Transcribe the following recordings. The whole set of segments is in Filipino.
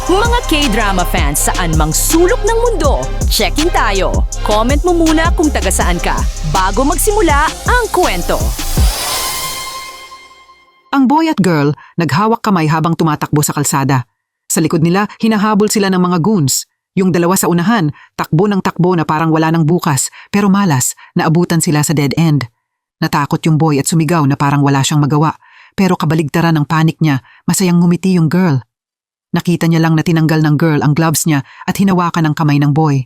Mga K-drama fans saan mang sulok ng mundo, check-in tayo. Comment mo muna kung taga saan ka bago magsimula ang kwento. Ang boy at girl naghawak kamay habang tumatakbo sa kalsada. Sa likod nila, hinahabol sila ng mga goons. Yung dalawa sa unahan, takbo ng takbo na parang wala ng bukas, pero malas, naabutan sila sa dead end. Natakot yung boy at sumigaw na parang wala siyang magawa, pero kabaligtaran ng panik niya, masayang ngumiti yung girl. Nakita niya lang na tinanggal ng girl ang gloves niya at hinawakan ang kamay ng boy.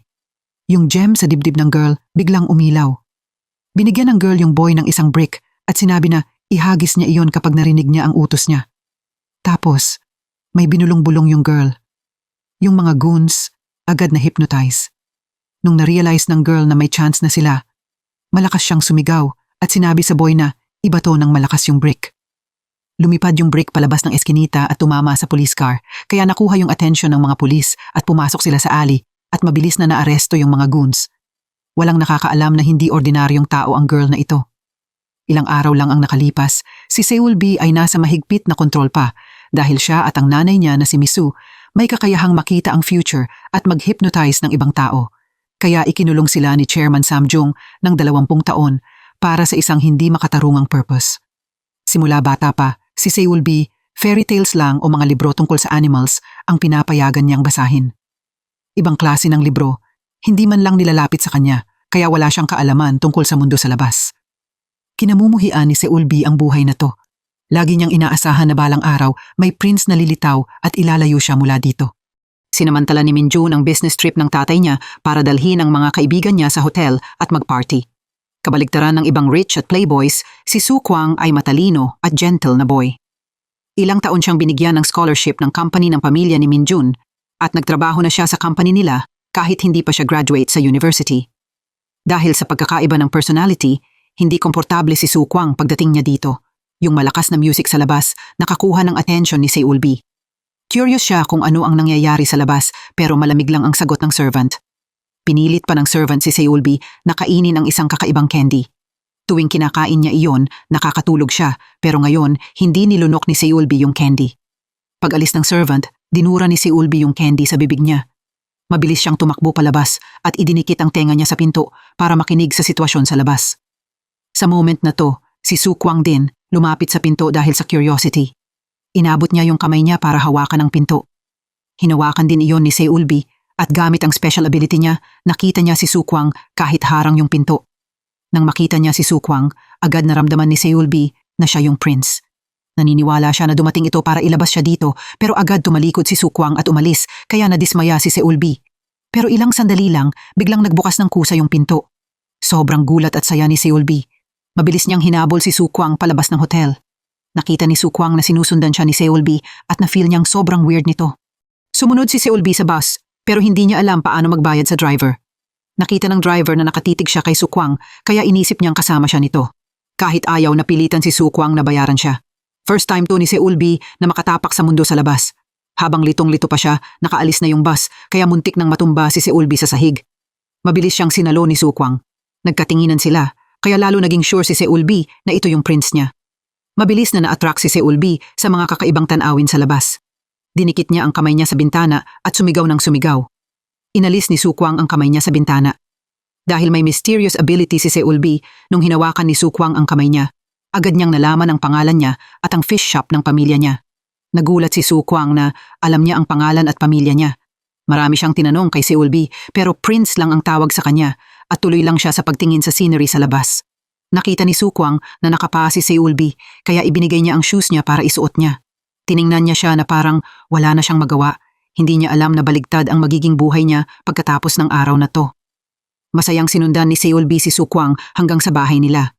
Yung gem sa dibdib ng girl biglang umilaw. Binigyan ng girl yung boy ng isang brick at sinabi na ihagis niya iyon kapag narinig niya ang utos niya. Tapos, may binulong-bulong yung girl. Yung mga goons, agad na hypnotize. Nung na-realize ng girl na may chance na sila, malakas siyang sumigaw at sinabi sa boy na ibato ng malakas yung brick. Lumipad yung brick palabas ng eskinita at tumama sa police car, kaya nakuha yung atensyon ng mga pulis at pumasok sila sa alley at mabilis na naaresto yung mga goons. Walang nakakaalam na hindi ordinaryong tao ang girl na ito. Ilang araw lang ang nakalipas, si Seul B ay nasa mahigpit na kontrol pa dahil siya at ang nanay niya na si Misu may kakayahang makita ang future at mag-hypnotize ng ibang tao. Kaya ikinulong sila ni Chairman Samjung ng 20 taon para sa isang hindi makatarungang purpose. Simula bata pa, si Seul B, fairy tales lang o mga libro tungkol sa animals ang pinapayagan niyang basahin. Ibang klase ng libro, hindi man lang nilalapit sa kanya, kaya wala siyang kaalaman tungkol sa mundo sa labas. Kinamumuhian ni Seul B ang buhay na to. Lagi niyang inaasahan na balang araw may prince na lilitaw at ilalayo siya mula dito. Sinamantala ni Minjun ang business trip ng tatay niya para dalhin ang mga kaibigan niya sa hotel at magparty. Kabaligtaran ng ibang rich at playboys, si Su Kwang ay matalino at gentle na boy. Ilang taon siyang binigyan ng scholarship ng company ng pamilya ni Minjun at nagtrabaho na siya sa company nila kahit hindi pa siya graduate sa university. Dahil sa pagkakaiba ng personality, hindi komportable si Su Kwang pagdating niya dito. Yung malakas na music sa labas nakakuha ng atensyon ni Seul B. Curious siya kung ano ang nangyayari sa labas pero malamig lang ang sagot ng servant. Pinilit pa ng servant si Seul B na kainin ang isang kakaibang candy. Tuwing kinakain niya iyon, nakakatulog siya pero ngayon hindi nilunok ni Seul B yung candy. Pag alis ng servant, dinura ni Seul B yung candy sa bibig niya. Mabilis siyang tumakbo palabas at idinikit ang tenga niya sa pinto para makinig sa sitwasyon sa labas. Sa moment na to, si Su Kwang din lumapit sa pinto dahil sa curiosity. Inabot niya yung kamay niya para hawakan ang pinto. Hinawakan din iyon ni Seul B at gamit ang special ability niya, nakita niya si Su Kwang kahit harang yung pinto. Nang makita niya si Su Kwang, agad naramdaman ni Seul B na siya yung prince. Naniniwala siya na dumating ito para ilabas siya dito pero agad tumalikod si Su Kwang at umalis kaya nadismaya si Seul B. Pero ilang sandali lang, biglang nagbukas ng kusa yung pinto. Sobrang gulat at saya ni Seul B. Mabilis niyang hinabol si Su Kwang palabas ng hotel. Nakita ni Su Kwang na sinusundan siya ni Seul B at na-feel niyang sobrang weird nito. Sumunod si Seul B sa bus pero hindi niya alam paano magbayad sa driver. Nakita ng driver na nakatitig siya kay Su Kwang kaya inisip niyang kasama siya nito. Kahit ayaw napilitan si Su Kwang na bayaran siya. First time to ni Seul B na makatapak sa mundo sa labas. Habang litong-lito pa siya, nakaalis na yung bus kaya muntik nang matumba si Seul B sa sahig. Mabilis siyang sinalo ni Su Kwang. Nagkatinginan sila. Kaya lalo naging sure si Seul B na ito yung prince niya. Mabilis na na-attract si Seul B sa mga kakaibang tanawin sa labas. Dinikit niya ang kamay niya sa bintana at sumigaw ng sumigaw. Inalis ni Su Kwang ang kamay niya sa bintana. Dahil may mysterious ability si Seul B, nung hinawakan ni Su Kwang ang kamay niya, agad niyang nalaman ang pangalan niya at ang fish shop ng pamilya niya. Nagulat si Su Kwang na alam niya ang pangalan at pamilya niya. Marami siyang tinanong kay Seul B pero prince lang ang tawag sa kanya at tuloy lang siya sa pagtingin sa scenery sa labas. Nakita ni Su Kwang na nakapaa si Seul B kaya ibinigay niya ang shoes niya para isuot niya. Tiningnan niya siya na parang wala na siyang magawa. Hindi niya alam na baligtad ang magiging buhay niya pagkatapos ng araw na to. Masayang sinundan ni Seul B si Su Kwang hanggang sa bahay nila.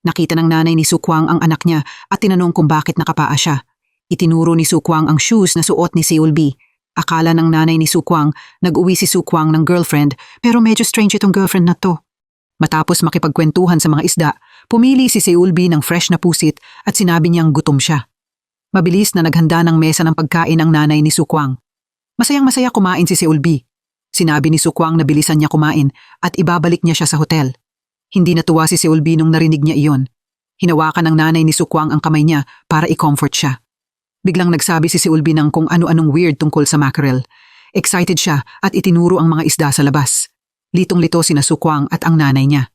Nakita ng nanay ni Su Kwang ang anak niya at tinanong kung bakit nakapaa siya. Itinuro ni Su Kwang ang shoes na suot ni Seul B. Akala ng nanay ni Su Kwang, nag-uwi si Su Kwang ng girlfriend pero medyo strange itong girlfriend na to. Matapos makipagkwentuhan sa mga isda, pumili si Seul B ng fresh na pusit at sinabi niyang gutom siya. Mabilis na naghanda ng mesa ng pagkain ang nanay ni Su Kwang. Masayang-masaya kumain si Seul B. Sinabi ni Su Kwang na bilisan niya kumain at ibabalik niya siya sa hotel. Hindi natuwa si Seul B nung narinig niya iyon. Hinawakan ng nanay ni Su Kwang ang kamay niya para i-comfort siya. Biglang nagsabi si Ulbi ng kung ano-anong weird tungkol sa mackerel. Excited siya at itinuro ang mga isda sa labas. Litong-lito sina Sukwang at ang nanay niya.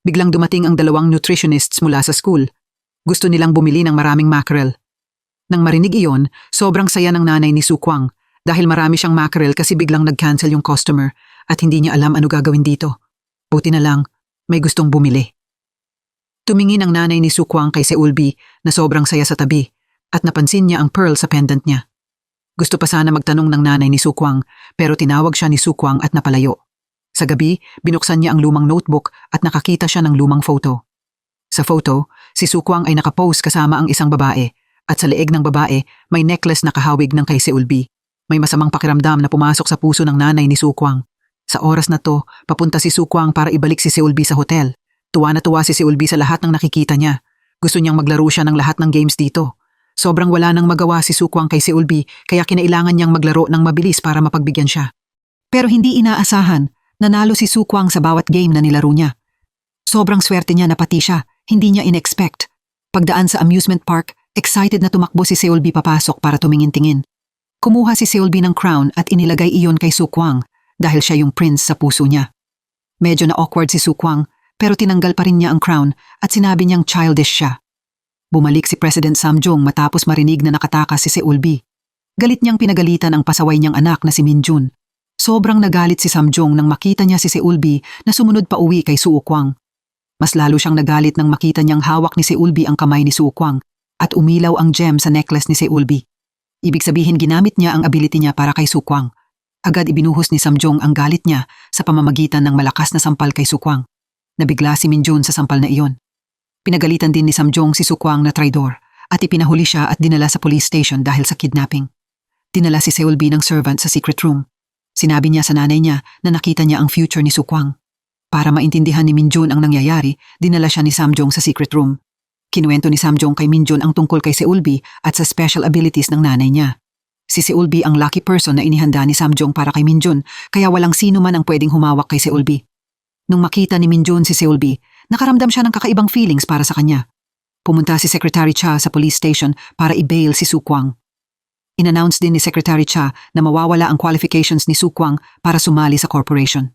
Biglang dumating ang dalawang nutritionists mula sa school. Gusto nilang bumili ng maraming mackerel. Nang marinig iyon, sobrang saya ng nanay ni Sukwang dahil marami siyang mackerel kasi biglang nag-cancel yung customer at hindi niya alam ano gagawin dito. Buti na lang, may gustong bumili. Tumingin ang nanay ni Sukwang kay Ulbi na sobrang saya sa tabi at napansin niya ang pearl sa pendant niya. Gusto pa sana magtanong ng nanay ni Sukwang pero tinawag siya ni Sukwang at napalayo. Sa gabi, binuksan niya ang lumang notebook at nakakita siya ng lumang photo. Sa photo, si Sukwang ay nakapose kasama ang isang babae at sa leeg ng babae may necklace na kahawig ng kay Ulbi. May masamang pakiramdam na pumasok sa puso ng nanay ni Sukwang. Sa oras na to, papunta si Sukwang para ibalik si Ulbi sa hotel. Tuwa na tuwa si Ulbi sa lahat ng nakikita niya. Gusto niyang maglaro siya ng lahat ng games dito. Sobrang wala nang magawa si Sukwang kay Ulbi kaya kinailangan niyang maglaro ng mabilis para mapagbigyan siya. Pero hindi inaasahan, nanalo si Sukwang sa bawat game na nilaro niya. Sobrang swerte niya na pati siya, hindi niya in-expect. Pagdaan sa amusement park, excited na tumakbo si Ulbi papasok para tumingin-tingin. Kumuha si Ulbi ng crown at inilagay iyon kay Sukwang dahil siya yung prince sa puso niya. Medyo na awkward si Sukwang pero tinanggal pa rin niya ang crown at sinabi niyang childish siya. Bumalik si President Samjong matapos marinig na nakatakas si Ulbi. Galit niyang pinagalitan ang pasaway niyang anak na si Minjun. Sobrang nagalit si Samjong nang makita niya si Ulbi na sumunod pa uwi kay Sukwang. Mas lalo siyang nagalit nang makita niyang hawak ni Ulbi ang kamay ni Sukwang at umilaw ang gem sa necklace ni Ulbi. Ibig sabihin ginamit niya ang ability niya para kay Sukwang. Agad ibinuhos ni Samjong ang galit niya sa pamamagitan ng malakas na sampal kay Sukwang. Nabigla si Minjun sa sampal na iyon. Pinagalitan din ni Samjong si Sukwang na traidor at ipinahuli siya at dinala sa police station dahil sa kidnapping. Dinala si Ulbi ng servant sa secret room. Sinabi niya sa nanay niya na nakita niya ang future ni Sukwang. Para maintindihan ni Minjun ang nangyayari, dinala siya ni Samjong sa secret room. Kinuwento ni Samjong kay Minjun ang tungkol kay Ulbi at sa special abilities ng nanay niya. Si Ulbi ang lucky person na inihanda ni Samjong para kay Minjun kaya walang sino man ang pwedeng humawak kay Ulbi. Nung makita ni Minjun si Ulbi, nakaramdam siya ng kakaibang feelings para sa kanya. Pumunta si Secretary Cha sa police station para i-bail si Sukwang. In-announce din ni Secretary Cha na mawawala ang qualifications ni Sukwang para sumali sa corporation.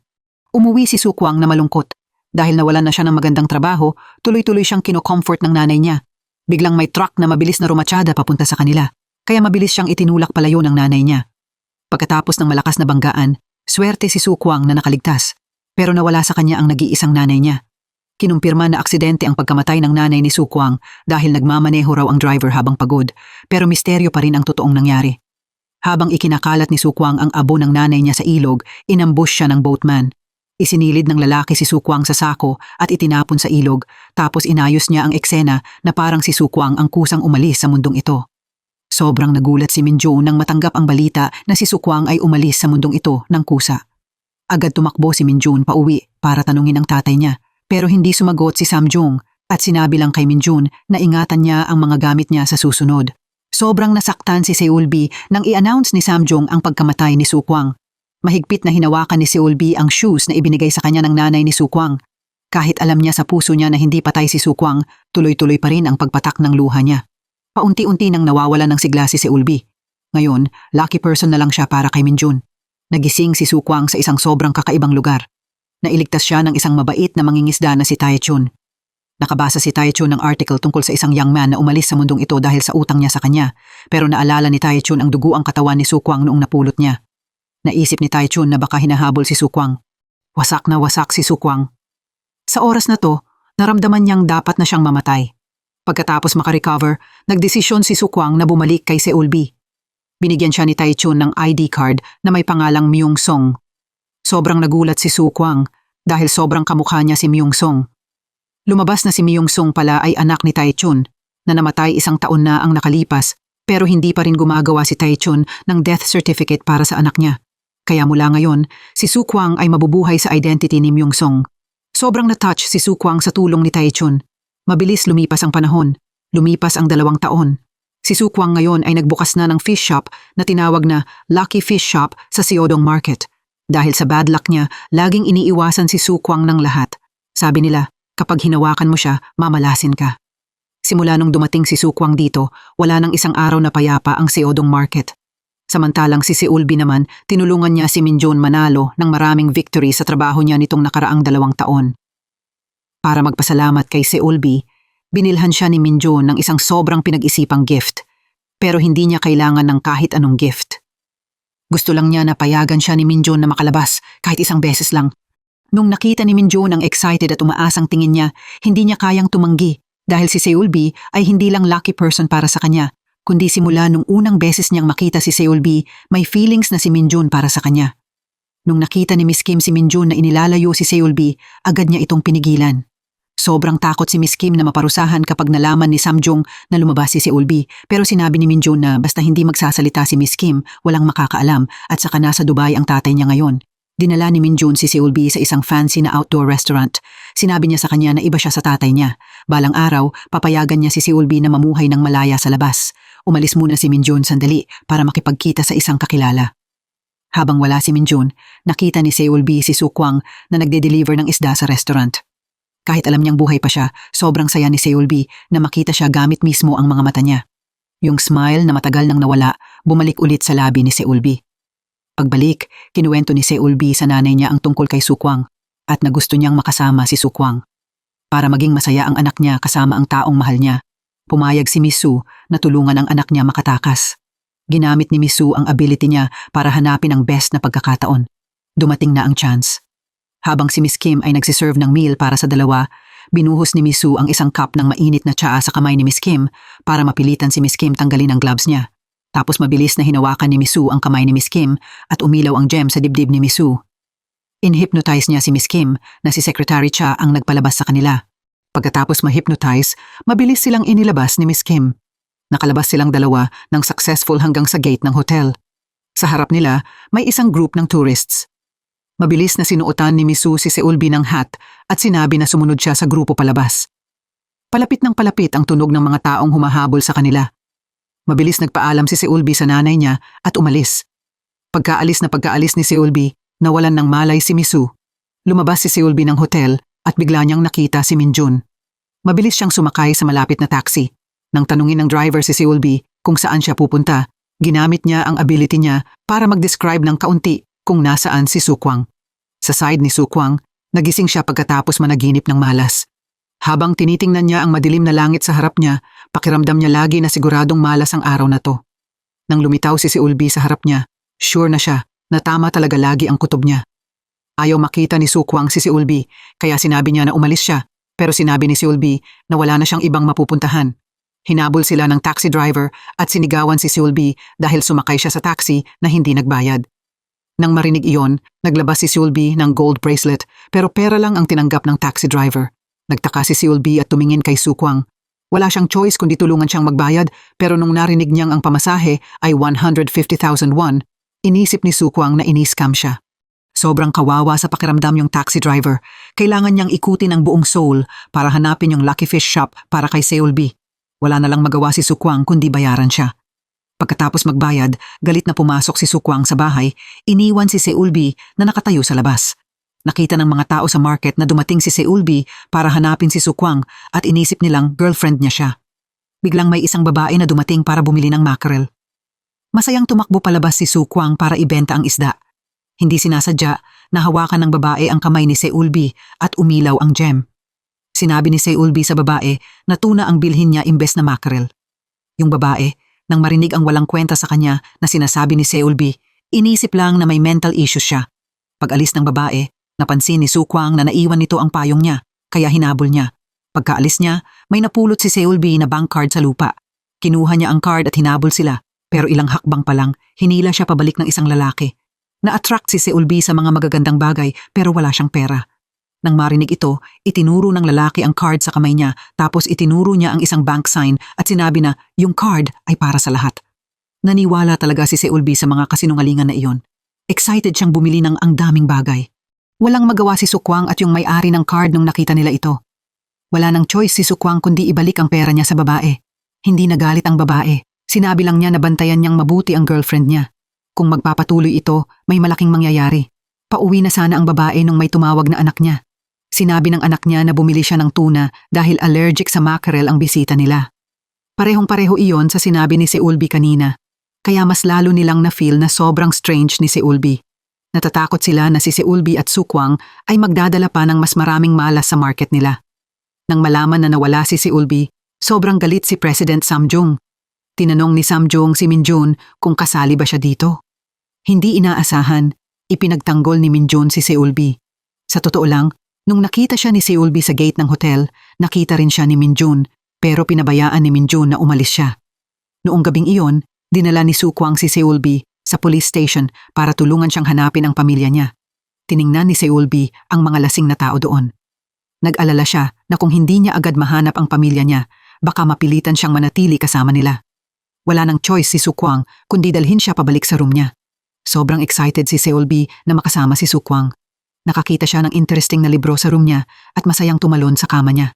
Umuwi si Sukwang na malungkot. Dahil nawalan na siya ng magandang trabaho, tuloy-tuloy siyang kino-comfort ng nanay niya. Biglang may truck na mabilis na rumatsyada papunta sa kanila, kaya mabilis siyang itinulak palayo ng nanay niya. Pagkatapos ng malakas na banggaan, swerte si Sukwang na nakaligtas, pero nawala sa kanya ang nag-iisang nanay niya. Kinumpirma na aksidente ang pagkamatay ng nanay ni Sukwang dahil nagmamaneho raw ang driver habang pagod, pero misteryo pa rin ang totoong nangyari. Habang ikinakalat ni Sukwang ang abo ng nanay niya sa ilog, inambush siya ng boatman. Isinilid ng lalaki si Sukwang sa sako at itinapon sa ilog, tapos inayos niya ang eksena na parang si Sukwang ang kusang umalis sa mundong ito. Sobrang nagulat si Minjun nang matanggap ang balita na si Sukwang ay umalis sa mundong ito ng kusa. Agad tumakbo si Minjun pauwi para tanungin ang tatay niya, pero hindi sumagot si Samjong at sinabi lang kay Minjun na ingatan niya ang mga gamit niya sa susunod. Sobrang nasaktan si Ulbi nang i-announce ni Samjong ang pagkamatay ni Sukwang. Mahigpit na hinawakan ni Ulbi ang shoes na ibinigay sa kanya ng nanay ni Sukwang. Kahit alam niya sa puso niya na hindi patay si Sukwang, tuloy-tuloy pa rin ang pagpatak ng luha niya. Paunti-unti nang nawawala ng sigla si Ulbi. Ngayon, lucky person na lang siya para kay Minjun. Nagising si Sukwang sa isang sobrang kakaibang lugar. Nailigtas siya ng isang mabait na mangingisda na si Taechun. Nakabasa si Taechun ng article tungkol sa isang young man na umalis sa mundong ito dahil sa utang niya sa kanya, pero naalala ni Taechun ang dugo ang katawan ni Sukwang noong napulot niya. Naisip ni Taechun na baka hinahabol si Sukwang. Wasak na wasak si Sukwang. Sa oras na to, naramdaman niyang dapat na siyang mamatay. Pagkatapos makarecover, nagdesisyon si Sukwang na bumalik kay Ulbi. Binigyan siya ni Taechun ng ID card na may pangalang Myung Song. Sobrang nagulat si Sukwang dahil sobrang kamukha niya si Myung Song. Lumabas na si Myung Song pala ay anak ni Taechun na namatay 1 taon na ang nakalipas pero hindi pa rin gumagawa si Taechun ng death certificate para sa anak niya. Kaya mula ngayon, si Sukwang ay mabubuhay sa identity ni Myung Song. Sobrang na-touch si Sukwang sa tulong ni Taechun. Mabilis lumipas ang panahon. Lumipas ang 2 taon. Si Sukwang ngayon ay nagbukas na ng fish shop na tinawag na Lucky Fish Shop sa Siodong Market. Dahil sa bad luck niya, laging iniiwasan si Sukwang ng lahat. Sabi nila, kapag hinawakan mo siya, mamalasin ka. Simula nung dumating si Sukwang dito, wala nang isang araw na payapa ang Seodong Market. Samantalang si Seulbi naman, tinulungan niya si Minjon manalo ng maraming victory sa trabaho niya nitong nakaraang 2 taon. Para magpasalamat kay Seulbi, binilhan siya ni Minjon ng isang sobrang pinag-isipang gift, pero hindi niya kailangan ng kahit anong gift. Gusto lang niya na payagan siya ni Minjon na makalabas kahit isang beses lang. Nung nakita ni Minjon ang excited at umaasang tingin niya, hindi niya kayang tumanggi dahil si Seulbi ay hindi lang lucky person para sa kanya, kundi simula nung unang beses niyang makita si Seulbi, may feelings na si Minjon para sa kanya. Nung nakita ni Miss Kim si Minjon na inilalayo si Seulbi, agad niya itong pinigilan. Sobrang takot si Miss Kim na maparusahan kapag nalaman ni Samjong na lumabas si Seulbi, pero sinabi ni Minjon na basta hindi magsasalita si Miss Kim, walang makakaalam at saka nasa Dubai ang tatay niya ngayon. Dinala ni Minjon si Seulbi sa isang fancy na outdoor restaurant. Sinabi niya sa kanya na iba siya sa tatay niya. Balang araw, papayagan niya si Seulbi na mamuhay ng malaya sa labas. Umalis muna si Minjon sandali para makipagkita sa isang kakilala. Habang wala si Minjon, nakita ni Seulbi si Sukwang na nagde-deliver ng isda sa restaurant. Kahit alam niyang buhay pa siya, sobrang saya ni Seulbi na makita siya gamit mismo ang mga mata niya. Yung smile na matagal nang nawala, bumalik ulit sa labi ni Seulbi. Pagbalik, kinuwento ni Seulbi sa nanay niya ang tungkol kay Sukwang at na gusto niyang makasama si Sukwang. Para maging masaya ang anak niya kasama ang taong mahal niya, pumayag si Miss Su na tulungan ang anak niya makatakas. Ginamit ni Miss Su ang ability niya para hanapin ang best na pagkakataon. Dumating na ang chance. Habang si Miss Kim ay nagsiserve ng meal para sa dalawa, binuhos ni Miss Su ang isang cup ng mainit na tsaa sa kamay ni Miss Kim para mapilitan si Miss Kim tanggalin ang gloves niya. Tapos mabilis na hinawakan ni Miss Su ang kamay ni Miss Kim at umilaw ang gem sa dibdib ni Miss Su. In-hypnotize niya si Miss Kim na si Secretary Cha ang nagpalabas sa kanila. Pagkatapos ma-hypnotize, mabilis silang inilabas ni Miss Kim. Nakalabas silang dalawa ng successful hanggang sa gate ng hotel. Sa harap nila, may isang group ng tourists. Mabilis na sinuotan ni Miss Su si Seulbi ng hat at sinabi na sumunod siya sa grupo palabas. Palapit ng palapit ang tunog ng mga taong humahabol sa kanila. Mabilis nagpaalam si Seulbi sa nanay niya at umalis. Pagkaalis ni Seulbi, nawalan ng malay si Miss Su. Lumabas si Seulbi ng hotel at bigla niyang nakita si Minjon. Mabilis siyang sumakay sa malapit na taxi. Nang tanungin ng driver si Seulbi kung saan siya pupunta, ginamit niya ang ability niya para mag-describe ng kaunti kung nasaan si Sukwang. Sa side ni Sukwang, nagising siya pagkatapos managinip ng malas. Habang tinitingnan niya ang madilim na langit sa harap niya, pakiramdam niya lagi na siguradong malas ang araw na to. Nang lumitaw si Seulbi sa harap niya, sure na siya na tama talaga lagi ang kutob niya. Ayaw makita ni Sukwang si Seulbi, kaya sinabi niya na umalis siya, pero sinabi ni Seulbi na wala na siyang ibang mapupuntahan. Hinabol sila ng taxi driver at sinigawan si Seulbi dahil sumakay siya sa taxi na hindi nagbayad. Nang marinig iyon, naglabas si Seulbi ng gold bracelet pero pera lang ang tinanggap ng taxi driver. Nagtaka si Seulbi at tumingin kay Sukwang. Wala siyang choice kundi tulungan siyang magbayad pero nung narinig niyang ang pamasahe ay 150,000 won, inisip ni Sukwang na ini-scam siya. Sobrang kawawa sa pakiramdam yung taxi driver. Kailangan niyang ikutin ang buong Seoul para hanapin yung Lucky Fish Shop para kay Seulbi. Wala na lang magawa si Sukwang kundi bayaran siya. Pagkatapos magbayad, galit na pumasok si Sukwang sa bahay, iniwan si Seulbi na nakatayo sa labas. Nakita ng mga tao sa market na dumating si Seulbi para hanapin si Sukwang at inisip nilang girlfriend niya siya. Biglang may isang babae na dumating para bumili ng mackerel. Masayang tumakbo palabas si Sukwang para ibenta ang isda. Hindi sinasadya na hawakan ng babae ang kamay ni Seulbi at umilaw ang gem. Sinabi ni Seulbi sa babae na tuna ang bilhin niya imbes na mackerel. Yung babae, nang marinig ang walang kwenta sa kanya na sinasabi ni Seulbi, inisip lang na may mental issues siya. Pag-alis ng babae, napansin ni Sukwang na naiwan nito ang payong niya, kaya hinabol niya. Pagkaalis niya, may napulot si Seulbi na bank card sa lupa. Kinuha niya ang card at hinabol sila, pero ilang hakbang pa lang, hinila siya pabalik ng isang lalaki. Na-attract si Seulbi sa mga magagandang bagay pero wala siyang pera. Nang marinig ito, itinuro ng lalaki ang card sa kamay niya tapos itinuro niya ang isang bank sign at sinabi na yung card ay para sa lahat. Naniwala talaga si Seulbi sa mga kasinungalingan na iyon. Excited siyang bumili ng ang daming bagay. Walang magawa si Sukwang at yung may-ari ng card nung nakita nila ito. Wala nang choice si Sukwang kundi ibalik ang pera niya sa babae. Hindi nagalit ang babae. Sinabi lang niya na bantayan niyang mabuti ang girlfriend niya. Kung magpapatuloy ito, may malaking mangyayari. Pauwi na sana ang babae nung may tumawag na anak niya. Sinabi ng anak niya na bumili siya ng tuna dahil allergic sa mackerel ang bisita nila. Parehong-pareho iyon sa sinabi ni Seulbi kanina. Kaya mas lalo nilang na-feel na sobrang strange ni Seulbi. Natatakot sila na si Seulbi at Sukwang ay magdadala pa ng mas maraming malas sa market nila. Nang malaman na nawala si Seulbi, sobrang galit si President Samjung. Tinanong ni Samjung si Minjun kung kasali ba siya dito. Hindi inaasahan, ipinagtanggol ni Minjun si Seulbi. Sa totoo lang, nung nakita siya ni Seulbi sa gate ng hotel, nakita rin siya ni Minjun, pero pinabayaan ni Minjun na umalis siya. Noong gabing iyon, dinala ni Sukwang si Seulbi sa police station para tulungan siyang hanapin ang pamilya niya. Tiningnan ni Seulbi ang mga lasing na tao doon. Nag-alala siya na kung hindi niya agad mahanap ang pamilya niya, baka mapilitan siyang manatili kasama nila. Wala nang choice si Sukwang kundi dalhin siya pabalik sa room niya. Sobrang excited si Seulbi na makasama si Sukwang. Nakakita siya ng interesting na libro sa room niya at masayang tumalon sa kama niya.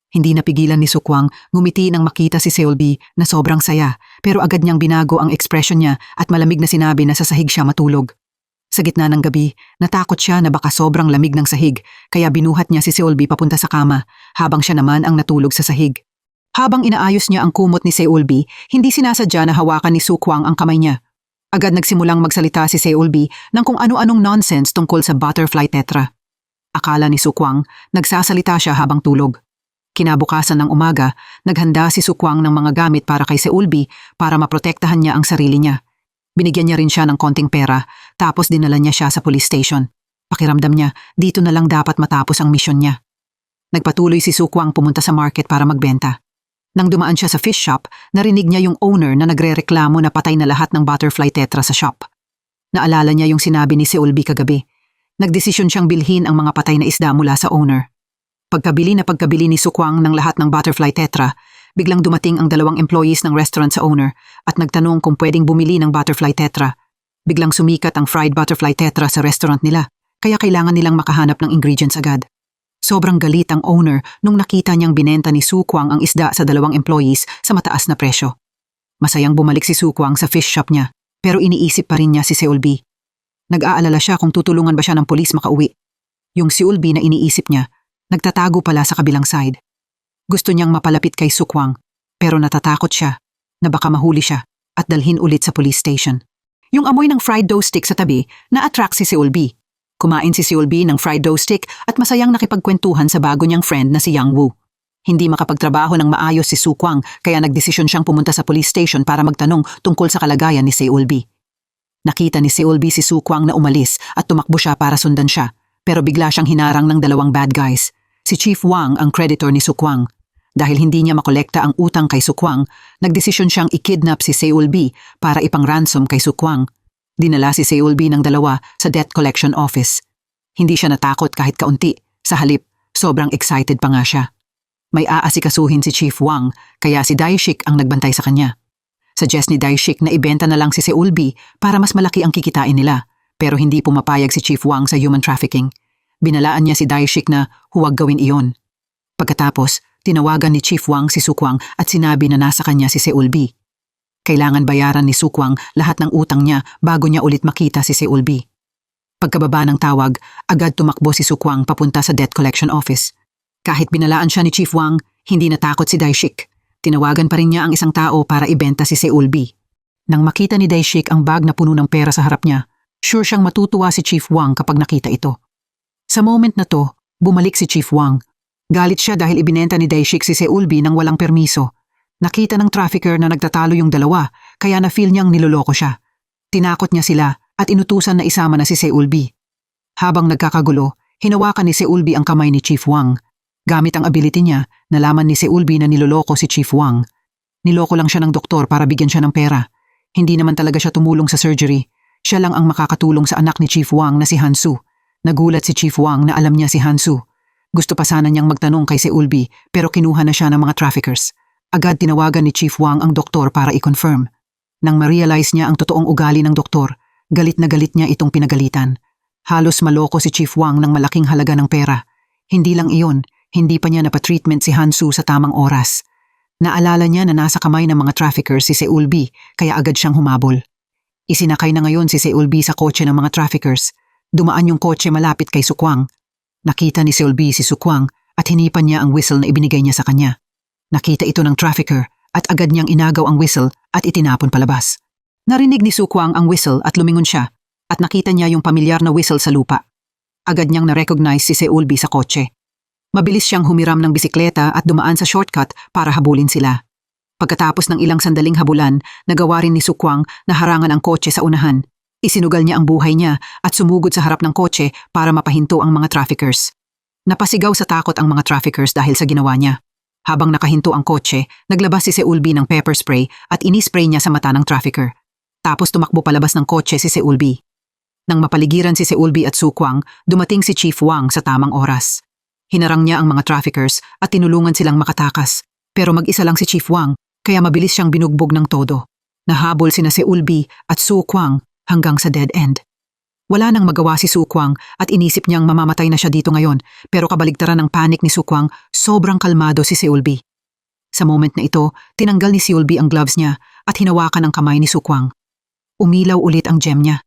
Hindi napigilan ni Sukwang ngumiti nang makita si Seulbi na sobrang saya, pero agad niyang binago ang ekspresyon niya at malamig na sinabi na sa sahig siya matulog. Sa gitna ng gabi, natakot siya na baka sobrang lamig ng sahig, kaya binuhat niya si Seulbi papunta sa kama habang siya naman ang natulog sa sahig. Habang inaayos niya ang kumot ni Seulbi, hindi sinasadya na hawakan ni Sukwang ang kamay niya. Agad nagsimulang magsalita si Seulbi ng kung ano-anong nonsense tungkol sa butterfly tetra. Akala ni Sukwang, nagsasalita siya habang tulog. Kinabukasan ng umaga, naghanda si Sukwang ng mga gamit para kay Seulbi para maprotektahan niya ang sarili niya. Binigyan niya rin siya ng konting pera, tapos dinala niya siya sa police station. Pakiramdam niya, dito na lang dapat matapos ang misyon niya. Nagpatuloy si Sukwang pumunta sa market para magbenta. Nang dumaan siya sa fish shop, narinig niya yung owner na nagrereklamo na patay na lahat ng butterfly tetra sa shop. Naalala niya yung sinabi ni Seulbi kagabi. Nagdesisyon siyang bilhin ang mga patay na isda mula sa owner. Pagkabili ni Sukwang ng lahat ng butterfly tetra, biglang dumating ang 2 employees ng restaurant sa owner at nagtanong kung pwedeng bumili ng butterfly tetra. Biglang sumikat ang fried butterfly tetra sa restaurant nila, kaya kailangan nilang makahanap ng ingredients agad. Sobrang galit ang owner nung nakita niyang binenta ni Sukwang ang isda sa 2 employees sa mataas na presyo. Masayang bumalik si Sukwang sa fish shop niya, pero iniisip pa rin niya si Seulbi. Nag-aalala siya kung tutulungan ba siya ng pulis makauwi. Yung Seulbi na iniisip niya, nagtatago pala sa kabilang side. Gusto niyang mapalapit kay Sukwang, pero natatakot siya na baka mahuli siya at dalhin ulit sa police station. Yung amoy ng fried dough stick sa tabi na-attract si Seulbi. Kumain si Seulbi ng fried dough stick at masayang nakipagkwentuhan sa bago niyang friend na si Yang Woo. Hindi makapagtrabaho ng maayos si Sukwang kaya nagdesisyon siyang pumunta sa police station para magtanong tungkol sa kalagayan ni Seulbi. Nakita ni Seulbi si Sukwang na umalis at tumakbo siya para sundan siya, pero bigla siyang hinarang ng 2 bad guys. Si Chief Wang ang creditor ni Sukwang. Dahil hindi niya makolekta ang utang kay Sukwang, nagdesisyon siyang i-kidnap si Seulbi para ipang-ransom kay Sukwang. Dinala si Seulbi ng 2 sa debt collection office. Hindi siya natakot kahit kaunti. Sa halip, sobrang excited pa nga siya. May aasikasuhin si Chief Wang, kaya si Daishik ang nagbantay sa kanya. Suggest ni Daishik na ibenta na lang si Seulbi para mas malaki ang kikitain nila, pero hindi pumapayag si Chief Wang sa human trafficking. Binalaan niya si Daishik na huwag gawin iyon. Pagkatapos, tinawagan ni Chief Wang si Sukwang at sinabi na nasa kanya si Seulbi. Kailangan bayaran ni Sukwang lahat ng utang niya bago niya ulit makita si Seulbi. Pagkababa ng tawag, agad tumakbo si Sukwang papunta sa debt collection office. Kahit binalaan siya ni Chief Wang, hindi natakot si Daishik. Tinawagan pa rin niya ang isang tao para ibenta si Seulbi. Nang makita ni Daishik ang bag na puno ng pera sa harap niya, sure siyang matutuwa si Chief Wang kapag nakita ito. Sa moment na to, bumalik si Chief Wang. Galit siya dahil ibinenta ni Daishik si Seulbi nang walang permiso. Nakita ng trafficker na nagtatalo yung 2, kaya na-feel niyang niloloko siya. Tinakot niya sila at inutusan na isama na si Seulbi. Habang nagkakagulo, hinawakan ni Seulbi ang kamay ni Chief Wang. Gamit ang ability niya, nalaman ni Seulbi na niloloko si Chief Wang. Niloko lang siya ng doktor para bigyan siya ng pera. Hindi naman talaga siya tumulong sa surgery. Siya lang ang makakatulong sa anak ni Chief Wang na si Hansu. Nagulat si Chief Wang na alam niya si Hansu. Gusto pa sana niyang magtanong kay Seulbi pero kinuha na siya ng mga traffickers. Agad tinawagan ni Chief Wang ang doktor para i-confirm. Nang ma-realize niya ang totoong ugali ng doktor, galit na galit niya itong pinagalitan. Halos maloko si Chief Wang ng malaking halaga ng pera. Hindi lang iyon, hindi pa niya napatreatment si Hansu sa tamang oras. Naalala niya na nasa kamay ng mga traffickers si Seulbi, kaya agad siyang humabol. Isinakay na ngayon si Seulbi sa kotse ng mga traffickers. Dumaan yung kotse malapit kay Sukwang. Nakita ni Seulbi si Sukwang at hinipan niya ang whistle na ibinigay niya sa kanya. Nakita ito ng trafficker at agad niyang inagaw ang whistle at itinapon palabas. Narinig ni Sukwang ang whistle at lumingon siya at nakita niya yung pamilyar na whistle sa lupa. Agad niyang na-recognize si Seulbi sa kotse. Mabilis siyang humiram ng bisikleta at dumaan sa shortcut para habulin sila. Pagkatapos ng ilang sandaling habulan, nagawa rin ni Sukwang na harangan ang kotse sa unahan. Isinugal niya ang buhay niya at sumugod sa harap ng kotse para mapahinto ang mga traffickers. Napasigaw sa takot ang mga traffickers dahil sa ginawa niya. Habang nakahinto ang kotse, naglabas si Seulbi ng pepper spray at inispray niya sa mata ng trafficker. Tapos tumakbo palabas ng kotse si Seulbi. Nang mapaligiran si Seulbi at Sukwang, dumating si Chief Wang sa tamang oras. Hinarang niya ang mga traffickers at tinulungan silang makatakas. Pero mag-isa lang si Chief Wang, kaya mabilis siyang binugbog ng todo. Nahabol sina Seulbi at Sukwang hanggang sa dead end. Wala nang magawa si Sukwang at inisip niyang mamamatay na siya dito ngayon, pero kabaligtaran ng panik ni Sukwang, sobrang kalmado si Seulbi. Sa moment na ito, tinanggal ni Seulbi ang gloves niya at hinawakan ang kamay ni Sukwang. Umilaw ulit ang gem niya.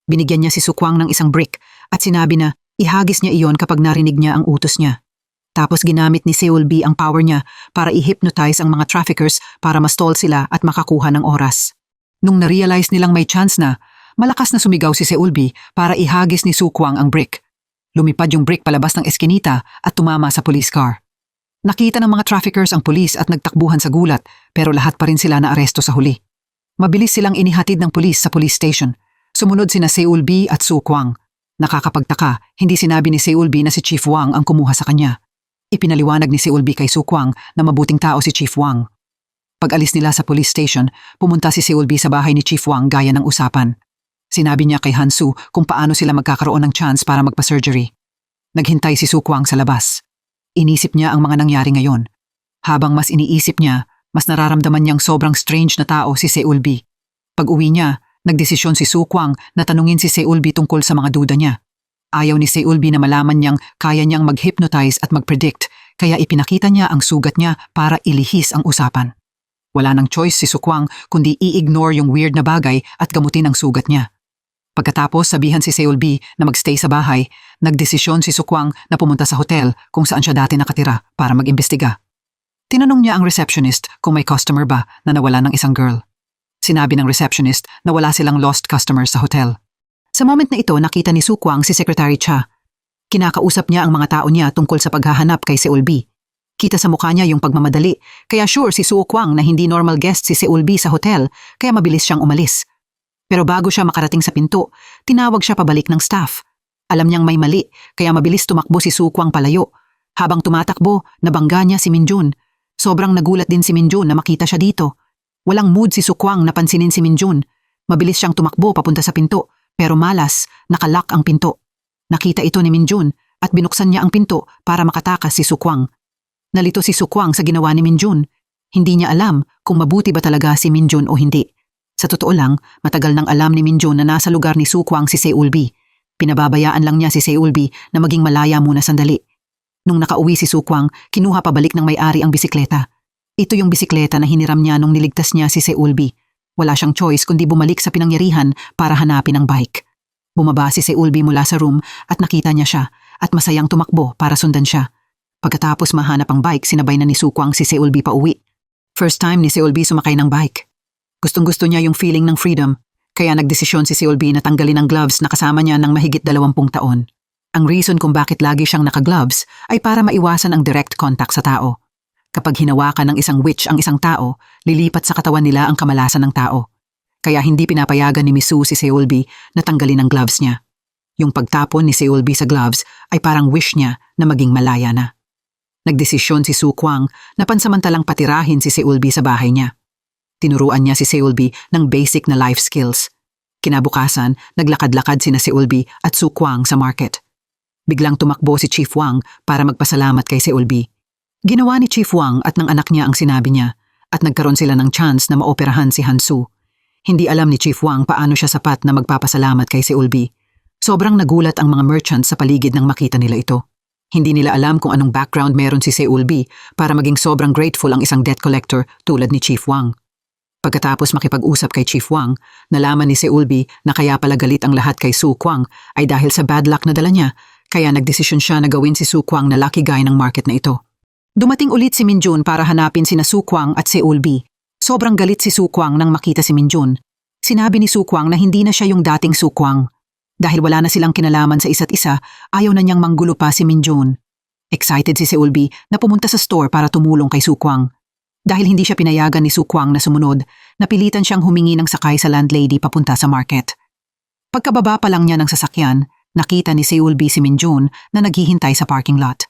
Binigyan niya si Sukwang ng isang brick at sinabi na ihagis niya iyon kapag narinig niya ang utos niya. Tapos ginamit ni Seulbi ang power niya para i-hypnotize ang mga traffickers para ma-stall sila at makakuha ng oras. Nung na-realize nilang may chance na, malakas na sumigaw si Seulbi para ihagis ni Sukwang ang brick. Lumipad yung brick palabas ng eskinita at tumama sa police car. Nakita ng mga traffickers ang pulis at nagtakbuhan sa gulat pero lahat pa rin sila naaresto sa huli. Mabilis silang inihatid ng pulis sa police station. Sumunod sina Seulbi at Sukwang. Nakakapagtaka, hindi sinabi ni Seulbi na si Chief Wang ang kumuha sa kanya. Ipinaliwanag ni Seulbi kay Sukwang na mabuting tao si Chief Wang. Pag-alis nila sa police station, pumunta si Seulbi sa bahay ni Chief Wang gaya ng usapan. Sinabi niya kay Hansu kung paano sila magkakaroon ng chance para magpa-surgery. Naghintay si Sukwang sa labas. Inisip niya ang mga nangyari ngayon. Habang mas iniisip niya, mas nararamdaman niyang sobrang strange na tao si Seulbi. Pag-uwi niya, nagdesisyon si Sukwang na tanungin si Seulbi tungkol sa mga duda niya. Ayaw ni Seulbi na malaman niyang kaya niyang mag-hypnotize at mag-predict, kaya ipinakita niya ang sugat niya para ilihis ang usapan. Wala nang choice si Sukwang kundi i-ignore yung weird na bagay at gamutin ang sugat niya. Pagkatapos sabihan si Seulbi na magstay sa bahay, nagdesisyon si Sukwang na pumunta sa hotel kung saan siya dati nakatira para mag-imbestiga. Tinanong niya ang receptionist kung may customer ba na nawala ng isang girl. Sinabi ng receptionist na wala silang lost customers sa hotel. Sa moment na ito nakita ni Sukwang si Secretary Cha. Kinakausap niya ang mga tao niya tungkol sa paghahanap kay Seulbi. Kita sa mukha niya yung pagmamadali, kaya sure si Sukwang na hindi normal guest si Seulbi sa hotel, kaya mabilis siyang umalis. Pero bago siya makarating sa pinto, tinawag siya pabalik ng staff. Alam niyang may mali, kaya mabilis tumakbo si Sukwang palayo. Habang tumatakbo, nabangga niya si Minjun. Sobrang nagulat din si Minjun na makita siya dito. Walang mood si Sukwang na pansinin si Minjun. Mabilis siyang tumakbo papunta sa pinto, pero malas, nakalock ang pinto. Nakita ito ni Minjun at binuksan niya ang pinto para makatakas si Sukwang. Nalito si Sukwang sa ginawa ni Minjun. Hindi niya alam kung mabuti ba talaga si Minjun o hindi. Sa totoo lang, matagal nang alam ni Minjun na nasa lugar ni Sukwang si Seulbi. Pinababayaan lang niya si Seulbi na maging malaya muna sandali. Nung nakauwi si Sukwang, kinuha pabalik ng may-ari ang bisikleta. Ito yung bisikleta na hiniram niya nung niligtas niya si Seulbi. Wala siyang choice kundi bumalik sa pinangyarihan para hanapin ang bike. Bumaba si Seulbi mula sa room at nakita niya siya at masayang tumakbo para sundan siya. Pagkatapos mahanap ang bike, sinabay na ni Sukwang si Seulbi pa uwi. First time ni Seulbi sumakay ng bike. Gustong-gusto niya yung feeling ng freedom, kaya nagdesisyon si Seulbi na tanggalin ang gloves na kasama niya ng mahigit 20 taon. Ang reason kung bakit lagi siyang naka-gloves ay para maiwasan ang direct contact sa tao. Kapag hinawakan ng isang witch ang isang tao, lilipat sa katawan nila ang kamalasan ng tao. Kaya hindi pinapayagan ni Miss Su si Seulbi na tanggalin ang gloves niya. Yung pagtapon ni Seulbi sa gloves ay parang wish niya na maging malaya na. Nagdesisyon si Sukwang na pansamantalang patirahin si Seulbi sa bahay niya. Tinuruan niya si Seulbi ng basic na life skills. Kinabukasan, naglakad-lakad sina Seulbi at Sukwang sa market. Biglang tumakbo si Chief Wang para magpasalamat kay Seulbi. Ginawa ni Chief Wang at ng anak niya ang sinabi niya at nagkaroon sila ng chance na maoperahan si Hansu. Hindi alam ni Chief Wang paano siya sapat na magpapasalamat kay Seulbi. Sobrang nagulat ang mga merchants sa paligid nang makita nila ito. Hindi nila alam kung anong background meron si Seulbi para maging sobrang grateful ang isang debt collector tulad ni Chief Wang. Pagkatapos makipag-usap kay Chief Wang, nalaman ni Seulbi na kaya pala galit ang lahat kay Sukwang ay dahil sa bad luck na dala niya, kaya nagdesisyon siya na gawin si Su Kwang na lucky guy ng market na ito. Dumating ulit si Minjun para hanapin sina Su Kwang at Seulbi. Sobrang galit si Su Kwang nang makita si Minjun. Sinabi ni Su Kwang na hindi na siya yung dating Su Kwang. Dahil wala na silang kinalaman sa isa't isa, ayaw na niyang manggulo pa si Minjun. Excited si Seulbi na pumunta sa store para tumulong kay Su Kwang. Dahil hindi siya pinayagan ni Su Kwang na sumunod, napilitan siyang humingi ng sakay sa landlady papunta sa market. Pagkababa pa lang niya ng sasakyan, nakita ni Seulbi si Minjun na naghihintay sa parking lot.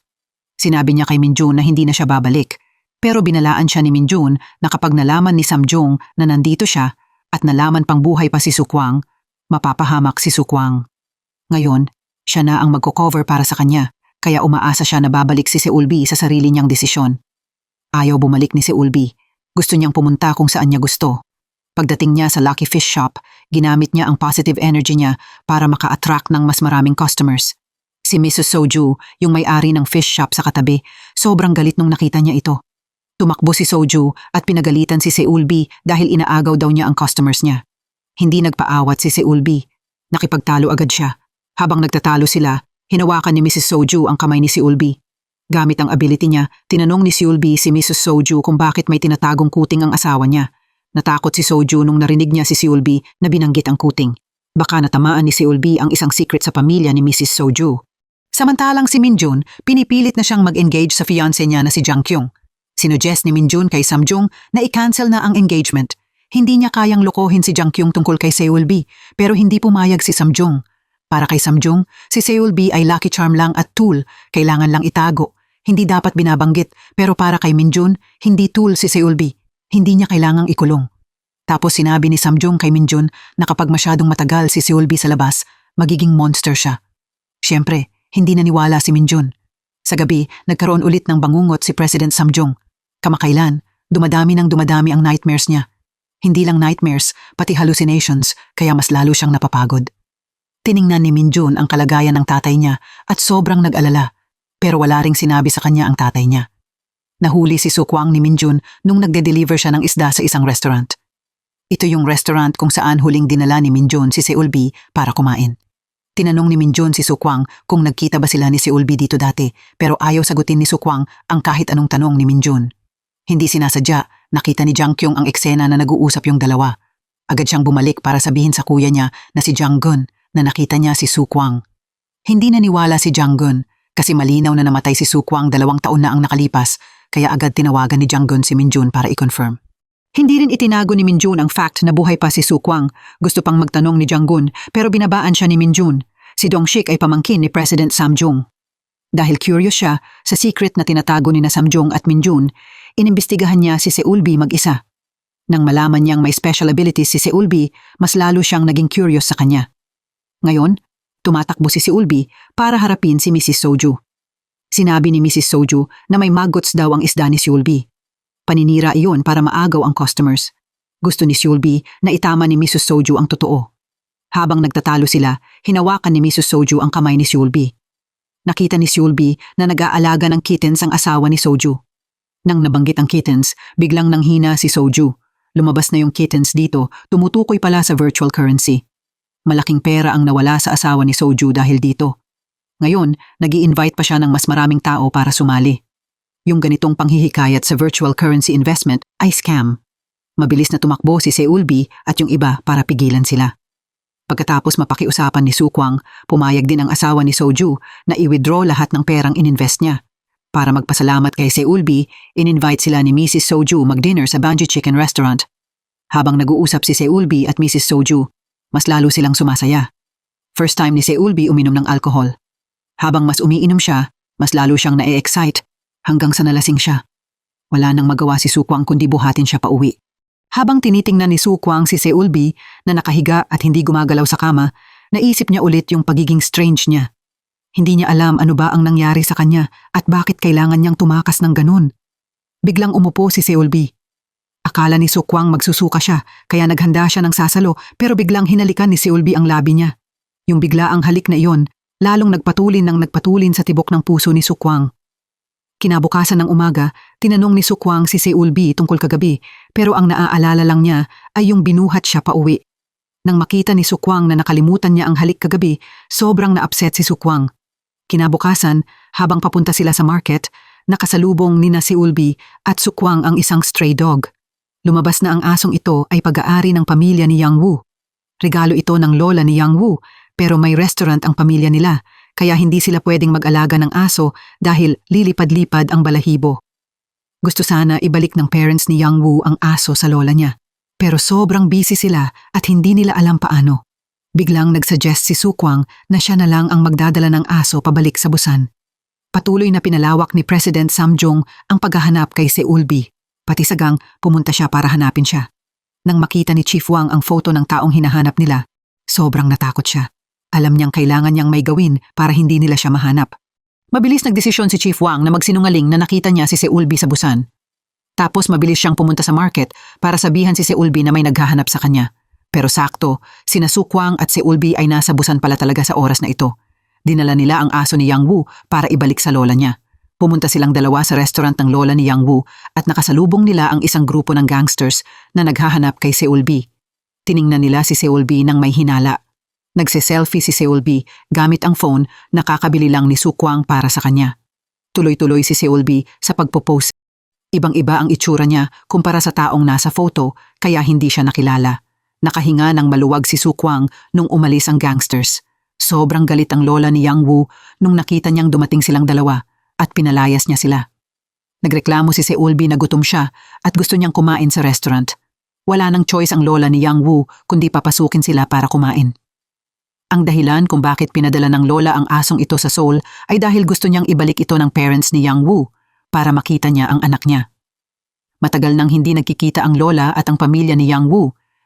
Sinabi niya kay Minjun na hindi na siya babalik, pero binalaan siya ni Minjun na kapag nalaman ni Samjong na nandito siya at nalaman pang buhay pa si Su Kwang, mapapahamak si Su Kwang. Ngayon, siya na ang magko-cover para sa kanya, kaya umaasa siya na babalik si Seulbi sa sarili niyang desisyon. Ayaw bumalik ni Seulbi. Gusto niyang pumunta kung saan niya gusto. Pagdating niya sa Lucky Fish Shop, ginamit niya ang positive energy niya para maka-attract ng mas maraming customers. Si Mrs. Soju, yung may-ari ng fish shop sa katabi, sobrang galit nung nakita niya ito. Tumakbo si Soju at pinagalitan si Seulbi dahil inaagaw daw niya ang customers niya. Hindi nagpaawat si Seulbi. Nakipagtalo agad siya. Habang nagtatalo sila, hinawakan ni Mrs. Soju ang kamay ni Seulbi. Gamit ang ability niya, tinanong ni Seulbi si Mrs. Soju kung bakit may tinatagong kuting ang asawa niya. Natakot si Soju nung narinig niya si Seulbi na binanggit ang kuting. Baka natamaan ni Seulbi ang isang secret sa pamilya ni Mrs. Soju. Samantalang si Minjun, pinipilit na siyang mag-engage sa fiancé niya na si Jang Kyung. Sinuggest ni Minjun kay Samjong na i-cancel na ang engagement. Hindi niya kayang lokohin si Jang Kyung tungkol kay Seulbi, pero hindi pumayag si Samjong. Para kay Samjong, si Seulbi ay lucky charm lang at tool, kailangan lang itago. Hindi dapat binabanggit, pero para kay Minjun, hindi tool si Seulbi. Hindi niya kailangang ikulong. Tapos sinabi ni Samjong kay Minjun na kapag masyadong matagal si Seulbi sa labas, magiging monster siya. Siyempre, hindi naniwala si Minjun. Sa gabi, nagkaroon ulit ng bangungot si President Samjong. Kamakailan, dumadami ang nightmares niya. Hindi lang nightmares, pati hallucinations, kaya mas lalo siyang napapagod. Tiningnan ni Minjun ang kalagayan ng tatay niya at sobrang nag-alala, pero wala ring sinabi sa kanya ang tatay niya. Nahuli si Su Kwang ni Minjun nung nagde-deliver siya ng isda sa isang restaurant. Ito yung restaurant kung saan huling dinala ni Minjun si Seulbi para kumain. Tinanong ni Minjun si Su Kwang kung nagkita ba sila ni Seulbi dito dati, pero ayaw sagutin ni Su Kwang ang kahit anong tanong ni Minjun. Hindi sinasadya, nakita ni Jang Kyung ang eksena na nag-uusap yung dalawa. Agad siyang bumalik para sabihin sa kuya niya na si Jang Gun na nakita niya si Su Kwang. Hindi naniwala si Jang Gun kasi malinaw na namatay si Su Kwang 2 taon na ang nakalipas, kaya agad tinawagan ni Jang Gun si Minjun para i-confirm. Hindi rin itinago ni Minjun ang fact na buhay pa si Su Kwang. Gusto pang magtanong ni Jang Gun pero binabaan siya ni Minjun. Si Dongshik ay pamangkin ni President Samjong. Dahil curious siya sa secret na tinatago ni na Samjong at Minjun, inimbestigahan niya si Seulbi mag-isa. Nang malaman niyang may special abilities si Seulbi, mas lalo siyang naging curious sa kanya. Ngayon, tumatakbo si Seulbi para harapin si Mrs. Soju. Sinabi ni Mrs. Soju na may maggots daw ang isda ni Seulbi. Paninira iyon para maagaw ang customers. Gusto ni Seulbi na itama ni Mrs. Soju ang totoo. Habang nagtatalo sila, hinawakan ni Mrs. Soju ang kamay ni Seulbi. Nakita ni Seulbi na nag-aalaga ng kittens ang asawa ni Soju. Nang nabanggit ang kittens, biglang nanghina si Soju. Lumabas na yung kittens dito, tumutukoy pala sa virtual currency. Malaking pera ang nawala sa asawa ni Soju dahil dito. Ngayon, nag-i-invite pa siya ng mas maraming tao para sumali. Yung ganitong panghihikayat sa virtual currency investment ay scam. Mabilis na tumakbo si Seulbi at yung iba para pigilan sila. Pagkatapos mapakiusapan ni Su Kwang, pumayag din ang asawa ni Soju na i-withdraw lahat ng perang ininvest niya. Para magpasalamat kay Seulbi, in-invite sila ni Mrs. Soju mag-dinner sa Banji Chicken Restaurant. Habang nag-uusap si Seulbi at Mrs. Soju, mas lalo silang sumasaya. First time ni Seulbi uminom ng alcohol. Habang mas umiinom siya, mas lalo siyang na-excite hanggang sa nalasing siya. Wala nang magawa si Su Kwang kundi buhatin siya pa uwi. Habang tinitingnan ni Su Kwang si Seulbi na nakahiga at hindi gumagalaw sa kama, naisip niya ulit yung pagiging strange niya. Hindi niya alam ano ba ang nangyari sa kanya at bakit kailangan niyang tumakas ng ganun. Biglang umupo si Seulbi. Akala ni Su Kwang magsusuka siya kaya naghanda siya ng sasalo pero biglang hinalikan ni Seulbi ang labi niya. Yung biglaang halik na iyon, lalong nagpatulin sa tibok ng puso ni Su Kwang. Kinabukasan ng umaga, tinanong ni Su Kwang si Seulbi tungkol kagabi pero ang naaalala lang niya ay yung binuhat siya pa uwi. Nang makita ni Su Kwang na nakalimutan niya ang halik kagabi, sobrang na-upset si Su Kwang. Kinabukasan, habang papunta sila sa market, nakasalubong nina si Ulbi at Sukwang ang isang stray dog. Lumabas na ang asong ito ay pag-aari ng pamilya ni Yang Wu. Regalo ito ng lola ni Yang Wu, pero may restaurant ang pamilya nila, kaya hindi sila pwedeng mag-alaga ng aso dahil lilipad-lipad ang balahibo. Gusto sana ibalik ng parents ni Yang Wu ang aso sa lola niya, pero sobrang busy sila at hindi nila alam paano. Biglang nagsuggest si Sukwang na siya na lang ang magdadala ng aso pabalik sa Busan. Patuloy na pinalawak ni President Samjong ang paghahanap kay Seulbi. Pati sagang pumunta siya para hanapin siya. Nang makita ni Chief Wang ang photo ng taong hinahanap nila, sobrang natakot siya. Alam niyang kailangan niyang may gawin para hindi nila siya mahanap. Mabilis nagdesisyon si Chief Wang na magsinungaling na nakita niya si Seulbi sa Busan. Tapos mabilis siyang pumunta sa market para sabihan si Seulbi na may naghahanap sa kanya. Pero sakto, sina Sukwang at Seulbi ay nasa Busan pala talaga sa oras na ito. Dinala nila ang aso ni Yang Wu para ibalik sa lola niya. Pumunta silang dalawa sa restaurant ng lola ni Yang Wu at nakasalubong nila ang isang grupo ng gangsters na naghahanap kay Seulbi. Tiningnan nila si Seulbi nang may hinala. Nagse-selfie si Seulbi gamit ang phone na kakabili lang ni Sukwang para sa kanya. Tuloy-tuloy si Seulbi sa pagpo-post. Ibang-iba ang itsura niya kumpara sa taong nasa photo kaya hindi siya nakilala. Nakahinga ng maluwag si Sukwang nung umalis ang gangsters. Sobrang galit ang lola ni Yang Wu nung nakita niyang dumating silang dalawa at pinalayas niya sila. Nagreklamo si Seulbi na gutom siya at gusto niyang kumain sa restaurant. Wala nang choice ang lola ni Yang Wu kundi papasukin sila para kumain. Ang dahilan kung bakit pinadala ng lola ang asong ito sa Seoul ay dahil gusto niyang ibalik ito ng parents ni Yang Wu para makita niya ang anak niya. Matagal nang hindi nagkikita ang lola at ang pamilya ni Yang Wu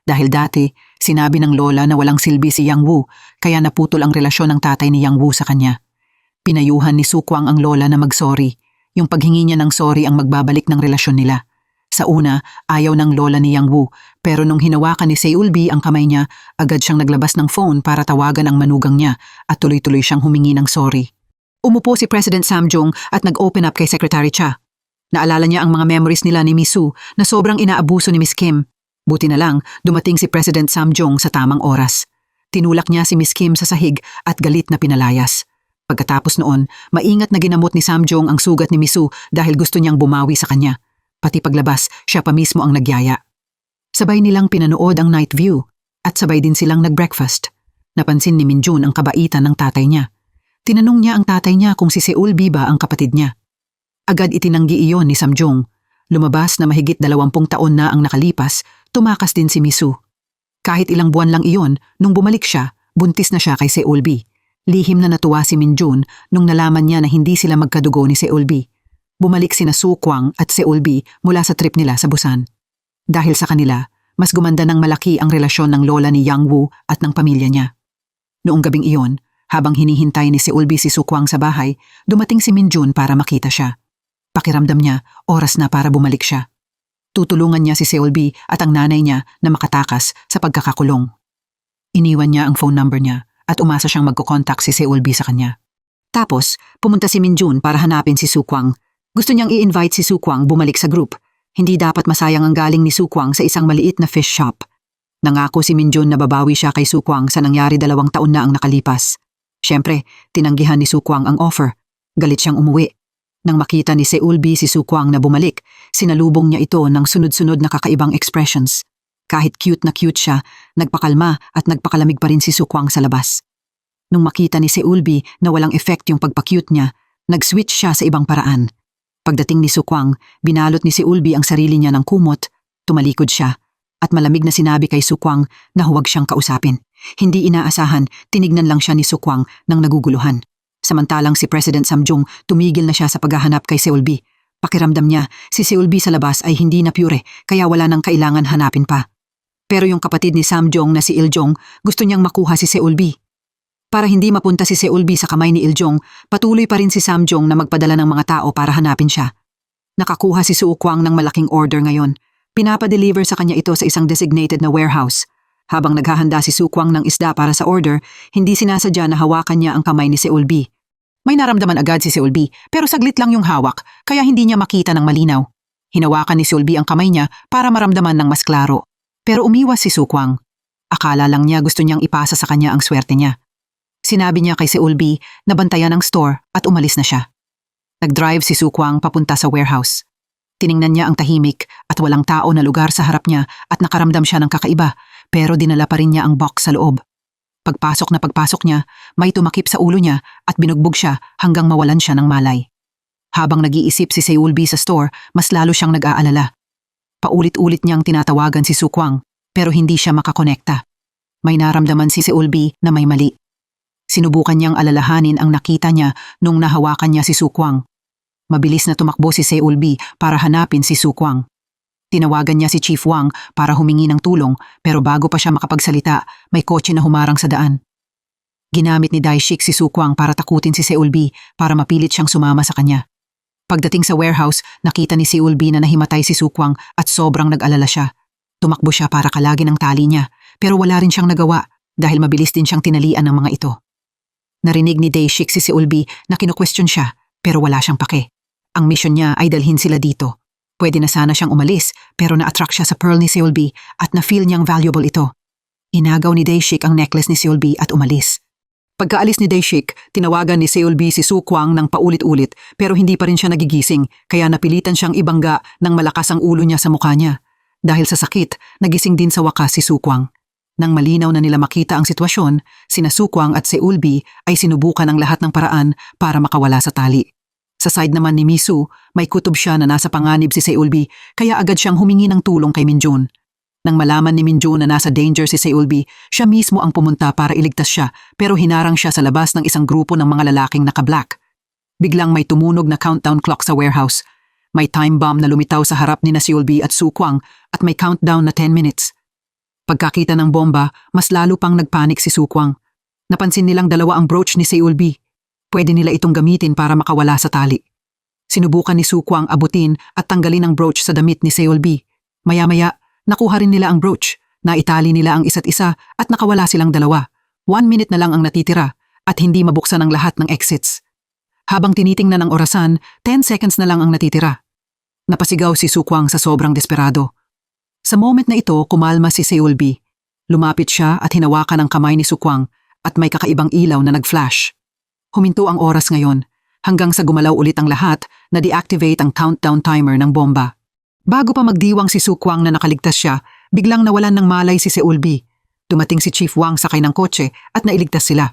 dahil dati sinabi ng lola na walang silbi si Yang Wu kaya naputol ang relasyon ng tatay ni Yang Wu sa kanya. Pinayuhan ni Sukwang ang lola na mag-sorry. Yung paghingi niya ng sorry ang magbabalik ng relasyon nila. Sa una, ayaw ng lola ni Yang Wu, pero nung hinawakan ni Seulbi ang kamay niya, agad siyang naglabas ng phone para tawagan ang manugang niya at tuloy-tuloy siyang humingi ng sorry. Umupo si President Samjong at nag-open up kay Secretary Cha. Naalala niya ang mga memories nila ni Miss Su na sobrang inaabuso ni Miss Kim. Buti na lang, dumating si President Samjong sa tamang oras. Tinulak niya si Miss Kim sa sahig at galit na pinalayas. Pagkatapos noon, maingat na ginamot ni Samjong ang sugat ni Miss Su dahil gusto niyang bumawi sa kanya. Pati paglabas, siya pa mismo ang nagyaya. Sabay nilang pinanood ang night view at sabay din silang nag-breakfast. Napansin ni Minjun ang kabaitan ng tatay niya. Tinanong niya ang tatay niya kung si Seulbi ba ang kapatid niya. Agad itinanggi iyon ni Samjong. Lumabas na mahigit 20 taon na ang nakalipas, tumakas din si Miss Su. Kahit ilang buwan lang iyon, nung bumalik siya, buntis na siya kay Seulbi. Lihim na natuwa si Minjun nung nalaman niya na hindi sila magkadugo ni Seulbi. Bumalik sina Sukwang at Seulbi mula sa trip nila sa Busan. Dahil sa kanila, mas gumanda ng malaki ang relasyon ng lola ni Yang Wu at ng pamilya niya. Noong gabing iyon, habang hinihintay ni Seulbi si Sukwang sa bahay, dumating si Minjun para makita siya. Pakiramdam niya, oras na para bumalik siya. Tutulungan niya si Seulbi at ang nanay niya na makatakas sa pagkakakulong. Iniwan niya ang phone number niya at umasa siyang magkukontak si Seulbi sa kanya. Tapos, pumunta si Minjun para hanapin si Sukwang. Gusto niyang i-invite si Sukwang bumalik sa group. Hindi dapat masayang ang galing ni Sukwang sa isang maliit na fish shop. Nangako si Minjun na babawi siya kay Sukwang sa nangyari 2 taon na ang nakalipas. Siyempre, tinanggihan ni Sukwang ang offer. Galit siyang umuwi. Nang makita ni Seulbi si Sukwang na bumalik, sinalubong niya ito ng sunod-sunod na kakaibang expressions. Kahit cute siya, nagpakalma at nagpakalamig pa rin si Sukwang sa labas. Nung makita ni Seulbi na walang effect yung pagpa-cute niya, nag-switch siya sa ibang paraan. Pagdating ni Sukwang, binalot ni Seulbi ang sarili niya ng kumot, tumalikod siya, at malamig na sinabi kay Sukwang na huwag siyang kausapin. Hindi inaasahan, tinignan lang siya ni Sukwang nang naguguluhan. Samantalang si President Samjong tumigil na siya sa paghahanap kay Seulbi. Pakiramdam niya, si Seulbi sa labas ay hindi na pure, kaya wala nang kailangan hanapin pa. Pero yung kapatid ni Samjong na si Iljong, gusto niyang makuha si Seulbi. Para hindi mapunta si Seulbi sa kamay ni Iljong, patuloy pa rin si Samjong na magpadala ng mga tao para hanapin siya. Nakakuha si Sukwang ng malaking order ngayon. Pinapa-deliver sa kanya ito sa isang designated na warehouse. Habang naghahanda si Sukwang ng isda para sa order, hindi sinasadya na hawakan niya ang kamay ni Seulbi. May naramdaman agad si Seulbi, pero saglit lang yung hawak, kaya hindi niya makita ng malinaw. Hinawakan ni Seulbi ang kamay niya para maramdaman ng mas klaro. Pero umiwas si Sukwang. Akala lang niya gusto niyang ipasa sa kanya ang swerte niya. Sinabi niya kay Seul B na bantayan ang store at umalis na siya. Nag-drive si Su Kwang papunta sa warehouse. Tiningnan niya ang tahimik at walang tao na lugar sa harap niya at nakaramdam siya ng kakaiba, pero dinala pa rin niya ang box sa loob. Pagpasok niya, may tumakip sa ulo niya at binugbog siya hanggang mawalan siya ng malay. Habang nag-iisip si Seul B sa store, mas lalo siyang nag-aalala. Paulit-ulit niyang tinatawagan si Su Kwang, pero hindi siya makakonekta. May naramdaman si Seul B na may mali. Sinubukan niyang alalahanin ang nakita niya nung nahawakan niya si Su Kwang. Mabilis na tumakbo si Seul B para hanapin si Su Kwang. Tinawagan niya si Chief Wang para humingi ng tulong, pero bago pa siya makapagsalita, may kotse na humarang sa daan. Ginamit ni Daishik si Su Kwang para takutin si Seul B para mapilit siyang sumama sa kanya. Pagdating sa warehouse, nakita ni Seul B na nahimatay si Su Kwang at sobrang nag-alala siya. Tumakbo siya para kalagin ang tali niya, pero wala rin siyang nagawa dahil mabilis din siyang tinalian ng mga ito. Narinig ni Daishik si Seul B na kinu-question siya, pero wala siyang pake. Ang mission niya ay dalhin sila dito. Pwede na sana siyang umalis, pero na-attract siya sa pearl ni Seul B at na-feel niyang valuable ito. Inagaw ni Daishik ang necklace ni Seul B at umalis. Pagkaalis ni Daishik, tinawagan ni Seul B si Su Kwang ng paulit-ulit, pero hindi pa rin siya nagigising, kaya napilitan siyang ibangga ng malakas ang ulo niya sa mukha niya. Dahil sa sakit, nagising din sa wakas si Su Kwang. Nang malinaw na nila makita ang sitwasyon, sina Su Kwang at Seul B ay sinubukan ang lahat ng paraan para makawala sa tali. Sa side naman ni Misu, may kutob siya na nasa panganib si Seul B, kaya agad siyang humingi ng tulong kay Minjun. Nang malaman ni Minjun na nasa danger si Seul B, siya mismo ang pumunta para iligtas siya, pero hinarang siya sa labas ng isang grupo ng mga lalaking naka-black. Biglang may tumunog na countdown clock sa warehouse. May time bomb na lumitaw sa harap ni na Seul B at Su Kwang at may countdown na 10 minutes. Pagkakita ng bomba, mas lalo pang nagpanik si Su Kwang. Napansin nilang dalawa ang brooch ni Seul B. Pwede nila itong gamitin para makawala sa tali. Sinubukan ni Su Kwang abutin at tanggalin ang brooch sa damit ni Seul B. Maya-maya, nakuha rin nila ang brooch, naitali nila ang isa't isa at nakawala silang dalawa. 1 minute na lang ang natitira at hindi mabuksan ang lahat ng exits. Habang tinitingnan ang orasan, 10 seconds na lang ang natitira. Napasigaw si Su Kwang sa sobrang desperado. Sa moment na ito, kumalma si Seul B. Lumapit siya at hinawakan ang kamay ni Su Kwang at may kakaibang ilaw na nag-flash. Huminto ang oras ngayon, hanggang sa gumalaw ulit ang lahat na deactivate ang countdown timer ng bomba. Bago pa magdiwang si Su Kwang na nakaligtas siya, biglang nawalan ng malay si Seul B. Dumating si Chief Wang sakay ng kotse at nailigtas sila.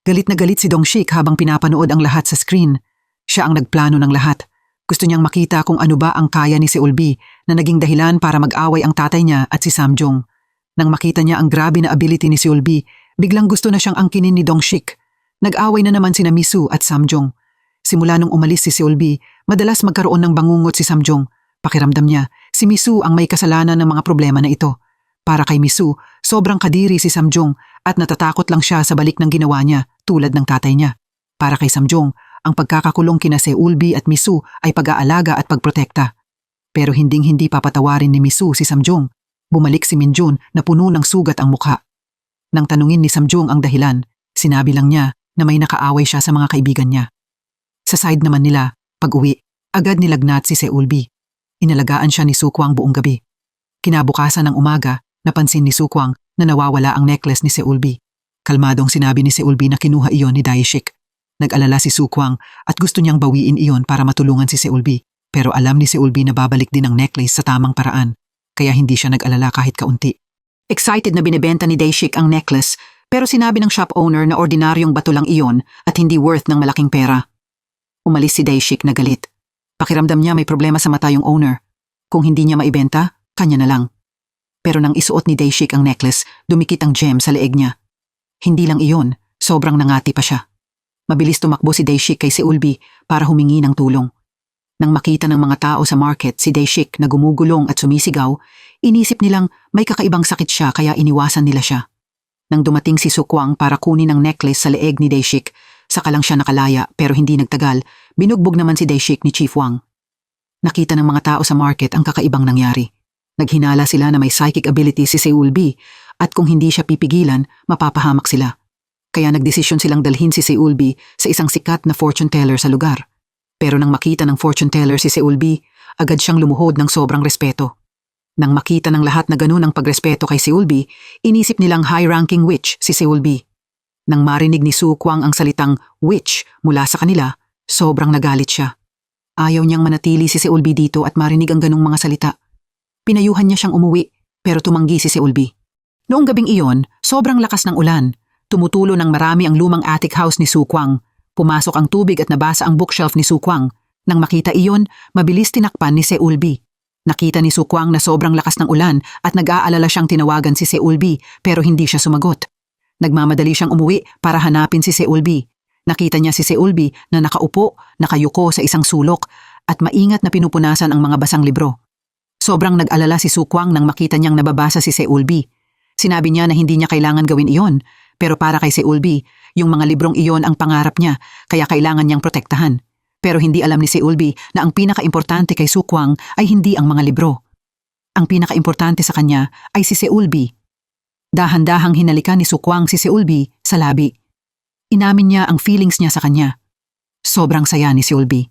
Galit na galit si Dongshik habang pinapanood ang lahat sa screen. Siya ang nagplano ng lahat. Gusto niyang makita kung ano ba ang kaya ni Seul B na naging dahilan para mag-away ang tatay niya at si Samjong. Nang makita niya ang grabe na ability ni Seul B, biglang gusto na siyang angkinin ni Dongshik. Nag-away na naman sina Misu at Samjong. Simula nung umalis si Seul B, madalas magkaroon ng bangungot si Samjong. Pakiramdam niya, si Misu ang may kasalanan ng mga problema na ito. Para kay Misu, sobrang kadiri si Samjong at natatakot lang siya sa balik ng ginawa niya tulad ng tatay niya. Para kay Samjong, ang pagkakakulong kina Seul B at Misu ay pag-aalaga at pagprotekta. Pero hinding-hindi papatawarin ni Misu si Samjong. Bumalik si Minjun na puno ng sugat ang mukha. Nang tanungin ni Samjong ang dahilan, sinabi lang niya na may nakaaway siya sa mga kaibigan niya. Sa side naman nila, pag-uwi, agad nilagnat si Seul B. Inalagaan siya ni Su Kwang buong gabi. Kinabukasan ng umaga, napansin ni Su Kwang na nawawala ang necklace ni Seul B. Kalmadong sinabi ni Seul B na kinuha iyon ni Daishik. Nag-alala si Su Kwang at gusto niyang bawiin iyon para matulungan si Seul B. Pero alam ni Seul B na babalik din ang necklace sa tamang paraan, kaya hindi siya nag-alala kahit kaunti. Excited na binebenta ni Daishik ang necklace, pero sinabi ng shop owner na ordinaryong bato lang iyon at hindi worth ng malaking pera. Umalis si Daishik na galit. Pakiramdam niya may problema sa mata yung owner. Kung hindi niya maibenta, kanya na lang. Pero nang isuot ni Daishik ang necklace, dumikit ang gem sa leeg niya. Hindi lang iyon, sobrang nangati pa siya. Mabilis tumakbo si Daishik kay Seul B para humingi ng tulong. Nang makita ng mga tao sa market si Daishik na gumugulong at sumisigaw, inisip nilang may kakaibang sakit siya kaya iniwasan nila siya. Nang dumating si Su Kwang para kunin ang necklace sa leeg ni Daishik, saka lang siya nakalaya pero hindi nagtagal, binugbog naman si Daishik ni Chief Wang. Nakita ng mga tao sa market ang kakaibang nangyari. Naghinala sila na may psychic ability si Seul B at kung hindi siya pipigilan, mapapahamak sila. Kaya nagdesisyon silang dalhin si Seul B sa isang sikat na fortune teller sa lugar. Pero nang makita ng fortune teller si Seul B, agad siyang lumuhod ng sobrang respeto. Nang makita ng lahat na ganun ang pagrespeto kay Seul B, inisip nilang high-ranking witch si Seul B. Nang marinig ni Su Kwang ang salitang witch mula sa kanila, sobrang nagalit siya. Ayaw niyang manatili si Seulbi dito at marinig ang ganong mga salita. Pinayuhan niya siyang umuwi, pero tumanggi si Seulbi. Noong gabing iyon, sobrang lakas ng ulan. Tumutulo ng marami ang lumang attic house ni Su Kwang. Pumasok ang tubig at nabasa ang bookshelf ni Su Kwang. Nang makita iyon, mabilis tinakpan ni Seulbi. Nakita ni Su Kwang na sobrang lakas ng ulan at nag-aalala siyang tinawagan si Seulbi pero hindi siya sumagot. Nagmamadali siyang umuwi para hanapin si Seulbi. Nakita niya si Seulbi na nakaupo, nakayuko sa isang sulok at maingat na pinupunasan ang mga basang libro. Sobrang nag-alala si Su Kwang nang makita niyang nababasa si Seulbi. Sinabi niya na hindi niya kailangan gawin iyon, pero para kay Seulbi, yung mga librong iyon ang pangarap niya kaya kailangan niyang protektahan. Pero hindi alam ni Seulbi na ang pinaka-importante kay Su Kwang ay hindi ang mga libro. Ang pinaka-importante sa kanya ay si Seulbi. Dahan-dahang hinalikan ni Su Kwang si Seulbi sa labi. Inamin niya ang feelings niya sa kanya. Sobrang saya ni Seulbi.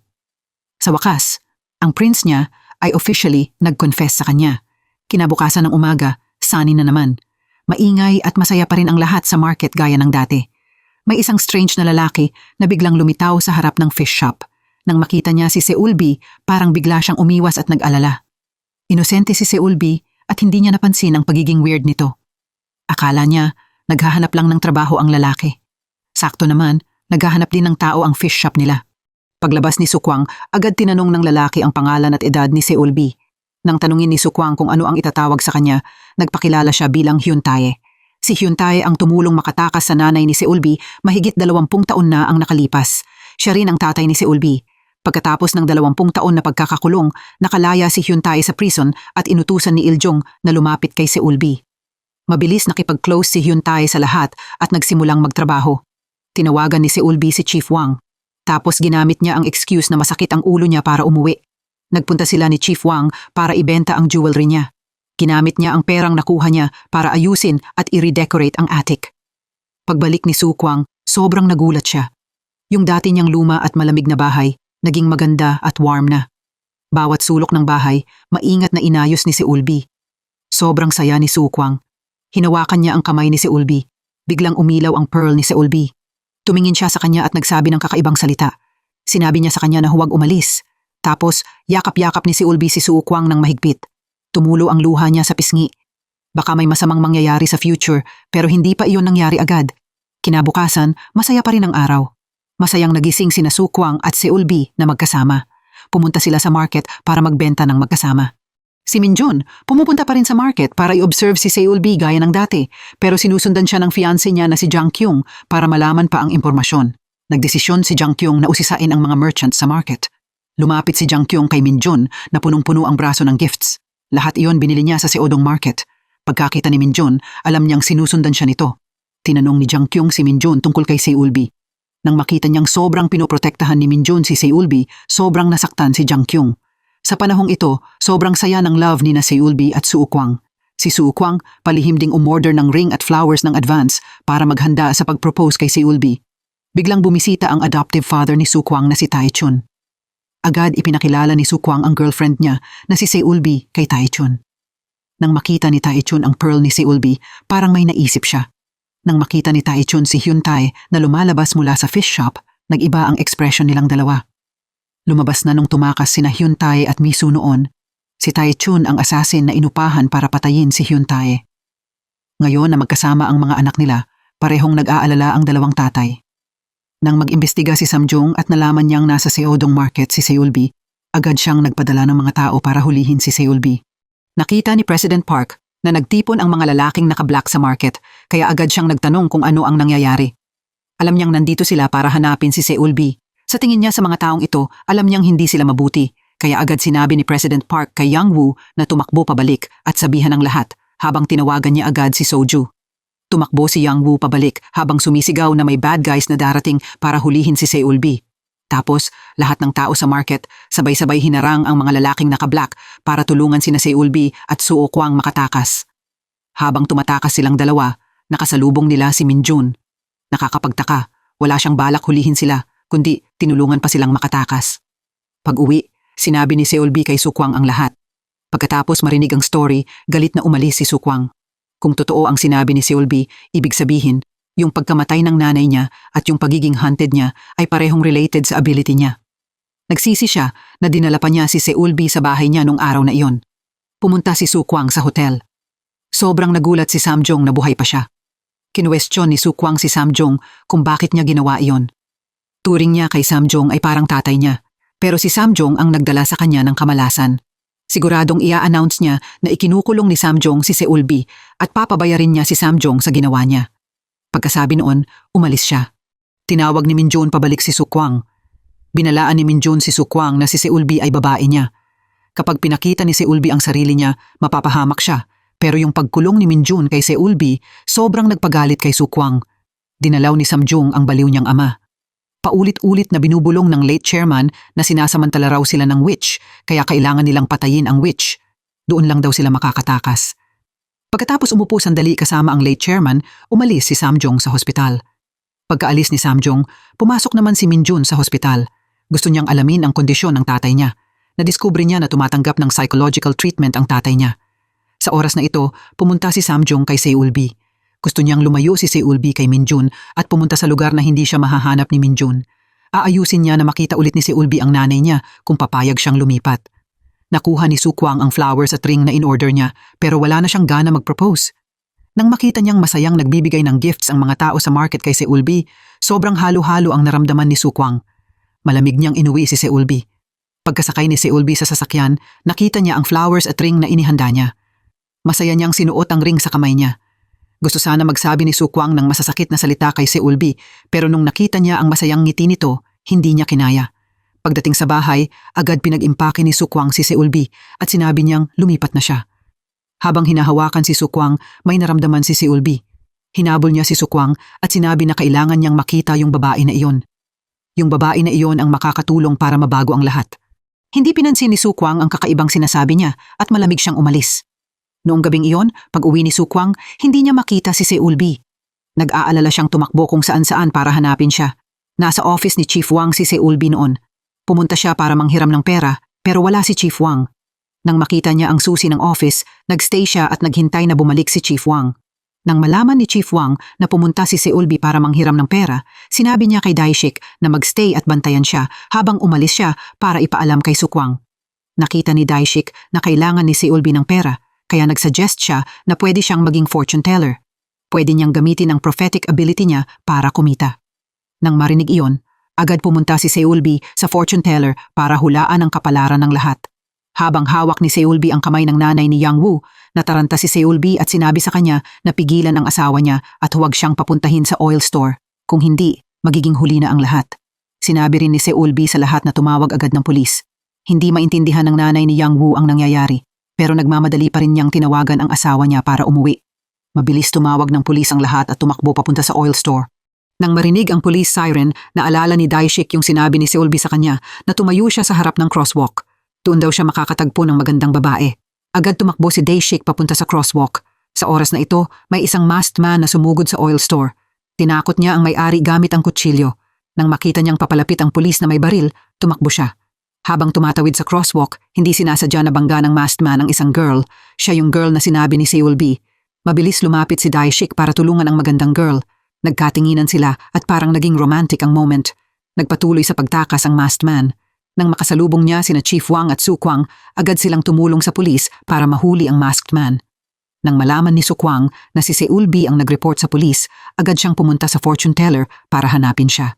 Sa wakas, ang prince niya ay officially nag-confess sa kanya. Kinabukasan ng umaga, sunny na naman. Maingay at masaya pa rin ang lahat sa market gaya ng dati. May isang strange na lalaki na biglang lumitaw sa harap ng fish shop. Nang makita niya si Seulbi, parang bigla siyang umiwas at nag-alala. Inosente si Seulbi at hindi niya napansin ang pagiging weird nito. Akala niya, naghahanap lang ng trabaho ang lalaki. Sakto naman, naghahanap din ng tao ang fish shop nila. Paglabas ni Su Kwang, agad tinanong ng lalaki ang pangalan at edad ni Seulbi. Nang tanungin ni Su Kwang kung ano ang itatawag sa kanya, nagpakilala siya bilang Hyun Tae. Si Hyun Tae ang tumulong makatakas sa nanay ni Seulbi mahigit 20 taon na ang nakalipas. Siya rin ang tatay ni Seulbi. Pagkatapos ng 20 taon na pagkakakulong, nakalaya si Hyun Tae sa prison at inutusan ni Il-jong na lumapit kay Seulbi. Mabilis nakipag-close si Hyun Tae sa lahat at nagsimulang magtrabaho. Tinawagan ni Seulbi si Chief Wang. Tapos ginamit niya ang excuse na masakit ang ulo niya para umuwi. Nagpunta sila ni Chief Wang para ibenta ang jewelry niya. Ginamit niya ang perang nakuha niya para ayusin at i-redecorate ang attic. Pagbalik ni Su Kwang, sobrang nagulat siya. Yung dati niyang luma at malamig na bahay, naging maganda at warm na. Bawat sulok ng bahay, maingat na inayos ni Seulbi. Sobrang saya ni Su Kwang. Hinawakan niya ang kamay ni Seulbi. Biglang umilaw ang pearl ni Seulbi. Tumingin siya sa kanya at nagsabi ng kakaibang salita. Sinabi niya sa kanya na huwag umalis. Tapos, yakap-yakap ni Seulbi si Su Kwang ng mahigpit. Tumulo ang luha niya sa pisngi. Baka may masamang mangyayari sa future, pero hindi pa iyon nangyari agad. Kinabukasan, masaya pa rin ang araw. Masayang nagising sina Su Kwang at Seulbi na magkasama. Pumunta sila sa market para magbenta ng magkasama. Si Minjun, pumupunta pa rin sa market para i-observe si Seulbi gaya ng dati, pero sinusundan siya ng fiancé niya na si Jang Kyung para malaman pa ang impormasyon. Nagdesisyon si Jang Kyung na usisain ang mga merchants sa market. Lumapit si Jang Kyung kay Minjun na punong-puno ang braso ng gifts. Lahat iyon binili niya sa Seodong Market. Pagkakita ni Minjun, alam niyang sinusundan siya nito. Tinanong ni Jang Kyung si Minjun tungkol kay Seulbi. Nang makita niyang sobrang pinoprotektahan ni Minjun si Seulbi, sobrang nasaktan si Jang Kyung. Sa panahong ito, sobrang saya ng love ni na Seulbi at Su Kwang. Si Su Kwang palihim ding umorder ng ring at flowers ng advance para maghanda sa pag-propose kay Seulbi. Biglang bumisita ang adoptive father ni Su Kwang na si Tae Chun. Agad ipinakilala ni Su Kwang ang girlfriend niya na si Seulbi kay Tae Chun. Nang makita ni Tae Chun ang pearl ni Seulbi, parang may naisip siya. Nang makita ni Tae Chun si Hyun Tae na lumalabas mula sa fish shop, nag-iba ang ekspresyon nilang dalawa. Lumabas na nung tumakas sina Hyun Tae at Misu noon. Si Tae Chun ang assassin na inupahan para patayin si Hyun Tae. Ngayon na magkasama ang mga anak nila, parehong nag-aalala ang dalawang tatay. Nang mag-imbestiga si Samjung at nalaman niyang nasa Seodong Market si Seulbi, agad siyang nagpadala ng mga tao para hulihin si Seulbi. Nakita ni President Park na nagtipon ang mga lalaking naka-black sa market, kaya agad siyang nagtanong kung ano ang nangyayari. Alam niyang nandito sila para hanapin si Seulbi. Sa tingin niya sa mga taong ito, alam niyang hindi sila mabuti, kaya agad sinabi ni President Park kay Yang Woo na tumakbo pabalik at sabihan ang lahat habang tinawagan niya agad si Soju. Tumakbo si Yang Woo pabalik habang sumisigaw na may bad guys na darating para hulihin si Seulbi. Tapos, lahat ng tao sa market sabay-sabay hinarang ang mga lalaking naka-black para tulungan sina Seulbi at Su Kwang makatakas. Habang tumatakas silang dalawa, nakasalubong nila si Minjun. Nakakapagtaka, wala siyang balak hulihin sila, kundi tinulungan pa silang makatakas. Pag-uwi, sinabi ni Seulbi kay Su Kwang ang lahat. Pagkatapos marinig ang story, galit na umalis si Su Kwang. Kung totoo ang sinabi ni Seulbi, ibig sabihin, Yung pagkamatay ng nanay niya at yung pagiging hunted niya ay parehong related sa ability niya. Nagsisi siya na dinala pa niya si Seulbi sa bahay niya nung araw na iyon. Pumunta si Su Kwang sa hotel. Sobrang nagulat si Samjong na buhay pa siya. Kinuwestiyon ni Su Kwang si Samjong kung bakit niya ginawa iyon. Turing niya kay Samjong ay parang tatay niya, pero si Samjong ang nagdala sa kanya ng kamalasan. Siguradong ia-announce niya na ikinukulong ni Samjong si Seulbi at papabayarin niya si Samjong sa ginawa niya. Pagkasabi noon, umalis siya. Tinawag ni Minjun pabalik si Su Kwang. Binalaan ni Minjun si Su Kwang na si Seulbi ay babae niya. Kapag pinakita ni Seulbi ang sarili niya, mapapahamak siya. Pero yung pagkulong ni Minjun kay Seulbi, sobrang nagpagalit kay Su Kwang. Dinalaw ni Samjong ang baliw niyang ama. Paulit-ulit na binubulong ng late chairman na sinasamantala raw sila ng witch, kaya kailangan nilang patayin ang witch. Doon lang daw sila makakatakas. Pagkatapos umupo sandali kasama ang late chairman, umalis si Samjong sa hospital. Pagkaalis ni Samjong, pumasok naman si Minjun sa hospital. Gusto niyang alamin ang kondisyon ng tatay niya. Nadiskubre niya na tumatanggap ng psychological treatment ang tatay niya. Sa oras na ito, pumunta si Samjong kay Seulbi. Gusto niyang lumayo si Seulbi kay Minjun at pumunta sa lugar na hindi siya mahahanap ni Minjun. Aayusin niya na makita ulit ni Seulbi ang nanay niya kung papayag siyang lumipat. Nakuha ni Su Kwang ang flowers at ring na in-order niya pero wala na siyang gana mag-propose. Nang makita niyang masayang nagbibigay ng gifts ang mga tao sa market kay Seulbi, sobrang halo-halo ang naramdaman ni Su Kwang. Malamig niyang inuwi si Seulbi. Pagkasakay ni Seulbi sa sasakyan, nakita niya ang flowers at ring na inihanda niya. Masaya niyang sinuot ang ring sa kamay niya. Gusto sana magsabi ni Su Kwang ng masasakit na salita kay Seulbi pero nung nakita niya ang masayang ngiti nito, hindi niya kinaya. Pagdating sa bahay, agad pinag-impake ni Su Kwang si Seulbi at sinabi niyang lumipat na siya. Habang hinahawakan si Su Kwang, may naramdaman si Seulbi. Hinabol niya si Su Kwang at sinabi na kailangan niyang makita yung babae na iyon. Yung babae na iyon ang makakatulong para mabago ang lahat. Hindi pinansin ni Su Kwang ang kakaibang sinasabi niya at malamig siyang umalis. Noong gabing iyon, pag-uwi ni Su Kwang, hindi niya makita si Seulbi. Nag-aalala siyang tumakbo kung saan-saan para hanapin siya. Nasa office ni Chief Wang si Seulbi noon. Pumunta siya para manghiram ng pera, pero wala si Chief Wang. Nang makita niya ang susi ng office, nagstay siya at naghintay na bumalik si Chief Wang. Nang malaman ni Chief Wang na pumunta si Seulbi para manghiram ng pera, sinabi niya kay Daishik na magstay at bantayan siya habang umalis siya para ipaalam kay Su Kwang. Nakita ni Daishik na kailangan ni Seulbi ng pera, kaya nagsuggest siya na pwede siyang maging fortune teller. Pwede niyang gamitin ang prophetic ability niya para kumita. Nang marinig iyon, agad pumunta si Seulbi sa fortune teller para hulaan ang kapalaran ng lahat. Habang hawak ni Seulbi ang kamay ng nanay ni Yang Woo, nataranta si Seulbi at sinabi sa kanya na pigilan ang asawa niya at huwag siyang papuntahin sa oil store. Kung hindi, magiging huli na ang lahat. Sinabi rin ni Seulbi sa lahat na tumawag agad ng pulis. Hindi maintindihan ng nanay ni Yang Woo ang nangyayari, pero nagmamadali pa rin niyang tinawagan ang asawa niya para umuwi. Mabilis tumawag ng pulis ang lahat at tumakbo papunta sa oil store. Nang marinig ang police siren, naalala ni Daishik yung sinabi ni Seulbi sa kanya na tumayo siya sa harap ng crosswalk. Doon daw siya makakatagpo ng magandang babae. Agad tumakbo si Daishik papunta sa crosswalk. Sa oras na ito, may isang masked man na sumugod sa oil store. Tinakot niya ang may-ari gamit ang kutsilyo. Nang makita niyang papalapit ang pulis na may baril, tumakbo siya. Habang tumatawid sa crosswalk, hindi sinasadya na bangga ng masked man ang isang girl. Siya yung girl na sinabi ni Seulbi. Mabilis lumapit si Daishik para tulungan ang magandang girl. Nagkatinginan sila at parang naging romantic ang moment. Nagpatuloy sa pagtakas ang masked man. Nang makasalubong niya sina Chief Wang at Su Kwang, agad silang tumulong sa pulis para mahuli ang masked man. Nang malaman ni Su Kwang na si Seulbi ang nag-report sa pulis, agad siyang pumunta sa fortune teller para hanapin siya.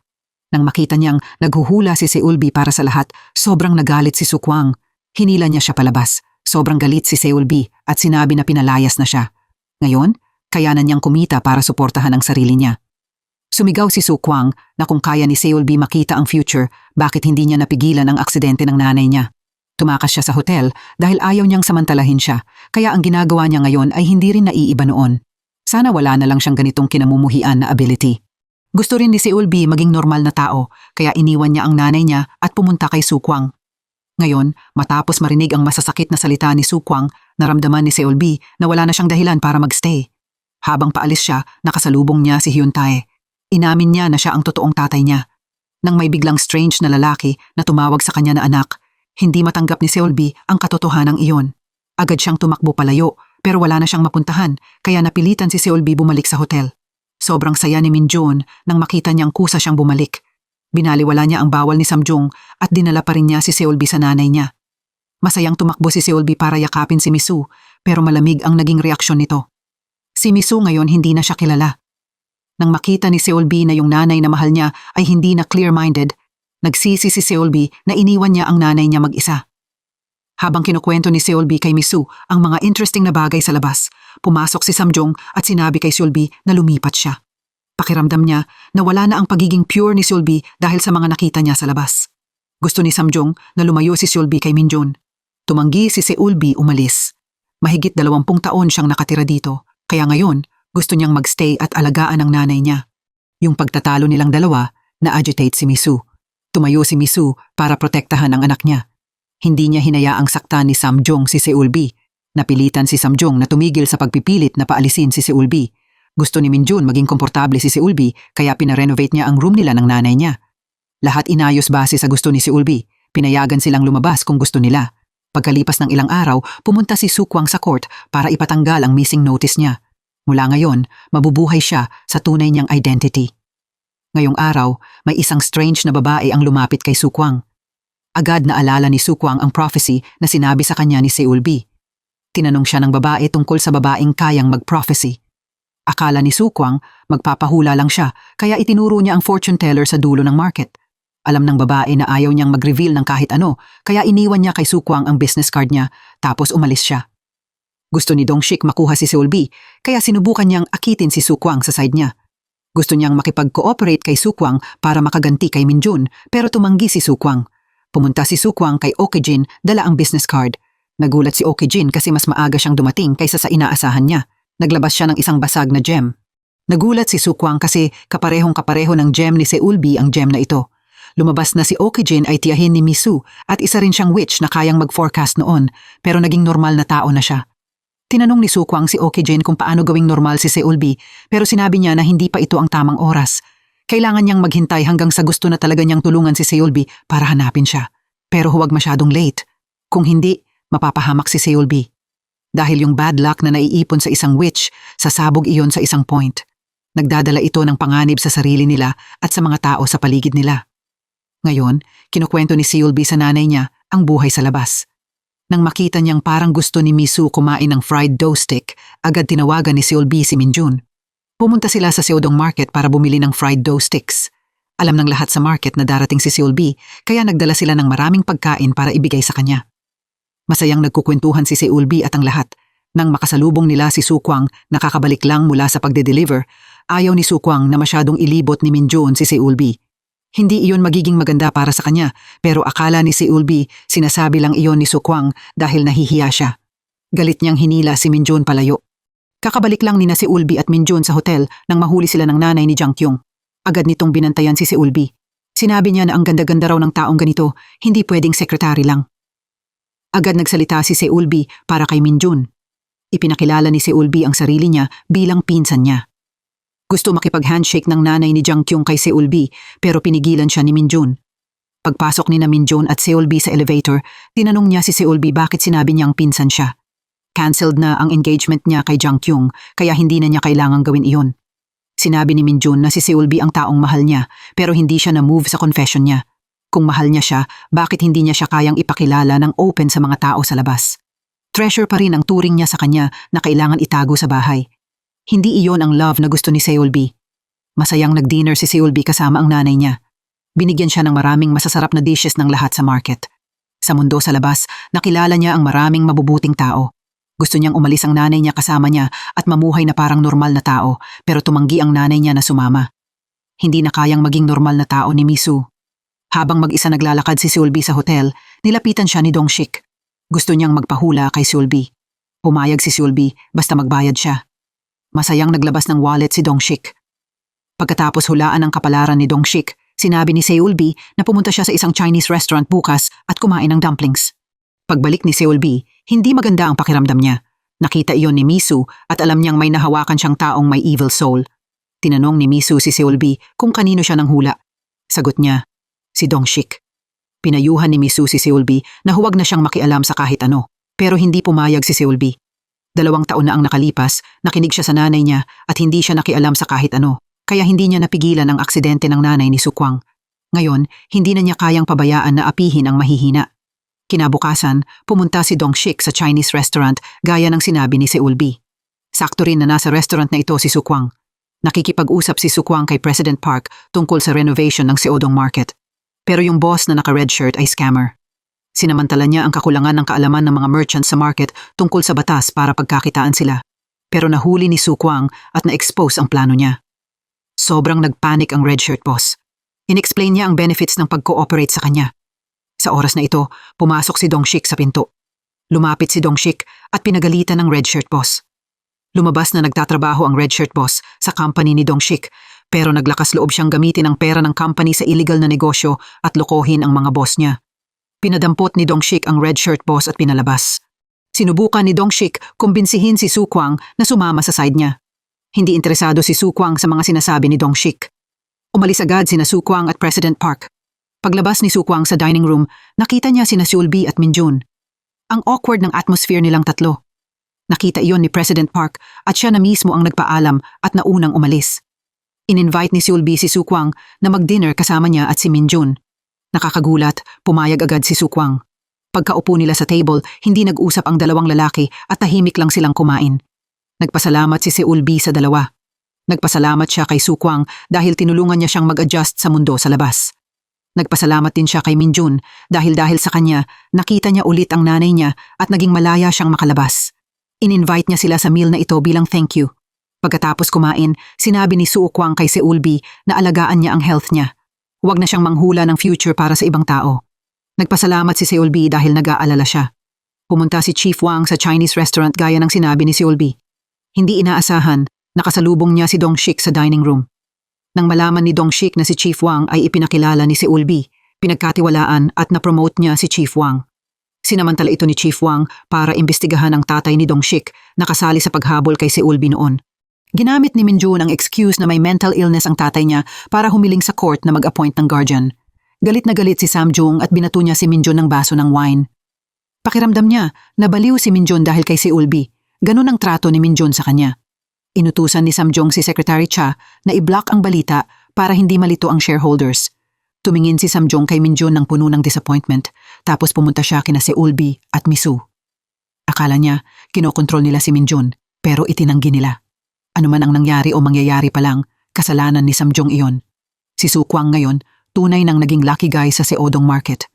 Nang makita niyang naghuhula si Seulbi para sa lahat, sobrang nagalit si Su Kwang. Hinila niya siya palabas. Sobrang galit si Seulbi at sinabi na pinalayas na siya. Ngayon, kayanan niyang kumita para suportahan ang sarili niya. Sumigaw si Su Kwang na kung kaya ni Seulbi makita ang future, bakit hindi niya napigilan ang aksidente ng nanay niya. Tumakas siya sa hotel dahil ayaw niyang samantalahin siya, kaya ang ginagawa niya ngayon ay hindi rin naiiba noon. Sana wala na lang siyang ganitong kinamumuhian na ability. Gusto rin ni Seulbi maging normal na tao, kaya iniwan niya ang nanay niya at pumunta kay Su Kwang. Ngayon, matapos marinig ang masasakit na salita ni Su Kwang, naramdaman ni Seulbi na wala na siyang dahilan para magstay. Habang paalis siya, nakasalubong niya si Hyun Tae. Inamin niya na siya ang totoong tatay niya. Nang may biglang strange na lalaki na tumawag sa kanya na anak, hindi matanggap ni Seulbi ang katotohanan iyon. Agad siyang tumakbo palayo pero wala na siyang mapuntahan kaya napilitan si Seulbi bumalik sa hotel. Sobrang saya ni Minjun nang makita niyang kusa siyang bumalik. Binaliwala niya ang bawal ni Samjong at dinala pa rin niya si Seolbi sa nanay niya. Masayang tumakbo si Seolbi para yakapin si Misu, pero malamig ang naging reaksyon nito. Si Misu ngayon hindi na siya kilala. Nang makita ni Seolbi na yung nanay na mahal niya ay hindi na clear-minded, nagsisi si Seolbi na iniwan niya ang nanay niya mag-isa. Habang kinukwento ni Seolbi kay Misu ang mga interesting na bagay sa labas, pumasok si Samjong at sinabi kay Seolbi na lumipat siya. Pakiramdam niya na wala na ang pagiging pure ni Seolbi dahil sa mga nakita niya sa labas. Gusto ni Samjong na lumayo si Seolbi kay Minjun. Tumanggi si Seolbi umalis. Mahigit 20 taon siyang nakatira dito, kaya ngayon gusto niyang magstay at alagaan ang nanay niya. Yung pagtatalo nilang dalawa, na-agitate si Misu. Tumayo si Misu para protektahan ang anak niya. Hindi niya hinayaang saktan ni Samjong si Seolbi. Napilitan si Samjong na tumigil sa pagpipilit na paalisin si Seolbi. Gusto ni Minjun maging komportable si Seolbi kaya pinarenovate niya ang room nila ng nanay niya. Lahat inayos base sa gusto ni Seolbi. Pinayagan silang lumabas kung gusto nila. Pagkalipas ng ilang araw, pumunta si Sukwang sa court para ipatanggal ang missing notice niya. Mula ngayon, mabubuhay siya sa tunay niyang identity. Ngayong araw, may isang strange na babae ang lumapit kay Sukwang. Agad na alala ni Sukwang ang prophecy na sinabi sa kanya ni Seolbi. Tinanong siya ng babae tungkol sa babaeng kayang mag-prophecy. Akala ni Sukwang magpapahula lang siya kaya itinuro niya ang fortune teller sa dulo ng market. Alam ng babae na ayaw niyang mag-reveal ng kahit ano kaya iniwan niya kay Sukwang ang business card niya tapos umalis siya. Gusto ni Dongshik makuha si Seolbi kaya sinubukan niyang akitin si Sukwang sa side niya. Gusto niyang makipag-cooperate kay Sukwang para makaganti kay Minjun pero tumanggi si Sukwang. Pumunta si Sukwang kay Okijin dala ang business card. Nagulat si Okijin kasi mas maaga siyang dumating kaysa sa inaasahan niya. Naglabas siya ng isang basag na gem. Nagulat si Sukwang kasi kaparehong-kapareho ng gem ni Seolbi ang gem na ito. Lumabas na si Okijin ay tiyahin ni Misu at isa rin siyang witch na kayang mag-forecast noon pero naging normal na tao na siya. Tinanong ni Sukwang si Okijin kung paano gawing normal si Seolbi pero sinabi niya na hindi pa ito ang tamang oras. Kailangan niyang maghintay hanggang sa gusto na talaga niyang tulungan si Seolbi para hanapin siya. Pero huwag masyadong late. Kung hindi, mapapahamak si Seolbi. Dahil yung bad luck na naiipon sa isang witch, sasabog iyon sa isang point. Nagdadala ito ng panganib sa sarili nila at sa mga tao sa paligid nila. Ngayon, kinukwento ni Seolbi sa nanay niya ang buhay sa labas. Nang makita niyang parang gusto ni Misu kumain ng fried dough stick, agad tinawagan ni Seolbi si Minjun. Pumunta sila sa Seodong Market para bumili ng fried dough sticks. Alam ng lahat sa market na darating si Seolbi, kaya nagdala sila ng maraming pagkain para ibigay sa kanya. Masayang nagkukwentuhan si Seolbi at ang lahat. Nang makasalubong nila si Sukwang nakakabalik lang mula sa pagde-deliver, ayaw ni Sukwang na masyadong ilibot ni Minjun si Seolbi. Hindi iyon magiging maganda para sa kanya, pero akala ni Seolbi sinasabi lang iyon ni Sukwang dahil nahihiya siya. Galit niyang hinila si Minjun palayo. Kakabalik lang nina Seolbi at Minjun sa hotel nang mahuli sila ng nanay ni Jang Kyung. Agad nitong binantayan si Seolbi. Sinabi niya na ang ganda-ganda raw ng taong ganito, hindi pwedeng sekretary lang. Agad nagsalita si Seolbi para kay Minjun. Ipinakilala ni Seolbi ang sarili niya bilang pinsan niya. Gusto makipag-handshake ng nanay ni Jang Kyung kay Seolbi pero pinigilan siya ni Minjun. Pagpasok ni Minjun at Seolbi sa elevator, tinanong niya si Seolbi bakit sinabi niyang pinsan siya. Cancelled na ang engagement niya kay Jang Kyung kaya hindi na niya kailangang gawin iyon. Sinabi ni Minjun na si Seolbi ang taong mahal niya pero hindi siya na-move sa confession niya. Kung mahal niya siya, bakit hindi niya siya kayang ipakilala ng open sa mga tao sa labas? Treasure pa rin ang turing niya sa kanya na kailangan itago sa bahay. Hindi iyon ang love na gusto ni Seolbi. Masayang nag-dinner si Seolbi kasama ang nanay niya. Binigyan siya ng maraming masasarap na dishes ng lahat sa market. Sa mundo sa labas, nakilala niya ang maraming mabubuting tao. Gusto niyang umalis ang nanay niya kasama niya at mamuhay na parang normal na tao, pero tumanggi ang nanay niya na sumama. Hindi na kayang maging normal na tao ni Misu. Habang mag-isa naglalakad si Seolbi sa hotel, nilapitan siya ni Dongshik. Gusto niyang magpahula kay Seolbi. Pumayag si Seolbi basta magbayad siya. Masayang naglabas ng wallet si Dongshik. Pagkatapos hulaan ang kapalaran ni Dongshik, sinabi ni Seolbi na pumunta siya sa isang Chinese restaurant bukas at kumain ng dumplings. Pagbalik ni Seolbi, hindi maganda ang pakiramdam niya. Nakita iyon ni Misu at alam niyang may nahawakan siyang taong may evil soul. Tinanong ni Misu si Seolbi kung kanino siya nang hula. Sagot niya, si Dongshik. Pinayuhan ni Misu si Seolbi na huwag na siyang makialam sa kahit ano, pero hindi pumayag si Seolbi. 2 taon na ang nakalipas, nakinig siya sa nanay niya at hindi siya nakialam sa kahit ano, kaya hindi niya napigilan ang aksidente ng nanay ni Sukwang. Ngayon, hindi na niya kayang pabayaan na apihin ang mahihina. Kinabukasan, pumunta si Dongshik sa Chinese restaurant gaya ng sinabi ni Seulbi. Sakto rin na nasa restaurant na ito si Sukwang. Nakikipag-usap si Sukwang kay President Park tungkol sa renovation ng Seodong Market. Pero yung boss na naka-red shirt ay scammer. Sinamantala niya ang kakulangan ng kaalaman ng mga merchants sa market tungkol sa batas para pagkakitaan sila. Pero nahuli ni Sukwang at na-expose ang plano niya. Sobrang nagpanik ang red shirt boss. Inexplain niya ang benefits ng pag-cooperate sa kanya. Sa oras na ito, pumasok si Dongshik sa pinto. Lumapit si Dongshik at pinagalitan ng red shirt boss. Lumabas na nagtatrabaho ang red shirt boss sa company ni Dongshik, pero naglakas loob siyang gamitin ang pera ng company sa illegal na negosyo at lokohin ang mga boss niya. Pinadampot ni Dongshik ang red shirt boss at pinalabas. Sinubukan ni Dongshik kumbinsihin si Sukwang na sumama sa side niya. Hindi interesado si Sukwang sa mga sinasabi ni Dongshik. Umalis agad sina Sukwang at President Park. Paglabas ni Sukwang sa dining room, nakita niya sina Seulbi at Minjun. Ang awkward ng atmosphere nilang tatlo. Nakita iyon ni President Park at siya na mismo ang nagpaalam at naunang umalis. In-invite ni Seulbi si Sukwang na mag-dinner kasama niya at si Minjun. Nakakagulat, pumayag agad si Sukwang. Pagkaupo nila sa table, hindi nag-usap ang dalawang lalaki at tahimik lang silang kumain. Nagpasalamat si Seulbi sa dalawa. Nagpasalamat siya kay Sukwang dahil tinulungan niya siyang mag-adjust sa mundo sa labas. Nagpasalamat din siya kay Minjun dahil sa kanya, nakita niya ulit ang nanay niya at naging malaya siyang makalabas. In-invite niya sila sa meal na ito bilang thank you. Pagkatapos kumain, sinabi ni Sukwang kay Seulbi na alagaan niya ang health niya. Huwag na siyang manghula ng future para sa ibang tao. Nagpasalamat si Seulbi dahil nag-aalala siya. Pumunta si Chief Wang sa Chinese restaurant gaya ng sinabi ni Seulbi. Hindi inaasahan, nakasalubong niya si Dongshik sa dining room. Nang malaman ni Dongshik na si Chief Wang ay ipinakilala ni Seulbi, pinagkatiwalaan at na-promote niya si Chief Wang. Sinamantala ito ni Chief Wang para imbestigahan ang tatay ni Dongshik na kasali sa paghabol kay Seulbi noon. Ginamit ni Minjun ang excuse na may mental illness ang tatay niya para humiling sa court na mag-appoint ng guardian. Galit na galit si Samjung at binato niya si Minjun ng baso ng wine. Pakiramdam niya, nabaliw si Minjun dahil kay Seulbi. Ganun ang trato ni Minjun sa kanya. Inutusan ni Samjung si Secretary Cha na i-block ang balita para hindi malito ang shareholders. Tumingin si Samjung kay Minjun ng puno ng disappointment, tapos pumunta siya kina Seulbi at Misu. Akala niya, kinokontrol nila si Minjun, pero itinanggi nila. Ano man ang nangyari o mangyayari pa lang, kasalanan ni Samjung iyon. Si Sukwang ngayon, tunay nang naging lucky guy sa Seodong Market.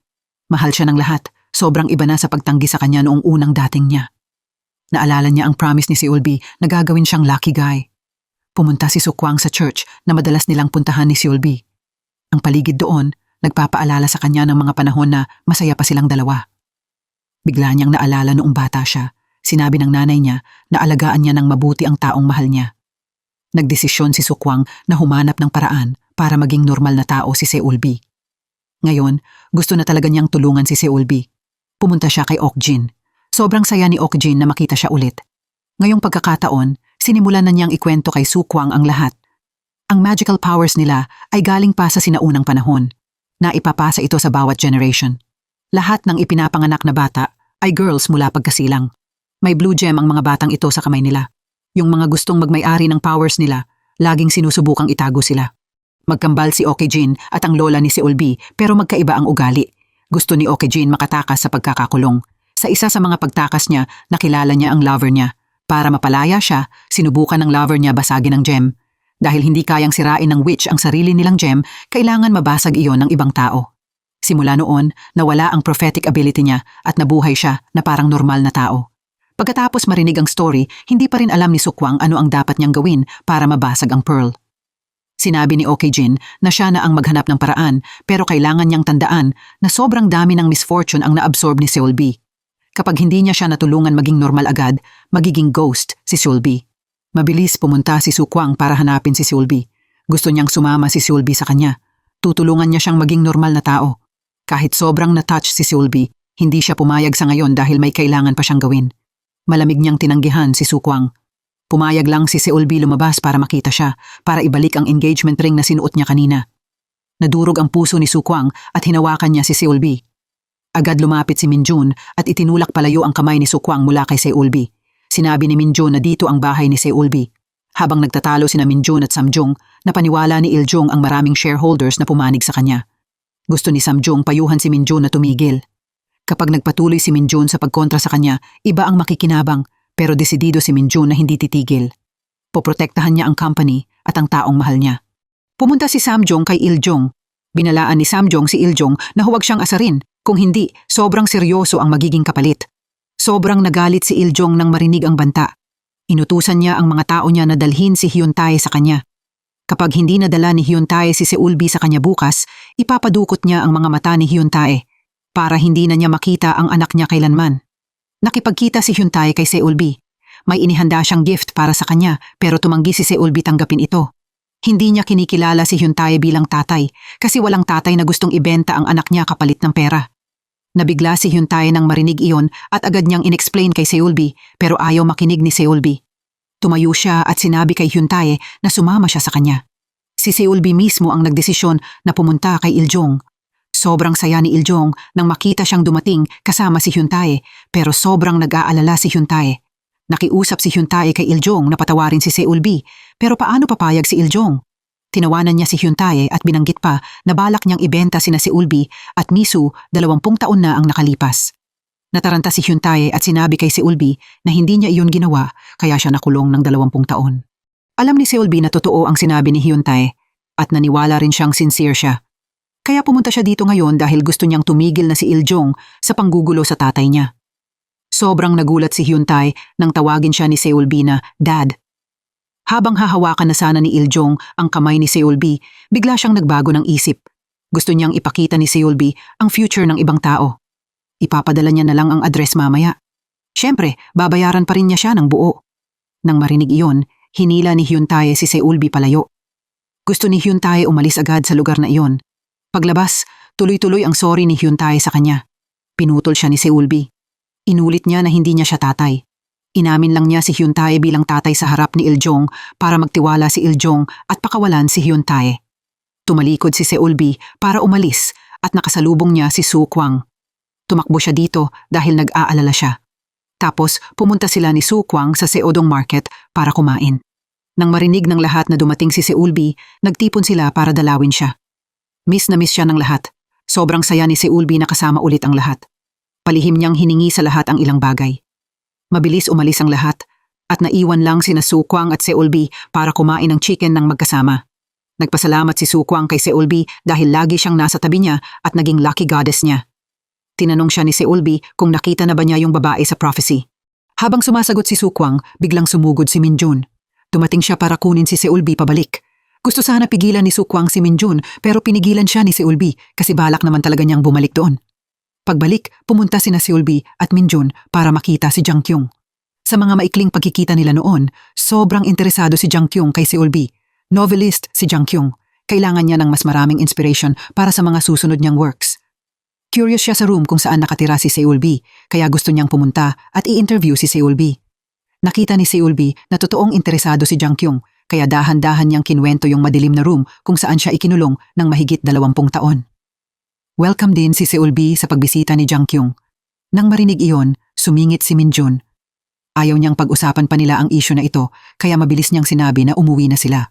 Mahal siya ng lahat, sobrang iba na sa pagtanggi sa kanya noong unang dating niya. Naalala niya ang promise ni Seulbi na gagawin siyang lucky guy. Pumunta si Sukwang sa church na madalas nilang puntahan ni Seulbi. Ang paligid doon, nagpapaalala sa kanya ng mga panahon na masaya pa silang dalawa. Bigla niyang naalala noong bata siya. Sinabi ng nanay niya na alagaan niya ng mabuti ang taong mahal niya. Nagdesisyon si Sukwang na humanap ng paraan para maging normal na tao si Seulbi. Ngayon, gusto na talaga niyang tulungan si Seulbi. Pumunta siya kay Okjin. Sobrang saya ni Okjin na makita siya ulit. Ngayong pagkakataon, sinimulan na niyang ikwento kay Sukwang ang lahat. Ang magical powers nila ay galing pa sa sinaunang panahon, na ipapasa ito sa bawat generation. Lahat ng ipinapanganak na bata ay girls mula pagkasilang. May blue gem ang mga batang ito sa kamay nila. Yung mga gustong magmay-ari ng powers nila, laging sinusubukang itago sila. Magkambal si Okjin at ang lola ni Seulbi pero magkaiba ang ugali. Gusto ni Okjin makatakas sa pagkakakulong. Sa isa sa mga pagtakas niya, nakilala niya ang lover niya. Para mapalaya siya, sinubukan ng lover niya basagin ang gem. Dahil hindi kayang sirain ng witch ang sarili nilang gem, kailangan mabasag iyon ng ibang tao. Simula noon, nawala ang prophetic ability niya at nabuhay siya na parang normal na tao. Pagkatapos marinig ang story, hindi pa rin alam ni Sukwang ano ang dapat niyang gawin para mabasag ang pearl. Sinabi ni Okjin na siya na ang maghanap ng paraan pero kailangan niyang tandaan na sobrang dami ng misfortune ang naabsorb ni Seulbi. Kapag hindi niya siya natulungan maging normal agad, magiging ghost si Seulbi. Mabilis pumunta si Sukwang para hanapin si Seulbi. Gusto niyang sumama si Seulbi sa kanya. Tutulungan niya siyang maging normal na tao. Kahit sobrang na-touch si Seulbi, hindi siya pumayag sa ngayon dahil may kailangan pa siyang gawin. Malamig niyang tinanggihan si Sukwang. Pumayag lang si Seulbi lumabas para makita siya, para ibalik ang engagement ring na sinuot niya kanina. Nadurog ang puso ni Sukwang at hinawakan niya si Seulbi. Agad lumapit si Minjun at itinulak palayo ang kamay ni Sukwang mula kay Seulbi. Sinabi ni Minjun na dito ang bahay ni Seulbi. Habang nagtatalo sina Minjun at Samjung, napaniwala ni Iljung ang maraming shareholders na pumanig sa kanya. Gusto ni Samjung payuhan si Minjun na tumigil. Kapag nagpatuloy si Minjun sa pagkontra sa kanya, iba ang makikinabang, pero desidido si Minjun na hindi titigil. Poprotektahan niya ang company at ang taong mahal niya. Pumunta si Samjung kay Iljung. Binalaan ni Samjung si Iljung na huwag siyang asarin, kung hindi, sobrang seryoso ang magiging kapalit. Sobrang nagalit si Iljung nang marinig ang banta. Inutusan niya ang mga tao niya na dalhin si Hyuntae sa kanya. Kapag hindi nadala ni Hyuntae si Seulbi sa kanya bukas, ipapadukot niya ang mga mata ni Hyuntae para hindi na niya makita ang anak niya kailanman. Nakipagkita si Hyuntae kay Seulbi. May inihanda siyang gift para sa kanya pero tumanggi si Seulbi tanggapin ito. Hindi niya kinikilala si Hyuntae bilang tatay kasi walang tatay na gustong ibenta ang anak niya kapalit ng pera. Nabigla si Hyuntae nang marinig iyon at agad niyang inexplain kay Seulbi pero ayaw makinig ni Seulbi. Tumayo siya at sinabi kay Hyuntae na sumama siya sa kanya. Si Seulbi mismo ang nagdesisyon na pumunta kay Iljong. Sobrang saya ni Iljong nang makita siyang dumating kasama si Hyuntae pero sobrang nag-aalala si Hyuntae. Nakiusap si Hyuntae kay Iljong na patawarin si Seulbi pero paano papayag si Iljong? Tinawanan niya si Hyuntae at binanggit pa na balak niyang ibenta sina Seulbi at Misu 20 taon na ang nakalipas. Nataranta si Hyuntae at sinabi kay Seulbi na hindi niya iyon ginawa kaya siya nakulong ng 20 taon. Alam ni Seulbi na totoo ang sinabi ni Hyuntae at naniwala rin siyang sincere siya. Kaya pumunta siya dito ngayon dahil gusto niyang tumigil na si Iljong sa panggugulo sa tatay niya. Sobrang nagulat si Hyuntae nang tawagin siya ni Seulbi na Dad. Habang hahawakan na sana ni Iljong ang kamay ni Seulbi, bigla siyang nagbago ng isip. Gusto niyang ipakita ni Seulbi ang future ng ibang tao. Ipapadala niya na lang ang address mamaya. Siyempre, babayaran pa rin niya siya ng buo. Nang marinig iyon, hinila ni Hyuntae si Seulbi palayo. Gusto ni Hyuntae umalis agad sa lugar na iyon. Paglabas, tuloy-tuloy ang sorry ni Hyuntae sa kanya. Pinutol siya ni Seulbi. Inulit niya na hindi niya siya tatay. Inamin lang niya si Hyuntae bilang tatay sa harap ni Iljong para magtiwala si Iljong at pakawalan si Hyuntae. Tumalikod si Seulbi para umalis at nakasalubong niya si Soo Kwang. Tumakbo siya dito dahil nag-aalala siya. Tapos pumunta sila ni Soo Kwang sa Seodong Market para kumain. Nang marinig ng lahat na dumating si Seulbi, nagtipon sila para dalawin siya. Miss na miss siya ng lahat. Sobrang saya ni Seulbi na kasama ulit ang lahat. Palihim niyang hiningi sa lahat ang ilang bagay. Mabilis umalis ang lahat at naiwan lang sina Soo Kwang at Seulbi para kumain ng chicken ng magkasama. Nagpasalamat si Soo Kwang kay Seulbi dahil lagi siyang nasa tabi niya at naging lucky goddess niya. Tinanong siya ni Seulbi kung nakita na ba niya yung babae sa prophecy. Habang sumasagot si Soo Kwang, biglang sumugod si Minjun. Dumating siya para kunin si Seulbi pabalik. Gusto sana pigilan ni Soo Kwang si Minjun pero pinigilan siya ni Seulbi kasi balak naman talaga niyang bumalik doon. Pagbalik, pumunta sina Seulbi at Minjun para makita si Jang Kyung. Sa mga maikling pagkikita nila noon, sobrang interesado si Jang Kyung kay Seulbi. Novelist si Jang Kyung. Kailangan niya ng mas maraming inspiration para sa mga susunod niyang works. Curious siya sa room kung saan nakatira si Seulbi, kaya gusto niyang pumunta at i-interview si Seulbi. Nakita ni Seulbi na totoong interesado si Jang Kyung, kaya dahan-dahan niyang kinwento yung madilim na room kung saan siya ikinulong ng mahigit 20 taon. Welcome din si Seulbi sa pagbisita ni Jang Kyung. Nang marinig iyon, sumingit si Minjun. Ayaw niyang pag-usapan pa nila ang issue na ito, kaya mabilis niyang sinabi na umuwi na sila.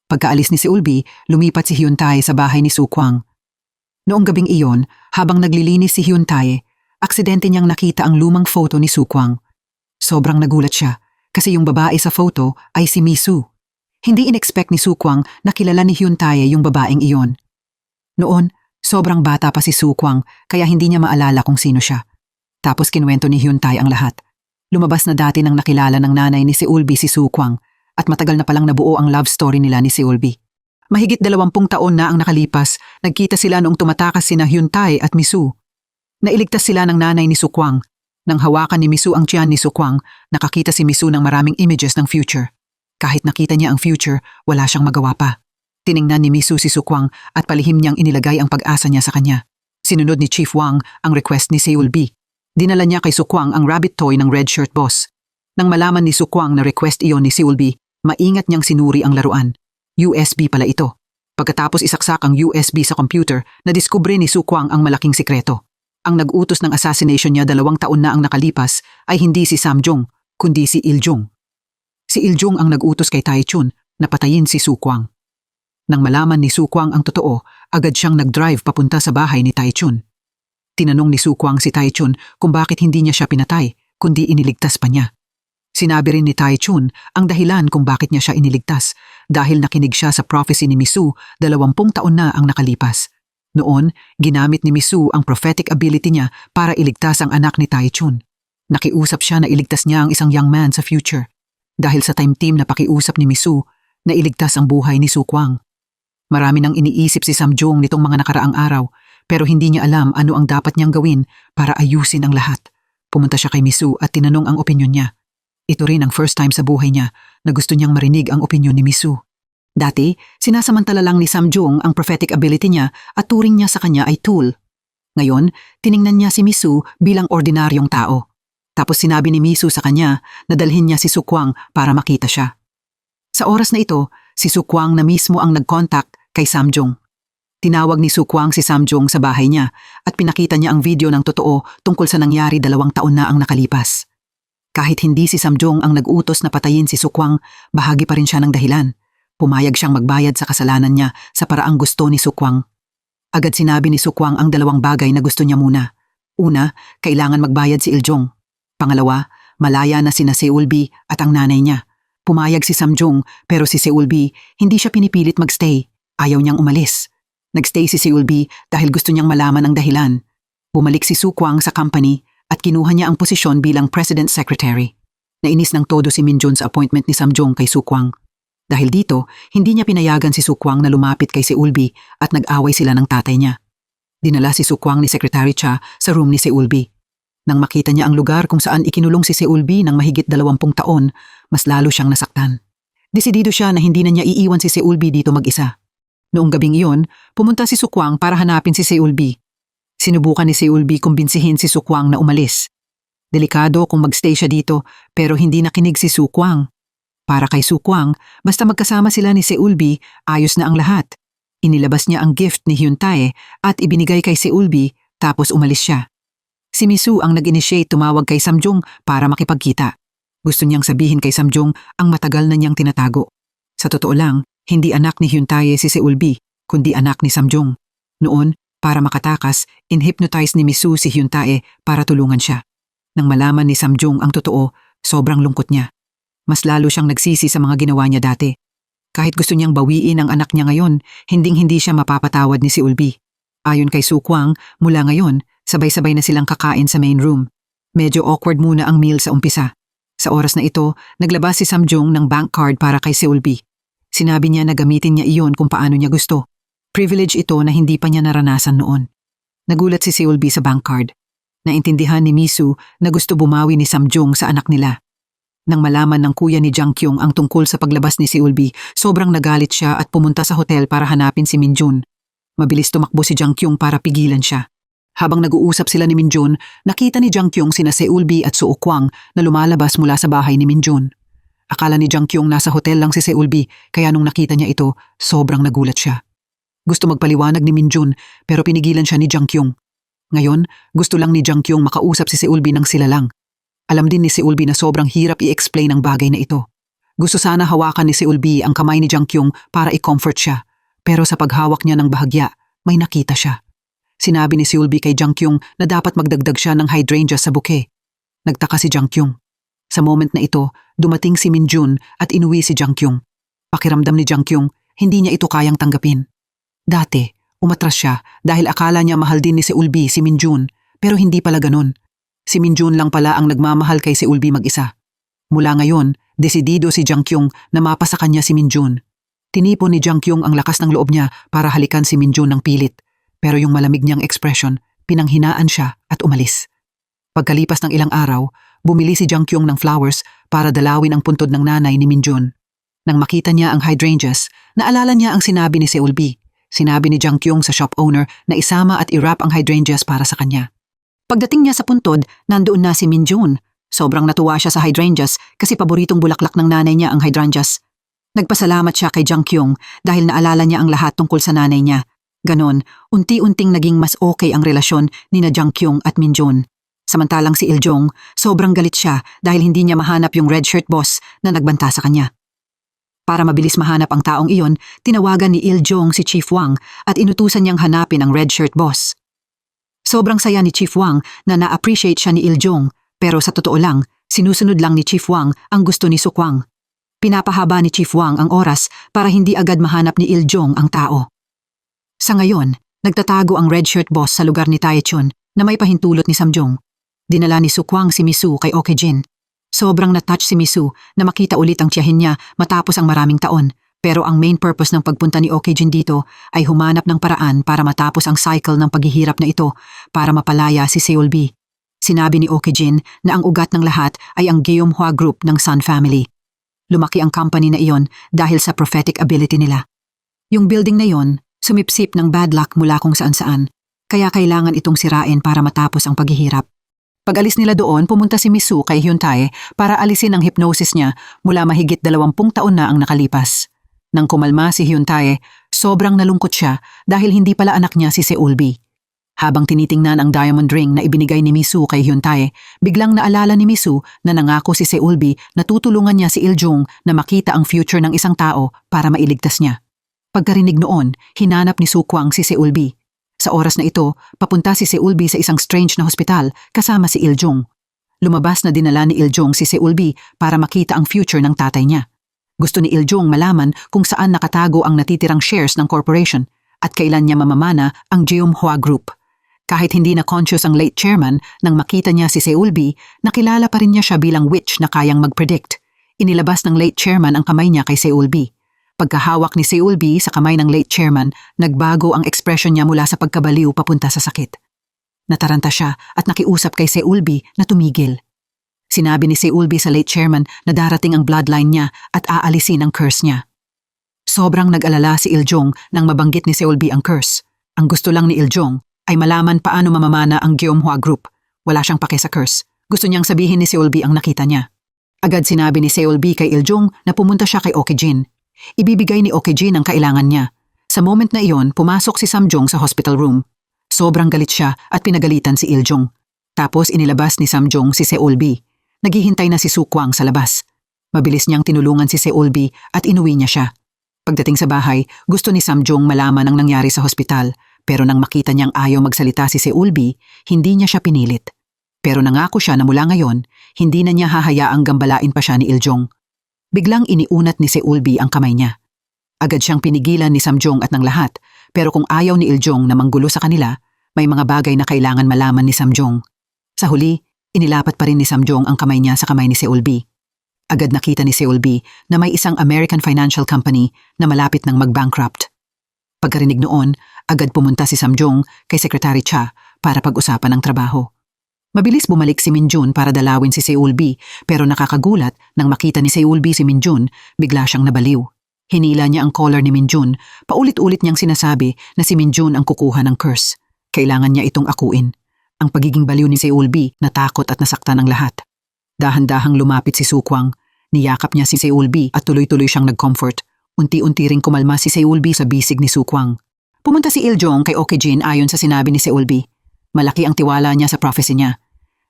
Pagkaalis ni Seulbi, lumipat si Hyuntae sa bahay ni Soo Kwang. Noong gabing iyon, habang naglilinis si Hyuntae, aksidente niyang nakita ang lumang photo ni Soo Kwang. Sobrang nagulat siya, kasi yung babae sa photo ay si Misu. Hindi in-expect ni Soo Kwang na kilala ni Hyuntae yung babaeng iyon. Noon, sobrang bata pa si Soo Kwang kaya hindi niya maalala kung sino siya. Tapos kinwento ni Hyuntae ang lahat. Lumabas na dati nang nakilala ng nanay ni Seulbi si Soo Kwang at matagal na palang nabuo ang love story nila ni Seulbi. Mahigit 20 taon na ang nakalipas, nagkita sila noong tumatakas sina Hyuntae at Misu. Nailigtas sila ng nanay ni Soo Kwang. Nang hawakan ni Misu ang tiyan ni Soo Kwang, nakakita si Misu ng maraming images ng future. Kahit nakita niya ang future, wala siyang magawa pa. Tiningnan ni Misu si Soo Kwang at palihim niyang inilagay ang pag-asa niya sa kanya. Sinunod ni Chief Wang ang request ni Seulbi. Dinala niya kay Soo Kwang ang rabbit toy ng Red Shirt Boss. Nang malaman ni Soo Kwang na request iyon ni Seulbi, maingat niyang sinuri ang laruan. USB pala ito. Pagkatapos isaksak ang USB sa computer, nadiskubre ni Soo Kwang ang malaking sikreto. Ang nag-utos ng assassination niya 2 taon na ang nakalipas ay hindi si Samjung, kundi si Iljong. Si Iljong ang nag-utos kay Taichun na patayin si Su Kwang. Nang malaman ni Su Kwang ang totoo, agad siyang nag-drive papunta sa bahay ni Taichun. Tinanong ni Su Kwang si Taichun kung bakit hindi niya siya pinatay, kundi iniligtas pa niya. Sinabi rin ni Taichun ang dahilan kung bakit niya siya iniligtas dahil nakinig siya sa prophecy ni Misu 20 taon na ang nakalipas. Noon, ginamit ni Misu ang prophetic ability niya para iligtas ang anak ni Taichun. Nakiusap siya na iligtas niya ang isang young man sa future. Dahil sa time team na pakiusap ni Misu, na iligtas ang buhay ni Su Kwang. Marami nang iniisip si Samjong nitong mga nakaraang araw, pero hindi niya alam ano ang dapat niyang gawin para ayusin ang lahat. Pumunta siya kay Misu at tinanong ang opinyon niya. Ito rin ang first time sa buhay niya na gusto niyang marinig ang opinyon ni Misu. Dati, sinasamantala lang ni Samjong ang prophetic ability niya at turing niya sa kanya ay tool. Ngayon, tiningnan niya si Misu bilang ordinaryong tao. Tapos sinabi ni Misu sa kanya na dalhin niya si Su Kwang para makita siya. Sa oras na ito, si Su Kwang na mismo ang nag-contact kay Samjong. Tinawag ni Su Kwang si Samjong sa bahay niya at pinakita niya ang video ng totoo tungkol sa nangyari 2 taon na ang nakalipas. Kahit hindi si Samjong ang nag-utos na patayin si Su Kwang, bahagi pa rin siya ng dahilan. Pumayag siyang magbayad sa kasalanan niya sa paraang gusto ni Su Kwang. Agad sinabi ni Su Kwang ang 2 bagay na gusto niya muna. Una, kailangan magbayad si Iljong. Pangalawa, malaya na sina Seulbi at ang nanay niya. Pumayag si Samjong pero si Seulbi hindi siya pinipilit magstay. Ayaw niyang umalis. Nagstay si Seulbi dahil gusto niyang malaman ang dahilan. Bumalik si Su Kwang sa company at kinuha niya ang posisyon bilang President Secretary. Nainis ng todo si Minjun sa appointment ni Samjong kay Su Kwang. Dahil dito, hindi niya pinayagan si Su Kwang na lumapit kay Seulbi at nag-away sila ng tatay niya. Dinala si Su Kwang ni Secretary Cha sa room ni Seulbi. Nang makita niya ang lugar kung saan ikinulong si Seulbi ng mahigit 20 taon, mas lalo siyang nasaktan. Desidido siya na hindi na niya iiwan si Seulbi dito mag-isa. Noong gabing iyon, pumunta si Su Kwang para hanapin si Seulbi. Sinubukan ni Seulbi kumbinsihin si Su Kwang na umalis. Delikado kung magstay siya dito pero hindi nakinig si Su Kwang. Para kay Su Kwang, basta magkasama sila ni Seulbi, ayos na ang lahat. Inilabas niya ang gift ni Hyun Tae at ibinigay kay Seulbi tapos umalis siya. Si Misu ang nag-initiate tumawag kay Samjong para makipagkita. Gusto niyang sabihin kay Samjong ang matagal na niyang tinatago. Sa totoo lang, hindi anak ni Hyun Tae si Seulbi, kundi anak ni Samjong. Noon, para makatakas, inhypnotize ni Misu si Hyun Tae para tulungan siya. Nang malaman ni Samjong ang totoo, sobrang lungkot niya. Mas lalo siyang nagsisi sa mga ginawa niya dati. Kahit gusto niyang bawiin ang anak niya ngayon, hinding-hindi siya mapapatawad ni Seulbi. Ayon kay Su Kwang, mula ngayon, sabay-sabay na silang kakain sa main room. Medyo awkward muna ang meal sa umpisa. Sa oras na ito, naglabas si Samjong ng bank card para kay Seulbi. Sinabi niya na gamitin niya iyon kung paano niya gusto. Privilege ito na hindi pa niya naranasan noon. Nagulat si Seulbi sa bank card. Naintindihan ni Misu na gusto bumawi ni Samjong sa anak nila. Nang malaman ng kuya ni Jang Kyung ang tungkol sa paglabas ni Seulbi, sobrang nagalit siya at pumunta sa hotel para hanapin si Minjun. Mabilis tumakbo si Jang Kyung para pigilan siya. Habang nag-uusap sila ni Minjun, nakita ni Jang Kyung sina Seulbi at Su Kwang na lumalabas mula sa bahay ni Minjun. Akala ni Jang Kyung nasa hotel lang si Seulbi, kaya nung nakita niya ito, sobrang nagulat siya. Gusto magpaliwanag ni Minjun pero pinigilan siya ni Jang Kyung. Ngayon, gusto lang ni Jang Kyung makausap si Seulbi ng sila lang. Alam din ni Seulbi na sobrang hirap i-explain ang bagay na ito. Gusto sana hawakan ni Seulbi ang kamay ni Jang Kyung para i-comfort siya, pero sa paghawak niya ng bahagya, may nakita siya. Sinabi ni Seulbi kay Jang Kyung na dapat magdagdag siya ng hydrangeas sa bouquet. Nagtaka si Jang Kyung. Sa moment na ito, dumating si Minjun at inuwi si Jang Kyung. Pakiramdam ni Jang Kyung, hindi niya ito kayang tanggapin. Dati, umatras siya dahil akala niya mahal din ni Seulbi si Minjun, pero hindi pala ganun. Si Minjun lang pala ang nagmamahal kay Seulbi mag-isa. Mula ngayon, desidido si Jang Kyung na mapa sa kanya si Minjun. Tinipon ni Jang Kyung ang lakas ng loob niya para halikan si Minjun ng pilit. Pero yung malamig niyang ekspresyon, pinanghinaan siya at umalis. Pagkalipas ng ilang araw, bumili si Jang Kyung ng flowers para dalawin ang puntod ng nanay ni Minjun. Nang makita niya ang hydrangeas, naalala niya ang sinabi ni Seulbi. Sinabi ni Jang Kyung sa shop owner na isama at i-wrap ang hydrangeas para sa kanya. Pagdating niya sa puntod, nandoon na si Minjun. Sobrang natuwa siya sa hydrangeas kasi paboritong bulaklak ng nanay niya ang hydrangeas. Nagpasalamat siya kay Jang Kyung dahil naalala niya ang lahat tungkol sa nanay niya. Ganon, unti-unting naging mas okay ang relasyon ni na Jang Kyung at Minjun. Samantalang si Iljong, sobrang galit siya dahil hindi niya mahanap yung red shirt boss na nagbanta sa kanya. Para mabilis mahanap ang taong iyon, tinawagan ni Iljong si Chief Wang at inutusan niyang hanapin ang red shirt boss. Sobrang saya ni Chief Wang na na-appreciate siya ni Iljong, pero sa totoo lang, sinusunod lang ni Chief Wang ang gusto ni Sukwang. Pinapahaba ni Chief Wang ang oras para hindi agad mahanap ni Iljong ang tao. Sa ngayon, nagtatago ang red shirt boss sa lugar ni Taechun na may pahintulot ni Samjong. Dinala ni Sukwang si Misu kay Okejin. Sobrang na-touch si Misu na makita ulit ang tiyahin niya matapos ang maraming taon, pero ang main purpose ng pagpunta ni Okejin dito ay humanap ng paraan para matapos ang cycle ng paghihirap na ito para mapalaya si Seolbi. Sinabi ni Okejin na ang ugat ng lahat ay ang Geumhwa Group ng Sun Family. Lumaki ang company na iyon dahil sa prophetic ability nila. Yung building na iyon, sumipsip ng bad luck mula kung saan-saan, kaya kailangan itong sirain para matapos ang paghihirap. Pag-alis nila doon, pumunta si Misu kay Hyuntae para alisin ang hypnosis niya mula mahigit 20 taon na ang nakalipas. Nang kumalma si Hyuntae, sobrang nalungkot siya dahil hindi pala anak niya si Seolbi. Habang tinitingnan ang diamond ring na ibinigay ni Misu kay Hyuntae, biglang naalala ni Misu na nangako si Seolbi na tutulungan niya si Iljong na makita ang future ng isang tao para mailigtas niya. Pagkarinig noon, hinanap ni Sukwang si Seolbi. Sa oras na ito, papunta si Seolbi sa isang strange na hospital kasama si Iljong. Lumabas na dinala ni Iljong si Seolbi para makita ang future ng tatay niya. Gusto ni Iljong malaman kung saan nakatago ang natitirang shares ng corporation at kailan niya mamamana ang Geumhwa Group. Kahit hindi na conscious ang late chairman, nang makita niya si Seolbi, nakilala pa rin niya siya bilang witch na kayang mag-predict. Inilabas ng late chairman ang kamay niya kay Seolbi. Pagkahawak ni Seolbi sa kamay ng late chairman, nagbago ang ekspresyon niya mula sa pagkabaliw papunta sa sakit. Nataranta siya at nakiusap kay Seolbi na tumigil. Sinabi ni Seolbi sa late chairman na darating ang bloodline niya at aalisin ang curse niya. Sobrang nag-alala si Iljong nang mabanggit ni Seolbi ang curse. Ang gusto lang ni Iljong ay malaman paano mamamana ang Geumhwa Group. Wala siyang pake sa curse. Gusto niyang sabihin ni Seolbi ang nakita niya. Agad sinabi ni Seolbi kay Iljong na pumunta siya kay Okejin. Ibibigay ni Okejin ang kailangan niya. Sa moment na iyon, pumasok si Samjong sa hospital room. Sobrang galit siya at pinagalitan si Iljong. Tapos inilabas ni Samjong si Seolbi. Naghihintay na si Sukwang sa labas. Mabilis niyang tinulungan si Seolbi at inuwi niya siya. Pagdating sa bahay, gusto ni Samjong malaman ang nangyari sa hospital, pero nang makita niyang ayaw magsalita si Seolbi, hindi niya siya pinilit. Pero nangako siya na mula ngayon, hindi na niya hahayaang gambalain pa siya ni Iljong. Biglang iniunat ni Seolbi ang kamay niya. Agad siyang pinigilan ni Samjong at ng lahat, pero kung ayaw ni Iljong na manggulo sa kanila, may mga bagay na kailangan malaman ni Samjong. Sa huli, inilapat pa rin ni Samjong ang kamay niya sa kamay ni Seolbi. Agad nakita ni Seolbi na may isang American financial company na malapit ng mag-bankrupt. Pagkarinig noon, agad pumunta si Samjong kay Secretary Cha para pag-usapan ang trabaho. Mabilis bumalik si Minjun para dalawin si Seolbi, pero nakakagulat nang makita ni Seolbi si Minjun, bigla siyang nabaliw. Hinila niya ang collar ni Minjun, paulit-ulit niyang sinasabi na si Minjun ang kukuha ng curse. Kailangan niya itong akuin. Ang pagiging baliw ni Seolbi, natakot at nasaktan ang lahat. Dahan-dahang lumapit si Sukwang, niyakap niya si Seolbi at tuloy-tuloy siyang nag-comfort. Unti-unti ring kumalma si Seolbi sa bisig ni Sukwang. Pumunta si Iljong kay Okejin ayon sa sinabi ni Seolbi. Malaki ang tiwala niya sa prophecy niya.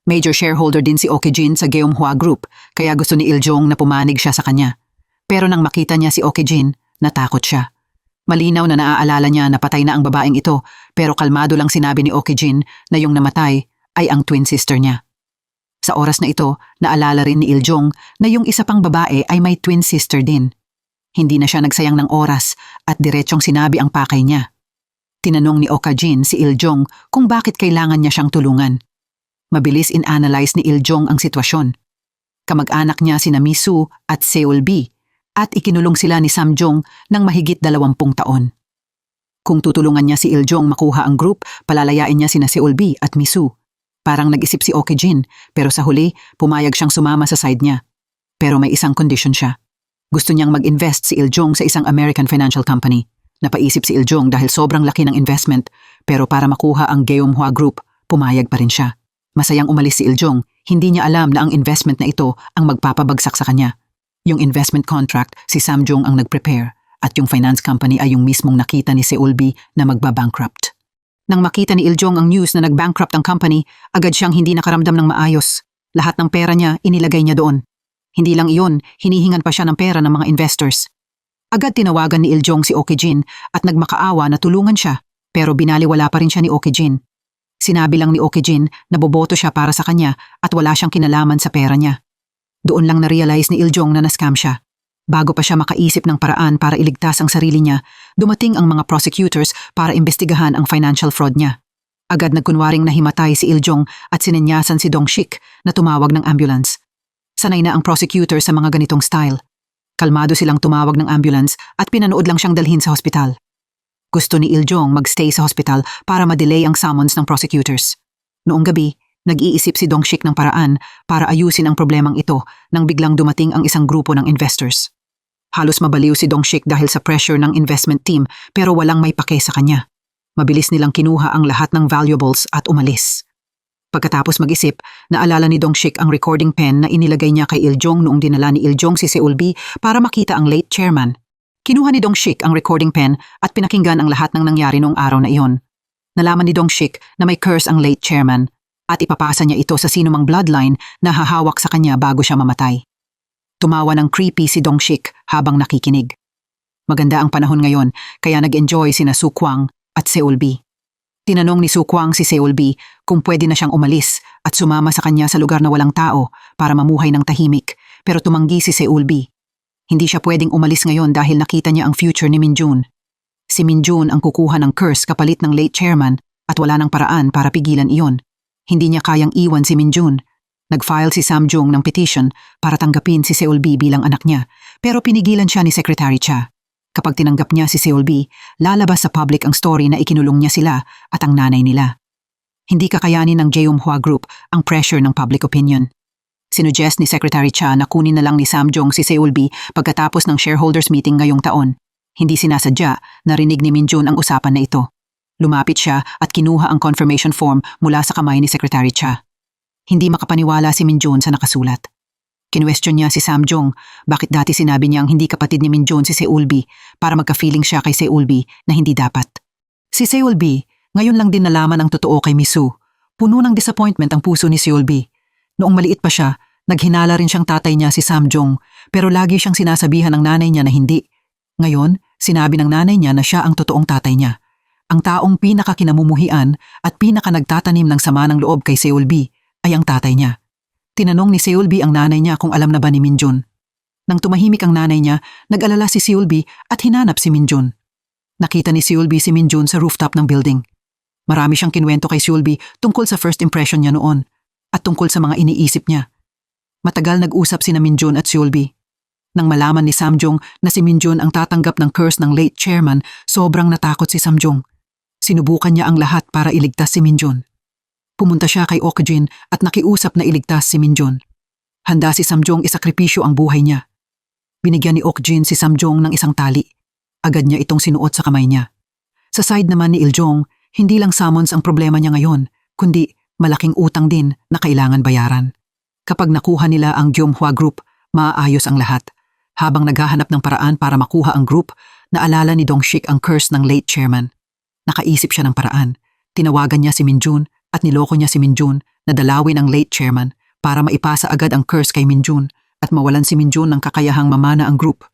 Major shareholder din si Okejin sa Geumhwa Group, kaya gusto ni Iljong na pumanig siya sa kanya. Pero nang makita niya si Okejin, natakot siya. Malinaw na naaalala niya na patay na ang babaeng ito, pero kalmado lang sinabi ni Okejin na yung namatay ay ang twin sister niya. Sa oras na ito, naalala rin ni Iljong na yung isa pang babae ay may twin sister din. Hindi na siya nagsayang ng oras at diretsong sinabi ang pakay niya. Tinanong ni Okejin si Iljong kung bakit kailangan niya siyang tulungan. Mabilis in-analyze ni Iljong ang sitwasyon. Kamag-anak niya sina Misu at Seolbi at ikinulong sila ni Samjong ng mahigit 20 taon. Kung tutulungan niya si Iljong makuha ang group, palalayain niya sina Seolbi at Misu. Parang nag-isip si Okejin, pero sa huli, pumayag siyang sumama sa side niya. Pero may isang condition siya. Gusto niyang mag-invest si Iljong sa isang American financial company. Napaisip si Iljong dahil sobrang laki ng investment, pero para makuha ang Geumhwa Group, pumayag pa rin siya. Masayang umalis si Iljong, hindi niya alam na ang investment na ito ang magpapabagsak sa kanya. Yung investment contract, si Samjong ang nag-prepare, at yung finance company ay yung mismong nakita ni Seolbi na magbabankrupt. Nang makita ni Iljong ang news na nag-bankrupt ang company, agad siyang hindi nakaramdam ng maayos. Lahat ng pera niya inilagay niya doon. Hindi lang iyon, hinihingan pa siya ng pera ng mga investors. Agad tinawagan ni Iljong si Okijin at nagmakaawa na tulungan siya, pero binaliwala pa rin siya ni Okijin. Sinabi lang ni Okijin na boboto siya para sa kanya at wala siyang kinalaman sa pera niya. Doon lang na-realize ni Iljong na na-scam siya. Bago pa siya makaisip ng paraan para iligtas ang sarili niya, dumating ang mga prosecutors para imbestigahan ang financial fraud niya. Agad nagkunwaring nahimatay si Iljong at sinenyasan si Dongshik na tumawag ng ambulance. Sanay na ang prosecutor sa mga ganitong style. Kalmado silang tumawag ng ambulance at pinanood lang siyang dalhin sa hospital. Gusto ni Iljong magstay sa hospital para ma-delay ang summons ng prosecutors. Noong gabi, nag-iisip si Dongshik ng paraan para ayusin ang problemang ito nang biglang dumating ang isang grupo ng investors. Halos mabaliw si Dongshik dahil sa pressure ng investment team pero walang may pake sa kanya. Mabilis nilang kinuha ang lahat ng valuables at umalis. Pagkatapos mag-isip, naalala ni Dongshik ang recording pen na inilagay niya kay Iljong noong dinala ni Iljong si Seulbi para makita ang late chairman. Kinuha ni Dongshik ang recording pen at pinakinggan ang lahat ng nangyari noong araw na iyon. Nalaman ni Dongshik na may curse ang late chairman at ipapasa niya ito sa sinumang bloodline na hahawak sa kanya bago siya mamatay. Tumawa ng creepy si Dongshik habang nakikinig. Maganda ang panahon ngayon kaya nag-enjoy sina Su Kwang at Seulbi. Tinanong ni Su Kwang si Seulbi kung pwede na siyang umalis at sumama sa kanya sa lugar na walang tao para mamuhay ng tahimik, pero tumanggi si Seulbi. Hindi siya pwedeng umalis ngayon dahil nakita niya ang future ni Minjun. Si Minjun ang kukuha ng curse kapalit ng late chairman at wala ng paraan para pigilan iyon. Hindi niya kayang iwan si Minjun. Nag-file si Samjung ng petition para tanggapin si Seulbi bilang anak niya, pero pinigilan siya ni Secretary Cha. Kapag tinanggap niya si Seulbi, lalabas sa public ang story na ikinulong niya sila at ang nanay nila. Hindi kakayanin ng Jeumhua Group ang pressure ng public opinion. Sinuggest ni Secretary Cha na kunin na lang ni Samjung si Seulbi pagkatapos ng shareholders meeting ngayong taon. Hindi sinasadya, narinig ni Minjun ang usapan na ito. Lumapit siya at kinuha ang confirmation form mula sa kamay ni Secretary Cha. Hindi makapaniwala si Minjun sa nakasulat. Kinwestiyon niya si Samjung bakit dati sinabi niyang hindi kapatid ni Minjun si Seulbi para magka-feeling siya kay Seulbi na hindi dapat. Si Seulbi, ngayon lang din nalaman ang totoo kay Misu. Puno ng disappointment ang puso ni Seulbi. Noong maliit pa siya, naghinala rin siyang tatay niya si Samjung pero lagi siyang sinasabihan ng nanay niya na hindi. Ngayon, sinabi ng nanay niya na siya ang totoong tatay niya. Ang taong pinaka-kinamumuhian at pinaka-nagtatanim ng sama ng loob kay Seulbi ay ang tatay niya. Tinanong ni Seulbi ang nanay niya kung alam na ba ni Minjun. Nang tumahimik ang nanay niya, nag-alala si Seulbi at hinanap si Minjun. Nakita ni Seulbi si Minjun sa rooftop ng building. Marami siyang kinwento kay Seulbi tungkol sa first impression niya noon at tungkol sa mga iniisip niya. Matagal nag-usap sina Minjun at Seulbi. Nang malaman ni Samjung na si Minjun ang tatanggap ng curse ng late chairman, sobrang natakot si Samjung. Sinubukan niya ang lahat para iligtas si Minjun. Pumunta siya kay Okijin at nakiusap na iligtas si Minjun. Handa si Samjung isakripisyo ang buhay niya. Binigyan ni Okijin si Samjung ng isang tali. Agad niya itong sinuot sa kamay niya. Sa side naman ni Iljong, hindi lang summons ang problema niya ngayon, kundi malaking utang din na kailangan bayaran. Kapag nakuha nila ang Jeumhua Group, maaayos ang lahat. Habang naghahanap ng paraan para makuha ang group, naalala ni Dongshik ang curse ng late chairman. Nakaisip siya ng paraan. Tinawagan niya si Minjun at niloko niya si Minjun na dalawin ang late chairman para maipasa agad ang curse kay Minjun at mawalan si Minjun ng kakayahang mamana ang group.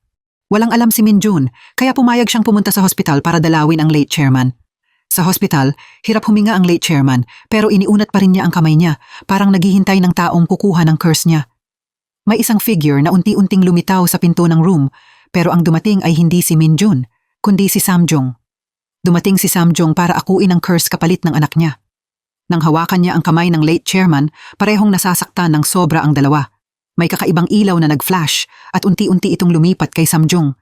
Walang alam si Minjun, kaya pumayag siyang pumunta sa hospital para dalawin ang late chairman. Sa hospital, hirap huminga ang late chairman pero iniunat pa rin niya ang kamay niya, parang naghihintay ng taong kukuha ng curse niya. May isang figure na unti-unting lumitaw sa pinto ng room pero ang dumating ay hindi si Minjun, kundi si Samjung. Dumating si Samjung para akuin ang curse kapalit ng anak niya. Nang hawakan niya ang kamay ng late chairman, parehong nasasaktan ng sobra ang dalawa. May kakaibang ilaw na nag-flash at unti-unti itong lumipat kay Samjung.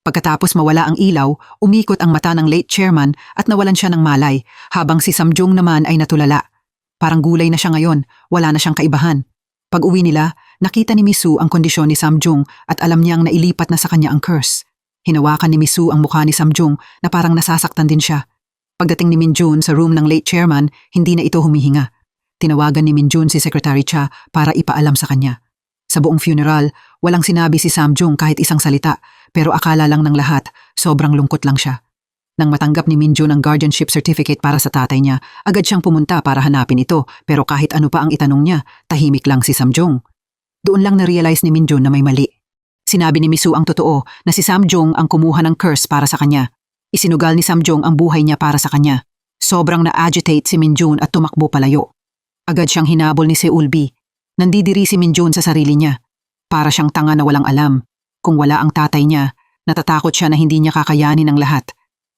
Pagkatapos mawala ang ilaw, umikot ang mata ng late chairman at nawalan siya ng malay, habang si Samjung naman ay natulala. Parang gulay na siya ngayon, wala na siyang kaibahan. Pag-uwi nila, nakita ni Misu ang kondisyon ni Samjung at alam niyang nailipat na sa kanya ang curse. Hinawakan ni Misu ang mukha ni Samjung na parang nasasaktan din siya. Pagdating ni Minjun sa room ng late chairman, hindi na ito humihinga. Tinawagan ni Minjun si Secretary Cha para ipaalam sa kanya. Sa buong funeral, walang sinabi si Samjung kahit isang salita, pero akala lang ng lahat, sobrang lungkot lang siya. Nang matanggap ni Minjun ang guardianship certificate para sa tatay niya, agad siyang pumunta para hanapin ito, pero kahit ano pa ang itanong niya, tahimik lang si Samjong. Doon lang na-realize ni Minjun na may mali. Sinabi ni Misu ang totoo na si Samjong ang kumuha ng curse para sa kanya. Isinugal ni Samjong ang buhay niya para sa kanya. Sobrang na-agitate si Minjun at tumakbo palayo. Agad siyang hinabol ni Seulbi. Nandidiri si Minjun sa sarili niya. Para siyang tanga na walang alam. Kung wala ang tatay niya, natatakot siya na hindi niya kakayanin ang lahat.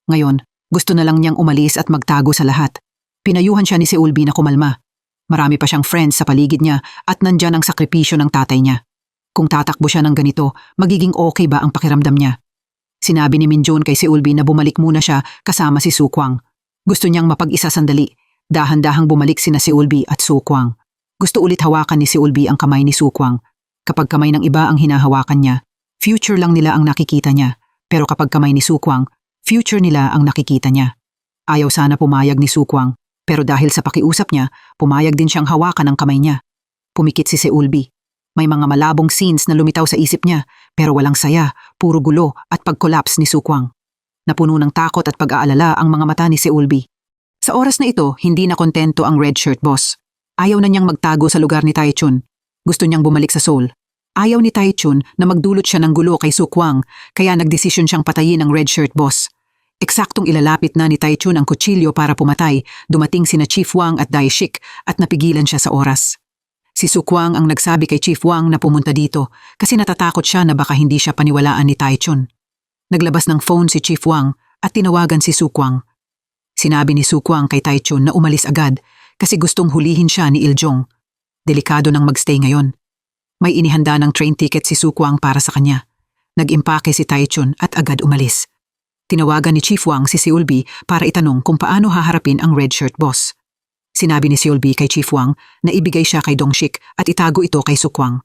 Ngayon, gusto na lang niyang umalis at magtago sa lahat. Pinayuhan siya ni Seulbi na kumalma. Marami pa siyang friends sa paligid niya at nandyan ang sakripisyo ng tatay niya. Kung tatakbo siya ng ganito, magiging okay ba ang pakiramdam niya? Sinabi ni Minjun kay Seulbi na bumalik muna siya kasama si Sukwang. Gusto niyang mapag-isa sandali. Dahan-dahang bumalik sina Seulbi at Sukwang. Gusto ulit hawakan ni Seulbi ang kamay ni Sukwang. Kapag kamay ng iba ang hinahawakan niya, future lang nila ang nakikita niya. Pero kapag kamay ni Sukwang, future nila ang nakikita niya. Ayaw sana pumayag ni Sukwang, pero dahil sa pakiusap niya, pumayag din siyang hawakan ang kamay niya. Pumikit si Seulbi. May mga malabong scenes na lumitaw sa isip niya, pero walang saya, puro gulo at pag-collapse ni Sukwang. Napuno ng takot at pag-aalala ang mga mata ni Seulbi. Sa oras na ito, hindi na kontento ang Red Shirt Boss. Ayaw na niyang magtago sa lugar ni Taichun. Gusto niyang bumalik sa Seoul. Ayaw ni Taichun na magdulot siya ng gulo kay Sukwang, kaya nagdesisyon siyang patayin ang Red Shirt Boss. Eksaktong ilalapit na ni Taichun ang kutsilyo para pumatay, dumating sina Chief Wang at Daishik at napigilan siya sa oras. Si Sukwang ang nagsabi kay Chief Wang na pumunta dito kasi natatakot siya na baka hindi siya paniwalaan ni Taichun. Naglabas ng phone si Chief Wang at tinawagan si Sukwang. Sinabi ni Sukwang kay Taichun na umalis agad kasi gustong hulihin siya ni Iljong. Delikado nang magstay ngayon. May inihanda ng train ticket si Sukwang para sa kanya. Nag-impake si Taichun at agad umalis. Tinawagan ni Chief Wang si Seulbi para itanong kung paano haharapin ang Red Shirt Boss. Sinabi ni Seulbi kay Chief Wang na ibigay siya kay Dongshik at itago ito kay Sukwang.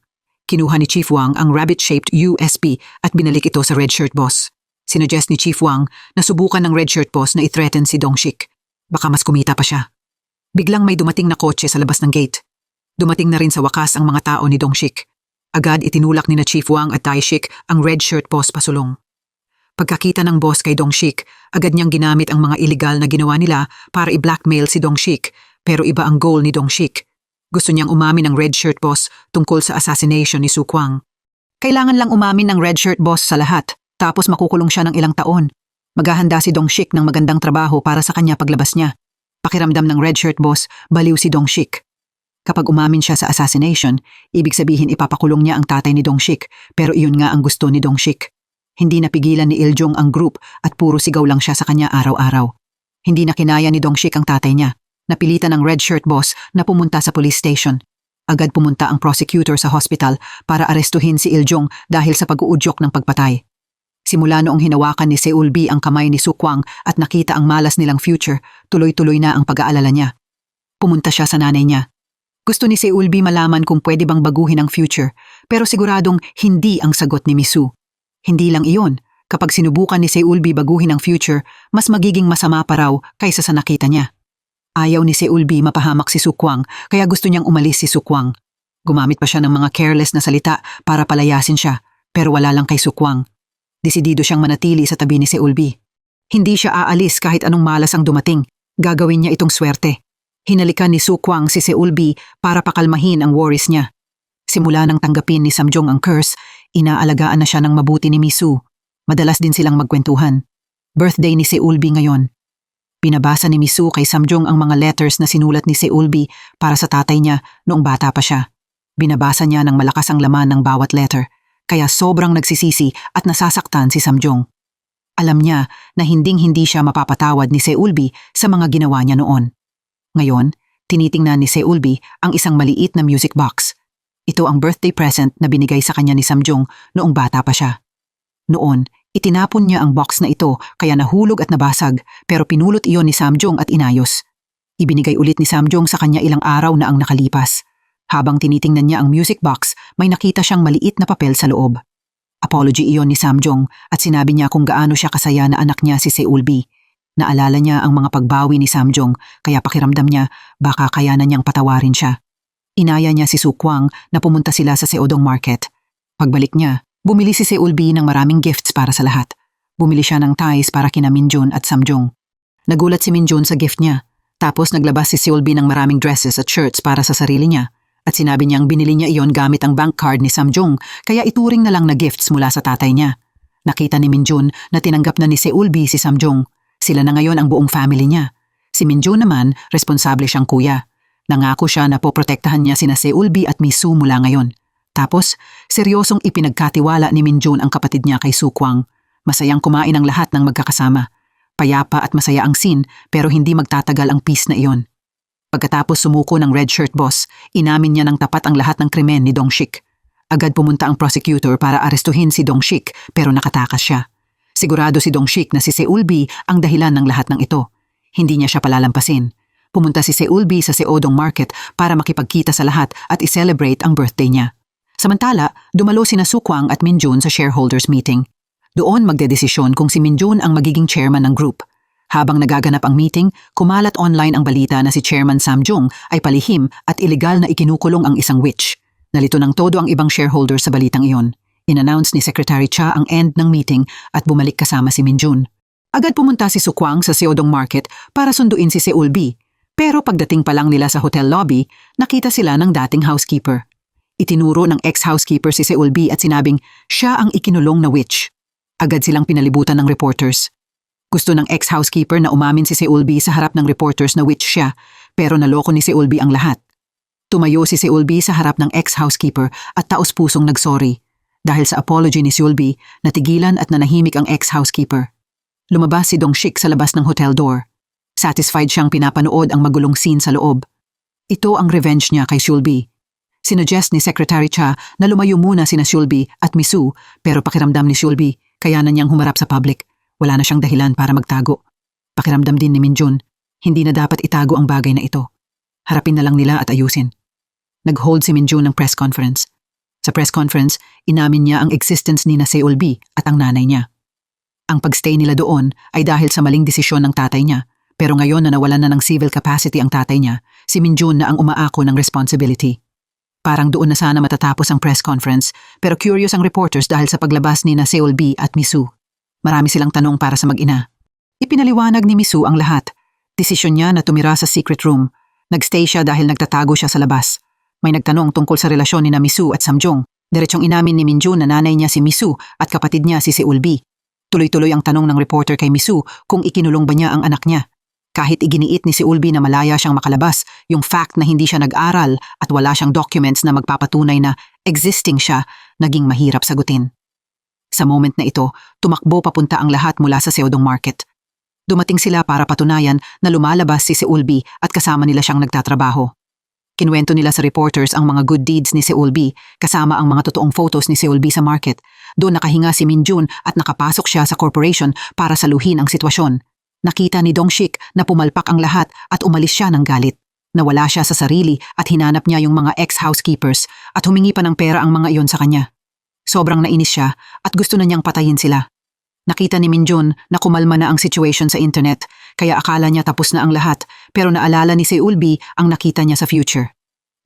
Kinuha ni Chief Wang ang rabbit-shaped USB at binalik ito sa Red Shirt Boss. Sinuggest ni Chief Wang na subukan ng Red Shirt Boss na i-threaten si Dongshik. Baka mas kumita pa siya. Biglang may dumating na kotse sa labas ng gate. Dumating na rin sa wakas ang mga tao ni Dongshik. Agad itinulak ni na Chief Wang at Daishik ang Red Shirt Boss pasulong. Pagkakita ng boss kay Dongshik, agad niyang ginamit ang mga iligal na ginawa nila para i-blackmail si Dongshik, pero iba ang goal ni Dongshik. Gusto niyang umamin ng Red Shirt Boss tungkol sa assassination ni Sukwang. Kailangan lang umamin ng Red Shirt Boss sa lahat, tapos makukulong siya ng ilang taon. Maghahanda si Dongshik ng magandang trabaho para sa kanya paglabas niya. Pakiramdam ng Red Shirt Boss, baliw si Dongshik. Kapag umamin siya sa assassination, ibig sabihin ipapakulong niya ang tatay ni Dongshik, pero iyon nga ang gusto ni Dongshik. Hindi napigilan ni Iljong ang group at puro sigaw lang siya sa kanya araw-araw. Hindi na kinaya ni Dongshik ang tatay niya. Napilitan ng Red Shirt Boss na pumunta sa police station. Agad pumunta ang prosecutor sa hospital para arestuhin si Iljong dahil sa pag-uudyok ng pagpatay. Simula noong hinawakan ni Seulbi ang kamay ni Sukwang at nakita ang malas nilang future, tuloy-tuloy na ang pag-aalala niya. Pumunta siya sa nanay niya. Gusto ni Seulbi malaman kung pwede bang baguhin ang future, pero siguradong hindi ang sagot ni Misu. Hindi lang iyon, kapag sinubukan ni Seulbi baguhin ang future, mas magiging masama pa raw kaysa sa nakita niya. Ayaw ni Seulbi mapahamak si Sukwang, kaya gusto niyang umalis si Sukwang. Gumamit pa siya ng mga careless na salita para palayasin siya, pero wala lang kay Sukwang. Desidido siyang manatili sa tabi ni Seulbi. Hindi siya aalis kahit anong malas ang dumating. Gagawin niya itong swerte. Hinalikan ni Sukwang si Seulbi para pakalmahin ang worries niya. Simula nang tanggapin ni Samjong ang curse, inaalagaan na siya ng mabuti ni Misu. Madalas din silang magkwentuhan. Birthday ni Seulbi ngayon. Binabasa ni Misu kay Samjong ang mga letters na sinulat ni Seulbi para sa tatay niya noong bata pa siya. Binabasa niya ng malakas ang laman ng bawat letter, kaya sobrang nagsisisi at nasasaktan si Samjong. Alam niya na hinding-hindi siya mapapatawad ni Seulbi sa mga ginawa niya noon. Ngayon, tinitingnan ni Seulbi ang isang maliit na music box. Ito ang birthday present na binigay sa kanya ni Samjong noong bata pa siya. Noon, itinapon niya ang box na ito kaya nahulog at nabasag, pero pinulot iyon ni Samjong at inayos. Ibinigay ulit ni Samjong sa kanya ilang araw na ang nakalipas. Habang tinitingnan niya ang music box, may nakita siyang maliit na papel sa loob. Apology iyon ni Samjong at sinabi niya kung gaano siya kasaya na anak niya si Seulbi. Naalala niya ang mga pagbawi ni Samjong kaya pakiramdam niya baka kayanan niyang patawarin siya. Inaya niya si Sukwang na pumunta sila sa Seodong Market. Pagbalik niya, bumili si Seulbi ng maraming gifts para sa lahat. Bumili siya ng ties para kina Minjun at Samjong. Nagulat si Minjun sa gift niya. Tapos naglabas si Seulbi ng maraming dresses at shirts para sa sarili niya. At sinabi niyang binili niya iyon gamit ang bank card ni Samjong, kaya ituring na lang na gifts mula sa tatay niya. Nakita ni Minjun na tinanggap na ni Seulbi si Samjong. Sila na ngayon ang buong family niya. Si Minjun naman, responsable siyang kuya. Nangako siya na poprotektahan niya sina Seulbi at Misu mula ngayon. Tapos, seryosong ipinagkatiwala ni Minjun ang kapatid niya kay Sukwang. Masayang kumain ang lahat ng magkakasama. Payapa at masaya ang scene pero hindi magtatagal ang peace na iyon. Pagkatapos sumuko ng red shirt boss, inamin niya ng tapat ang lahat ng krimen ni Dongshik. Agad pumunta ang prosecutor para arestuhin si Dongshik pero nakatakas siya. Sigurado si Dongshik na si Seulbi ang dahilan ng lahat ng ito. Hindi niya siya palalampasin. Pumunta si Seulbi sa Seodong Market para makipagkita sa lahat at i-celebrate ang birthday niya. Samantala, dumalo sina Sukwang at Minjun sa shareholders meeting. Doon magdedesisyon kung si Minjun ang magiging chairman ng group. Habang nagaganap ang meeting, kumalat online ang balita na si Chairman Samjong ay palihim at ilegal na ikinukulong ang isang witch. Nalito ng todo ang ibang shareholders sa balitang iyon. In-announce ni Secretary Cha ang end ng meeting at bumalik kasama si Minjun. Agad pumunta si Sukwang sa Seodong Market para sunduin si Seulbi. Pero pagdating pa lang nila sa hotel lobby, nakita sila ng dating housekeeper. Itinuro ng ex-housekeeper si Seulbi at sinabing siya ang ikinulong na witch. Agad silang pinalibutan ng reporters. Gusto ng ex-housekeeper na umamin si Seulbi sa harap ng reporters na witch siya, pero naloko ni Seulbi ang lahat. Tumayo si Seulbi sa harap ng ex-housekeeper at taos-pusong nagsorry. Dahil sa apology ni Seulbi, natigilan at nanahimik ang ex-housekeeper. Lumabas si Dongshik sa labas ng hotel door. Satisfied siyang pinapanood ang magulong scene sa loob. Ito ang revenge niya kay Seulbi. Sinuggest ni Secretary Cha na lumayo muna sina Seulbi at Misu, pero pakiramdam ni Seulbi, kaya na niyang humarap sa public. Wala na siyang dahilan para magtago. Pakiramdam din ni Minjun, hindi na dapat itago ang bagay na ito. Harapin na lang nila at ayusin. Nag-hold si Minjun ng press conference. Sa press conference, inamin niya ang existence ni na Seulbi at ang nanay niya. Ang pagstay nila doon ay dahil sa maling desisyon ng tatay niya, pero ngayon na nawalan na ng civil capacity ang tatay niya, si Minjun na ang umaako ng responsibility. Parang doon na sana matatapos ang press conference, pero curious ang reporters dahil sa paglabas ni na Seulbi at Misu. Marami silang tanong para sa mag-ina. Ipinaliwanag ni Misu ang lahat. Desisyon niya na tumira sa secret room. Nagstay siya dahil nagtatago siya sa labas. May nagtanong tungkol sa relasyon ni na Misu at Samjong. Diretsong inamin ni Minjun na nanay niya si Misu at kapatid niya si Seulbi. Tuloy-tuloy ang tanong ng reporter kay Misu kung ikinulong ba niya ang anak niya. Kahit iginiit ni Seulbi na malaya siyang makalabas, yung fact na hindi siya nag-aral at wala siyang documents na magpapatunay na existing siya, naging mahirap sagutin. Sa moment na ito, tumakbo papunta ang lahat mula sa Seodong Market. Dumating sila para patunayan na lumalabas si Seulbi at kasama nila siyang nagtatrabaho. Kinuwento nila sa reporters ang mga good deeds ni Seulbi kasama ang mga totoong photos ni Seulbi sa market. Doon nakahinga si Minjun at nakapasok siya sa corporation para saluhin ang sitwasyon. Nakita ni Dongshik na pumalpak ang lahat at umalis siya ng galit. Nawala siya sa sarili at hinanap niya yung mga ex-housekeepers at humingi pa ng pera ang mga iyon sa kanya. Sobrang nainis siya at gusto na niyang patayin sila. Nakita ni Minjun na kumalma na ang situation sa internet kaya akala niya tapos na ang lahat pero naalala ni Seulbi ang nakita niya sa future.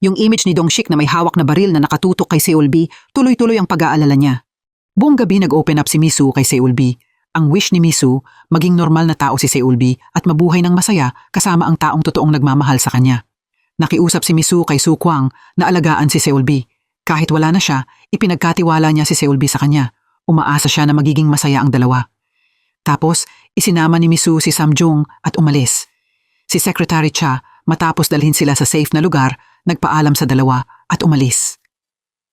Yung image ni Dongshik na may hawak na baril na nakatutok kay Seulbi, tuloy-tuloy ang pag-aalala niya. Buong gabi nag-open up si Misu kay Seulbi. Ang wish ni Misu, maging normal na tao si Seulbi at mabuhay ng masaya kasama ang taong totoong nagmamahal sa kanya. Nakiusap si Misu kay Sukwang na alagaan si Seulbi. Kahit wala na siya, ipinagkatiwala niya si Seulbi sa kanya. Umaasa siya na magiging masaya ang dalawa. Tapos, isinama ni Misu si Samjong at umalis. Si Secretary Cha, matapos dalhin sila sa safe na lugar, nagpaalam sa dalawa at umalis.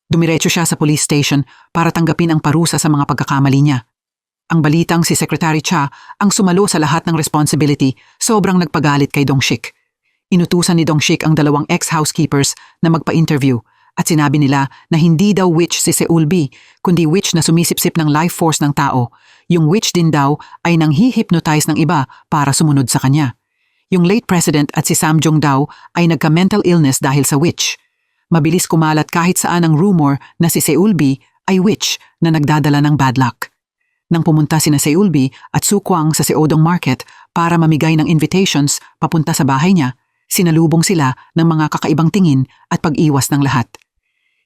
Dumiretso siya sa police station para tanggapin ang parusa sa mga pagkakamali niya. Ang balitang si Secretary Cha ang sumalo sa lahat ng responsibility, sobrang nagpagalit kay Dongshik. Inutusan ni Dongshik ang dalawang ex-housekeepers na magpa-interview at sinabi nila na hindi daw witch si Seulbi, kundi witch na sumisipsip ng life force ng tao. Yung witch din daw ay nanghihypnotize ng iba para sumunod sa kanya. Yung late president at si Samjong daw ay nagka-mental illness dahil sa witch. Mabilis kumalat kahit saan ang rumor na si Seulbi ay witch na nagdadala ng bad luck. Nang pumunta sina Seulbi at Sukwang sa Seodong Market para mamigay ng invitations papunta sa bahay niya, sinalubong sila ng mga kakaibang tingin at pag-iwas ng lahat.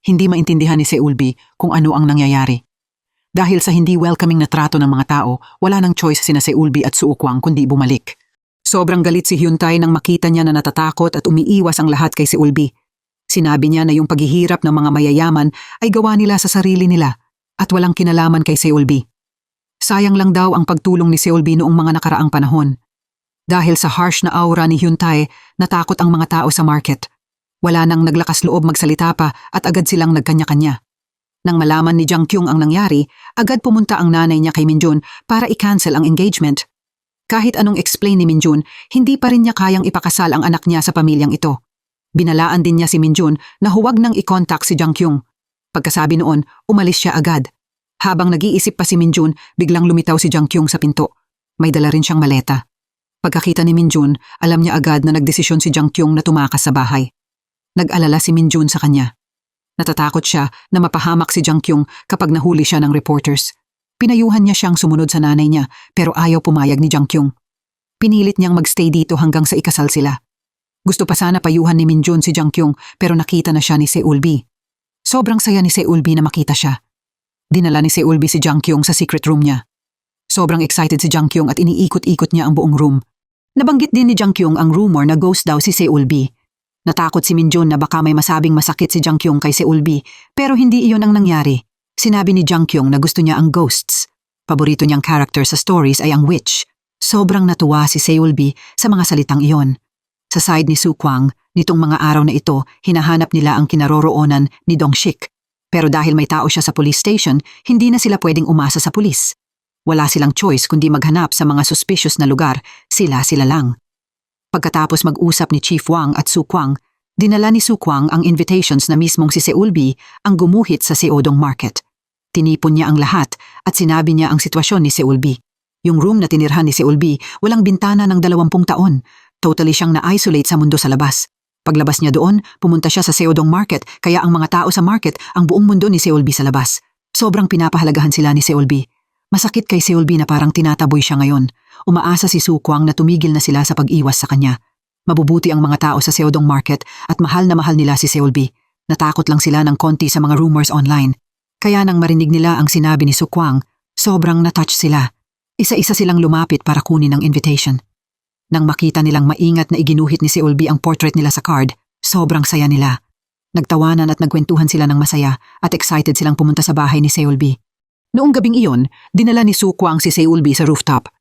Hindi maintindihan ni Seulbi kung ano ang nangyayari. Dahil sa hindi welcoming na trato ng mga tao, wala nang choice sina Seulbi at Suukwang kundi bumalik. Sobrang galit si Hyuntay nang makita niya na natatakot at umiiwas ang lahat kay Seulbi. Sinabi niya na yung paghihirap ng mga mayayaman ay gawa nila sa sarili nila at walang kinalaman kay Seulbi. Sayang lang daw ang pagtulong ni Seulbi noong mga nakaraang panahon. Dahil sa harsh na aura ni Hyuntay, natakot ang mga tao sa market. Wala nang naglakas loob magsalita pa at agad silang nagkanya-kanya. Nang malaman ni Jang Kyung ang nangyari, agad pumunta ang nanay niya kay Minjun para i-cancel ang engagement. Kahit anong explain ni Minjun, hindi pa rin niya kayang ipakasal ang anak niya sa pamilyang ito. Binalaan din niya si Minjun na huwag nang i-contact si Jang Kyung. Pagkasabi noon, umalis siya agad. Habang nag-iisip pa si Minjun, biglang lumitaw si Jang Kyung sa pinto. May dala rin siyang maleta. Pagkakita ni Minjun, alam niya agad na nagdesisyon si Jang Kyung na tumakas sa bahay. Nag-alala si Minjun sa kanya. Natatakot siya na mapahamak si Jang Kyung kapag nahuli siya ng reporters. Pinayuhan niya siyang sumunod sa nanay niya pero ayaw pumayag ni Jang Kyung. Pinilit niyang magstay dito hanggang sa ikasal sila. Gusto pa sana payuhan ni Minjun si Jang Kyung pero nakita na siya ni Seulbi. Sobrang saya ni Seulbi na makita siya. Dinala ni Seulbi si Jang Kyung sa secret room niya. Sobrang excited si Jang Kyung at iniikot-ikot niya ang buong room. Nabanggit din ni Jang Kyung ang rumor na ghost daw si Seulbi. Natakot si Minjun na baka may masabing masakit si Jang Kyung kay Seulbi pero hindi iyon ang nangyari. Sinabi ni Jang Kyung na gusto niya ang ghosts. Paborito niyang character sa stories ay ang witch. Sobrang natuwa si Seulbi sa mga salitang iyon. Sa side ni Sukwang, nitong mga araw na ito, hinahanap nila ang kinaroroonan ni Dongshik. Pero dahil may tao siya sa police station, hindi na sila pwedeng umasa sa pulis. Wala silang choice kundi maghanap sa mga suspicious na lugar, sila lang. Pagkatapos mag-usap ni Chief Wang at Sukwang, dinala ni Sukwang ang invitations na mismong si Seulbi ang gumuhit sa Seodong Market. Tinipon niya ang lahat at sinabi niya ang sitwasyon ni Seulbi. Yung room na tinirhan ni Seulbi, walang bintana ng 20 taon. Totally siyang na-isolate sa mundo sa labas. Paglabas niya doon, pumunta siya sa Seodong Market kaya ang mga tao sa market ang buong mundo ni Seulbi sa labas. Sobrang pinapahalagahan sila ni Seulbi. Masakit kay Seulbi na parang tinataboy siya ngayon. Umaasa si Sukwang na tumigil na sila sa pag-iwas sa kanya. Mabubuti ang mga tao sa Seodong Market at mahal na mahal nila si Seulbi. Natakot lang sila ng konti sa mga rumors online. Kaya nang marinig nila ang sinabi ni Sukwang, sobrang na-touch sila. Isa-isa silang lumapit para kunin ang invitation. Nang makita nilang maingat na iginuhit ni Seulbi ang portrait nila sa card, sobrang saya nila. Nagtawanan at nagkwentuhan sila ng masaya at excited silang pumunta sa bahay ni Seulbi. Noong gabing iyon, dinala ni Sukwang si Seulbi sa rooftop.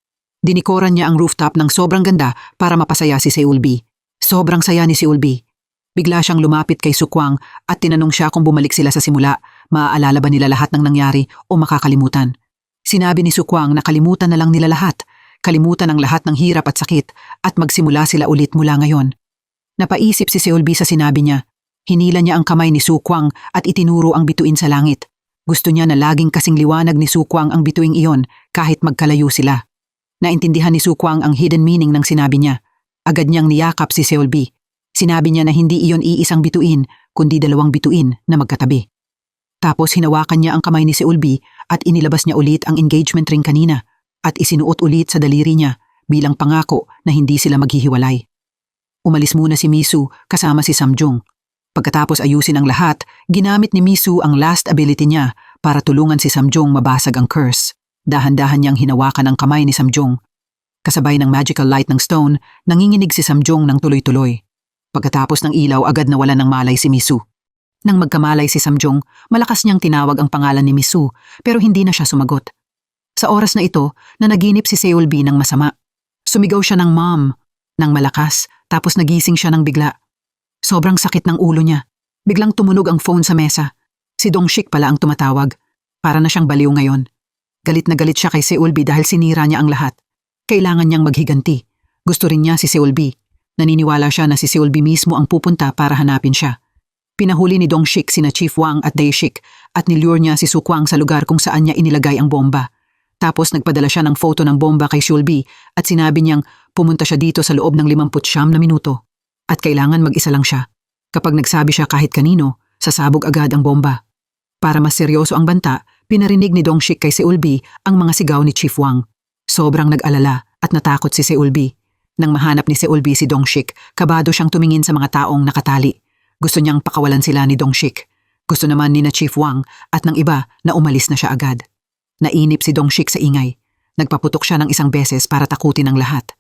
Dinikoran niya ang rooftop ng sobrang ganda para mapasaya si Seulbi. Sobrang saya ni Seulbi. Bigla siyang lumapit kay Sukwang at tinanong siya kung bumalik sila sa simula, maaalala ba nila lahat ng nangyari o makakalimutan. Sinabi ni Sukwang na kalimutan na lang nila lahat, kalimutan ang lahat ng hirap at sakit at magsimula sila ulit mula ngayon. Napaisip si Seulbi sa sinabi niya. Hinila niya ang kamay ni Sukwang at itinuro ang bituin sa langit. Gusto niya na laging kasing liwanag ni Sukwang ang bituing iyon kahit magkalayo sila. Naintindihan ni Sukwang ang hidden meaning ng sinabi niya. Agad niyang niyakap si Seulbi. Sinabi niya na hindi iyon iisang bituin, kundi 2 bituin na magkatabi. Tapos hinawakan niya ang kamay ni Seulbi at inilabas niya ulit ang engagement ring kanina at isinuot ulit sa daliri niya bilang pangako na hindi sila maghihiwalay. Umalis muna si Misu kasama si Samjung. Pagkatapos ayusin ang lahat, ginamit ni Misu ang last ability niya para tulungan si Samjung mabasag ang curse. Dahan-dahan niyang hinawakan ang kamay ni Samjung. Kasabay ng magical light ng stone, nanginginig si Samjung ng tuloy-tuloy. Pagkatapos ng ilaw, agad nawalan ng malay si Misu. Nang magkamalay si Samjung, malakas niyang tinawag ang pangalan ni Misu pero hindi na siya sumagot. Sa oras na ito, nanaginip si Seulbi ng masama. Sumigaw siya ng mom, ng malakas, tapos nagising siya ng bigla. Sobrang sakit ng ulo niya. Biglang tumunog ang phone sa mesa. Si Dongshik pala ang tumatawag. Para na siyang baliw ngayon. Galit na galit siya kay Seulbi dahil sinira niya ang lahat. Kailangan niyang maghiganti. Gusto rin niya si Seulbi. Naniniwala siya na si Seulbi mismo ang pupunta para hanapin siya. Pinahuli ni Dongshik sina Chief Wang at Daeshik at nilure niya si Sukwang sa lugar kung saan niya inilagay ang bomba. Tapos nagpadala siya ng photo ng bomba kay Seulbi at sinabi niyang pumunta siya dito sa loob ng 59 na minuto. At kailangan mag-isa lang siya. Kapag nagsabi siya kahit kanino, sasabog agad ang bomba. Para mas seryoso ang banta, pinarinig ni Dongshik kay Seulbi ang mga sigaw ni Chief Wang. Sobrang nag-alala at natakot si Seulbi. Nang mahanap ni Seulbi si Dongshik, kabado siyang tumingin sa mga taong nakatali. Gusto niyang pakawalan sila ni Dongshik. Gusto naman ni na Chief Wang at ng iba na umalis na siya agad. Nainip si Dongshik sa ingay. Nagpaputok siya ng isang beses para takutin ang lahat.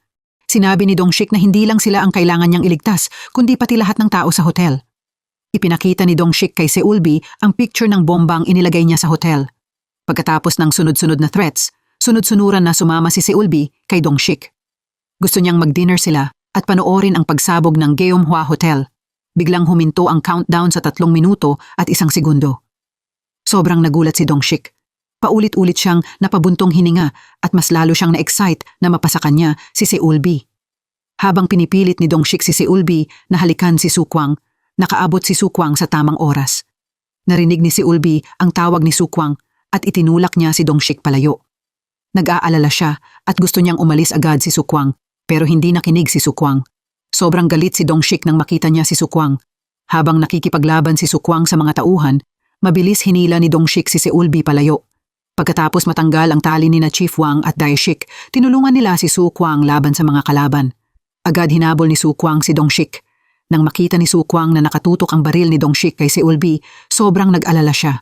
Sinabi ni Dongshik na hindi lang sila ang kailangan niyang iligtas, kundi pati lahat ng tao sa hotel. Ipinakita ni Dongshik kay Seulbi ang picture ng bombang inilagay niya sa hotel. Pagkatapos ng sunod-sunod na threats, sunod-sunuran na sumama si Seulbi kay Dongshik. Gusto niyang mag-dinner sila at panoorin ang pagsabog ng Geumhwa Hotel. Biglang huminto ang countdown sa 3 minuto at 1 segundo. Sobrang nagulat si Dongshik. Paulit-ulit siyang napabuntong hininga at mas lalo siyang na-excite na mapasa kanya si Seulbi. Habang pinipilit ni Dongshik si Seulbi na halikan si Sukwang, nakaabot si Sukwang sa tamang oras. Narinig ni Seulbi ang tawag ni Sukwang at itinulak niya si Dongshik palayo. Nag-aalala siya at gusto niyang umalis agad si Sukwang pero hindi nakinig si Sukwang. Sobrang galit si Dongshik nang makita niya si Sukwang. Habang nakikipaglaban si Sukwang sa mga tauhan, mabilis hinila ni Dongshik si Seulbi palayo. Pagkatapos matanggal ang tali ni na Chief Wang at Daeshik, tinulungan nila si Sukwang laban sa mga kalaban. Agad hinabol ni Sukwang si Dongshik. Nang makita ni Sukwang na nakatutok ang baril ni Dongshik kay Seulbi, sobrang nag-alala siya.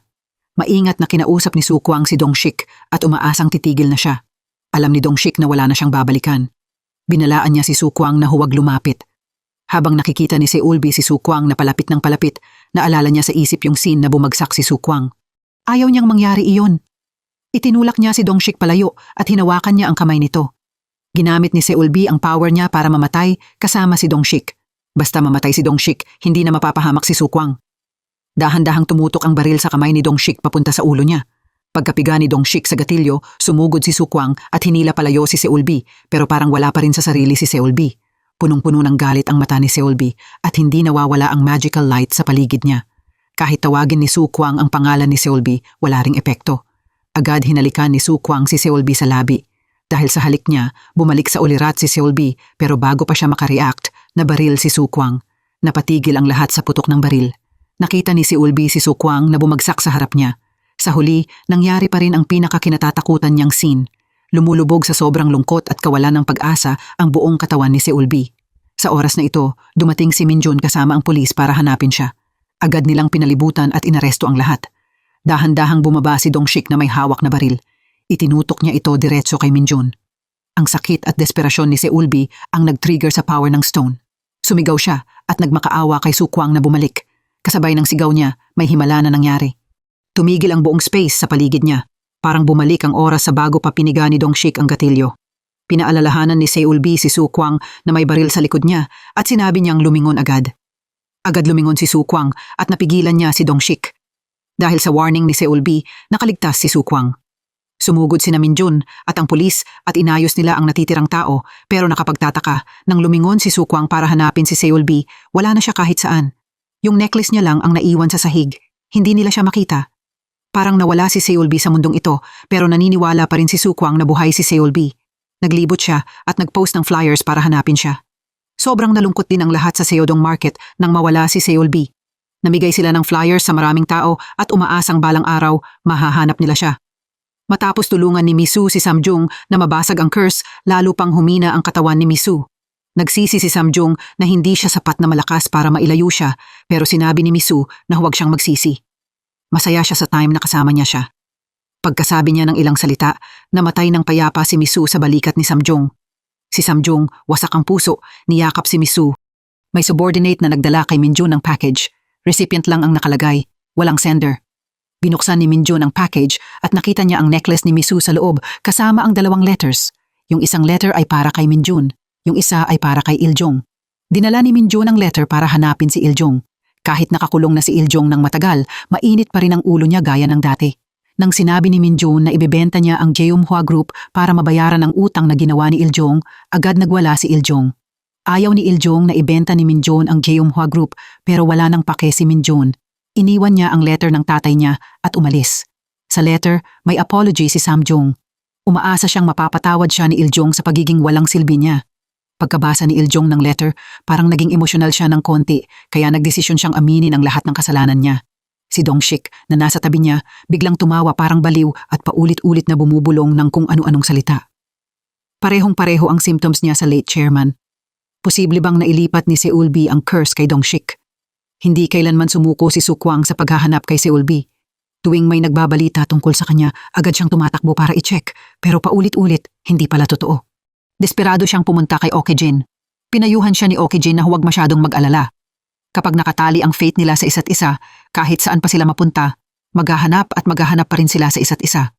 Maingat na kinausap ni Sukwang si Dongshik at umaasang titigil na siya. Alam ni Dongshik na wala na siyang babalikan. Binalaan niya si Sukwang na huwag lumapit. Habang nakikita ni Seulbi si Sukwang na palapit ng palapit, naalala niya sa isip yung scene na bumagsak si Sukwang. Ayaw niyang mangyari iyon. Itinulak niya si Dongshik palayo at hinawakan niya ang kamay nito. Ginamit ni Seulbi ang power niya para mamatay kasama si Dongshik. Basta mamatay si Dongshik, hindi na mapapahamak si Sukwang. Dahan-dahang tumutok ang baril sa kamay ni Dongshik papunta sa ulo niya. Pagkapiga ni Dongshik sa gatilyo, sumugod si Sukwang at hinila palayo si Seulbi pero parang wala pa rin sa sarili si Seulbi. Punong-puno ng galit ang mata ni Seulbi at hindi nawawala ang magical light sa paligid niya. Kahit tawagin ni Sukwang ang pangalan ni Seulbi, wala ring epekto. Agad hinalikan ni Sukwang si Seulbi sa labi. Dahil sa halik niya, bumalik sa ulirat si Seulbi pero bago pa siya makareact, nabaril si Sukwang. Napatigil ang lahat sa putok ng baril. Nakita ni Seulbi si Sukwang na bumagsak sa harap niya. Sa huli, nangyari pa rin ang pinakakinatatakutan niyang scene. Lumulubog sa sobrang lungkot at kawalan ng pag-asa ang buong katawan ni Seulbi. Sa oras na ito, dumating si Minjun kasama ang pulis para hanapin siya. Agad nilang pinalibutan at inaresto ang lahat. Dahan-dahang bumaba si Dongshik na may hawak na baril. Itinutok niya ito diretso kay Minjun. Ang sakit at desperasyon ni Seulbi ang nag-trigger sa power ng stone. Sumigaw siya at nagmakaawa kay Sukwang na bumalik. Kasabay ng sigaw niya, may himala na nangyari. Tumigil ang buong space sa paligid niya. Parang bumalik ang oras sa bago pa piniga ni Dongshik ang gatilyo. Pinaalalahanan ni Seulbi si Sukwang na may baril sa likod niya at sinabi niyang lumingon agad. Agad lumingon si Sukwang at napigilan niya si Dongshik. Dahil sa warning ni Seulbi, nakaligtas si Sukwang. Sumugod si Minjun at ang pulis at inayos nila ang natitirang tao pero nakapagtataka nang lumingon si Sukwang para hanapin si Seulbi, wala na siya kahit saan. Yung necklace niya lang ang naiwan sa sahig. Hindi nila siya makita. Parang nawala si Seulbi sa mundong ito pero naniniwala pa rin si Sukwang na buhay si Seulbi. Naglibot siya at nagpost ng flyers para hanapin siya. Sobrang nalungkot din ang lahat sa Seodong Market nang mawala si Seulbi. Namigay sila ng flyers sa maraming tao at umaasang balang araw mahahanap nila siya. Matapos tulungan ni Misu si Samjung na mabasag ang curse, lalo pang humina ang katawan ni Misu. Nagsisi si Samjung na hindi siya sapat na malakas para mailayo siya pero sinabi ni Misu na huwag siyang magsisi. Masaya siya sa time na kasama niya siya. Pagkasabi niya ng ilang salita, namatay ng payapa si Misu sa balikat ni Samjung. Si Samjung, wasak ang puso, niyakap si Misu. May subordinate na nagdala kay Minjun ng package. Recipient lang ang nakalagay, walang sender. Binuksan ni Minjun ang package at nakita niya ang necklace ni Misu sa loob kasama ang 2 letters. Yung isang letter ay para kay Minjun, yung isa ay para kay Iljong. Dinala ni Minjun ang letter para hanapin si Iljong. Kahit nakakulong na si Iljong ng matagal, mainit pa rin ang ulo niya gaya ng dati. Nang sinabi ni Minjun na ibebenta niya ang Geumhwa Group para mabayaran ang utang na ginawa ni Iljong, agad nagwala si Iljong. Ayaw ni Iljong na ibenta ni Minjun ang Geumhwa Group pero wala nang pake si Minjun. Iniwan niya ang letter ng tatay niya at umalis. Sa letter, may apology si Samjung. Umaasa siyang mapapatawad siya ni Iljong sa pagiging walang silbi niya. Pagkabasa ni Iljong ng letter, parang naging emosyonal siya ng konti kaya nagdesisyon siyang aminin ang lahat ng kasalanan niya. Si Dongshik na nasa tabi niya biglang tumawa parang baliw at paulit-ulit na bumubulong ng kung ano-anong salita. Parehong-pareho ang symptoms niya sa late chairman. Posible bang nailipat ni Seulbi ang curse kay Dongshik? Hindi kailanman sumuko si Sukwang sa paghahanap kay Seulbi. Tuwing may nagbabalita tungkol sa kanya, agad siyang tumatakbo para i-check, pero paulit-ulit, hindi pala totoo. Desperado siyang pumunta kay Okijin. Pinayuhan siya ni Okijin na huwag masyadong mag-alala. Kapag nakatali ang fate nila sa isa't isa, kahit saan pa sila mapunta, maghahanap pa rin sila sa isa't isa.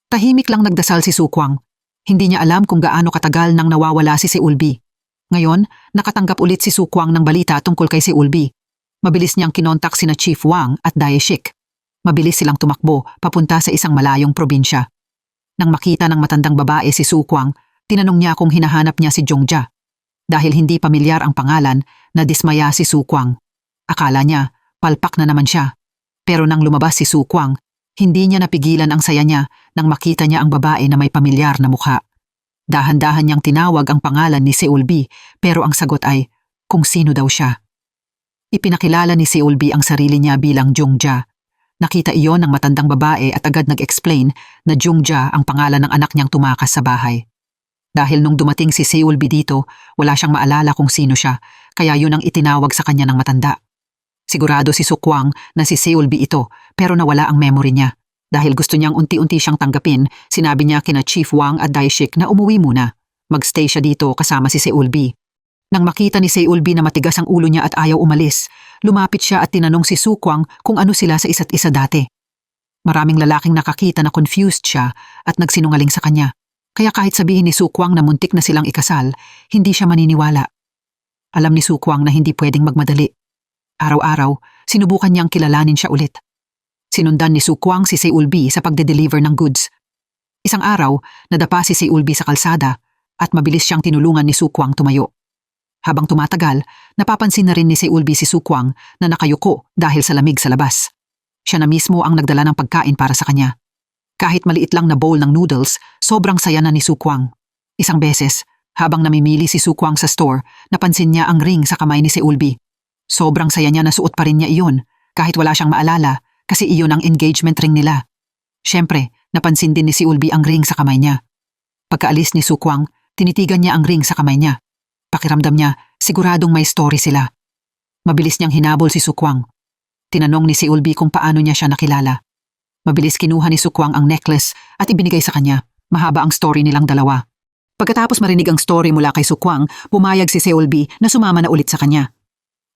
Tahimik lang nagdasal si Sukwang. Hindi niya alam kung gaano katagal nang nawawala si Seulbi. Ngayon, nakatanggap ulit si Sukwang ng balita tungkol kay Seulbi. Mabilis niyang kinontak sina Chief Wang at Daeshik. Mabilis silang tumakbo papunta sa isang malayong probinsya. Nang makita ng matandang babae si Sukwang, tinanong niya kung hinahanap niya si Jongjia. Dahil hindi pamilyar ang pangalan, nadismaya si Sukwang. Akala niya, palpak na naman siya. Pero nang lumabas si Sukwang, hindi niya napigilan ang saya niya nang makita niya ang babae na may pamilyar na mukha. Dahan-dahan niyang tinawag ang pangalan ni Seulbi, pero ang sagot ay kung sino daw siya. Ipinakilala ni Seulbi ang sarili niya bilang Jongjia. Nakita iyon ng matandang babae at agad nag-explain na Jongjia ang pangalan ng anak niyang tumakas sa bahay. Dahil nung dumating si Seulbi dito, wala siyang maalala kung sino siya, kaya yun ang itinawag sa kanya ng matanda. Sigurado si Sukwang na si Seulbi ito, pero nawala ang memory niya. Dahil gusto niyang unti-unti siyang tanggapin, sinabi niya kina Chief Wang at Daeshik na umuwi muna. Magstay siya dito kasama si Seulbi. Nang makita ni Seulbi na matigas ang ulo niya at ayaw umalis, lumapit siya at tinanong si Sukwang kung ano sila sa isa't isa dati. Maraming lalaking nakakita na confused siya at nagsinungaling sa kanya. Kaya kahit sabihin ni Sukwang na muntik na silang ikasal, hindi siya maniniwala. Alam ni Sukwang na hindi pwedeng magmadali. Araw-araw, sinubukan niyang kilalanin siya ulit. Sinundan ni Sukwang si Seulbi sa pagde-deliver ng goods. Isang araw, nadapa si Seulbi sa kalsada at mabilis siyang tinulungan ni Sukwang tumayo. Habang tumatagal, napapansin na rin ni Seulbi si Sukwang na nakayuko dahil sa lamig sa labas. Siya na mismo ang nagdala ng pagkain para sa kanya. Kahit maliit lang na bowl ng noodles, sobrang saya na ni Sukwang. Isang beses, habang namimili si Sukwang sa store, napansin niya ang ring sa kamay ni Seulbi. Sobrang saya niya na suot pa rin niya iyon, kahit wala siyang maalala, kasi iyon ang engagement ring nila. Siyempre, napansin din ni Seulbi ang ring sa kamay niya. Pagkaalis ni Sukwang, tinitigan niya ang ring sa kamay niya. Pakiramdam niya, siguradong may story sila. Mabilis niyang hinabol si Sukwang. Tinanong ni Seulbi kung paano niya siya nakilala. Mabilis kinuha ni Sukwang ang necklace at ibinigay sa kanya. Mahaba ang story nilang dalawa. Pagkatapos marinig ang story mula kay Sukwang, pumayag si Seulbi na sumama na ulit sa kanya.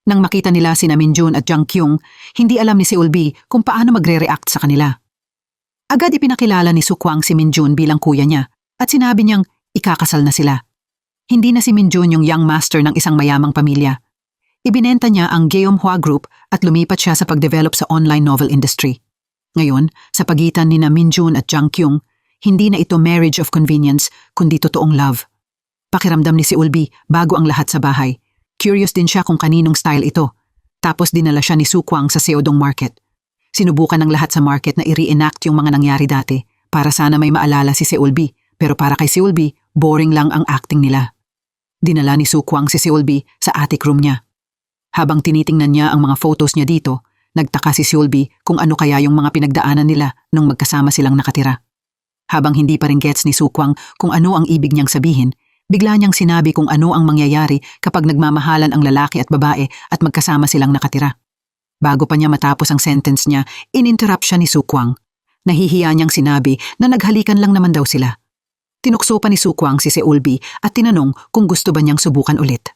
Nang makita nila sina Minjun at Jang Kyung, hindi alam ni Seulbi kung paano magre-react sa kanila. Agad ipinakilala ni Sukwang si Minjun bilang kuya niya at sinabi niyang ikakasal na sila. Hindi na si Minjun yung young master ng isang mayamang pamilya. Ibinenta niya ang Geomhua Group at lumipat siya sa pagdevelop sa online novel industry. Ngayon, sa pagitan ni Minjun at Jang Kyung, hindi na ito marriage of convenience kundi totoong love. Pakiramdam ni Seulbi bago ang lahat sa bahay. Curious din siya kung kaninong style ito. Tapos dinala siya ni Sukwang sa Seodong Market. Sinubukan ng lahat sa market na i-reenact yung mga nangyari dati para sana may maalala si Seulbi, pero para kay Seulbi, boring lang ang acting nila. Dinala ni Sukwang si Seulbi sa attic room niya. Habang tinitingnan niya ang mga photos niya dito, nagtaka si Seulbi kung ano kaya yung mga pinagdaanan nila nung magkasama silang nakatira. Habang hindi pa rin gets ni Sukwang kung ano ang ibig niyang sabihin, bigla niyang sinabi kung ano ang mangyayari kapag nagmamahalan ang lalaki at babae at magkasama silang nakatira. Bago pa niya matapos ang sentence niya, ininterrupt siya ni Sukwang. Nahihiya niyang sinabi na naghalikan lang naman daw sila. Tinukso pa ni Sukwang si Seulbi at tinanong kung gusto ba niyang subukan ulit.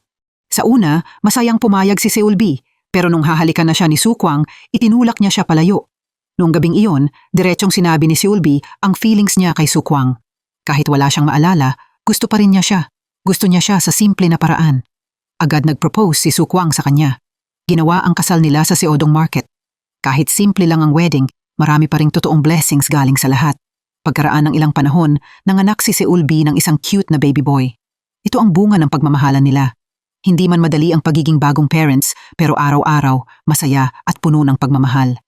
Sa una, masayang pumayag si Seulbi, pero nung hahalikan na siya ni Sukwang, itinulak niya siya palayo. Noong gabing iyon, diretsong sinabi ni Seulbi ang feelings niya kay Sukwang. Kahit wala siyang maalala, gusto pa rin niya siya. Gusto niya siya sa simple na paraan. Agad nag-propose si Sukwang sa kanya. Ginawa ang kasal nila sa Seodong Market. Kahit simple lang ang wedding, marami pa ring totoong blessings galing sa lahat. Pagkaraan ng ilang panahon, nanganak si Seulbi ng isang cute na baby boy. Ito ang bunga ng pagmamahalan nila. Hindi man madali ang pagiging bagong parents, pero araw-araw, masaya at puno ng pagmamahal.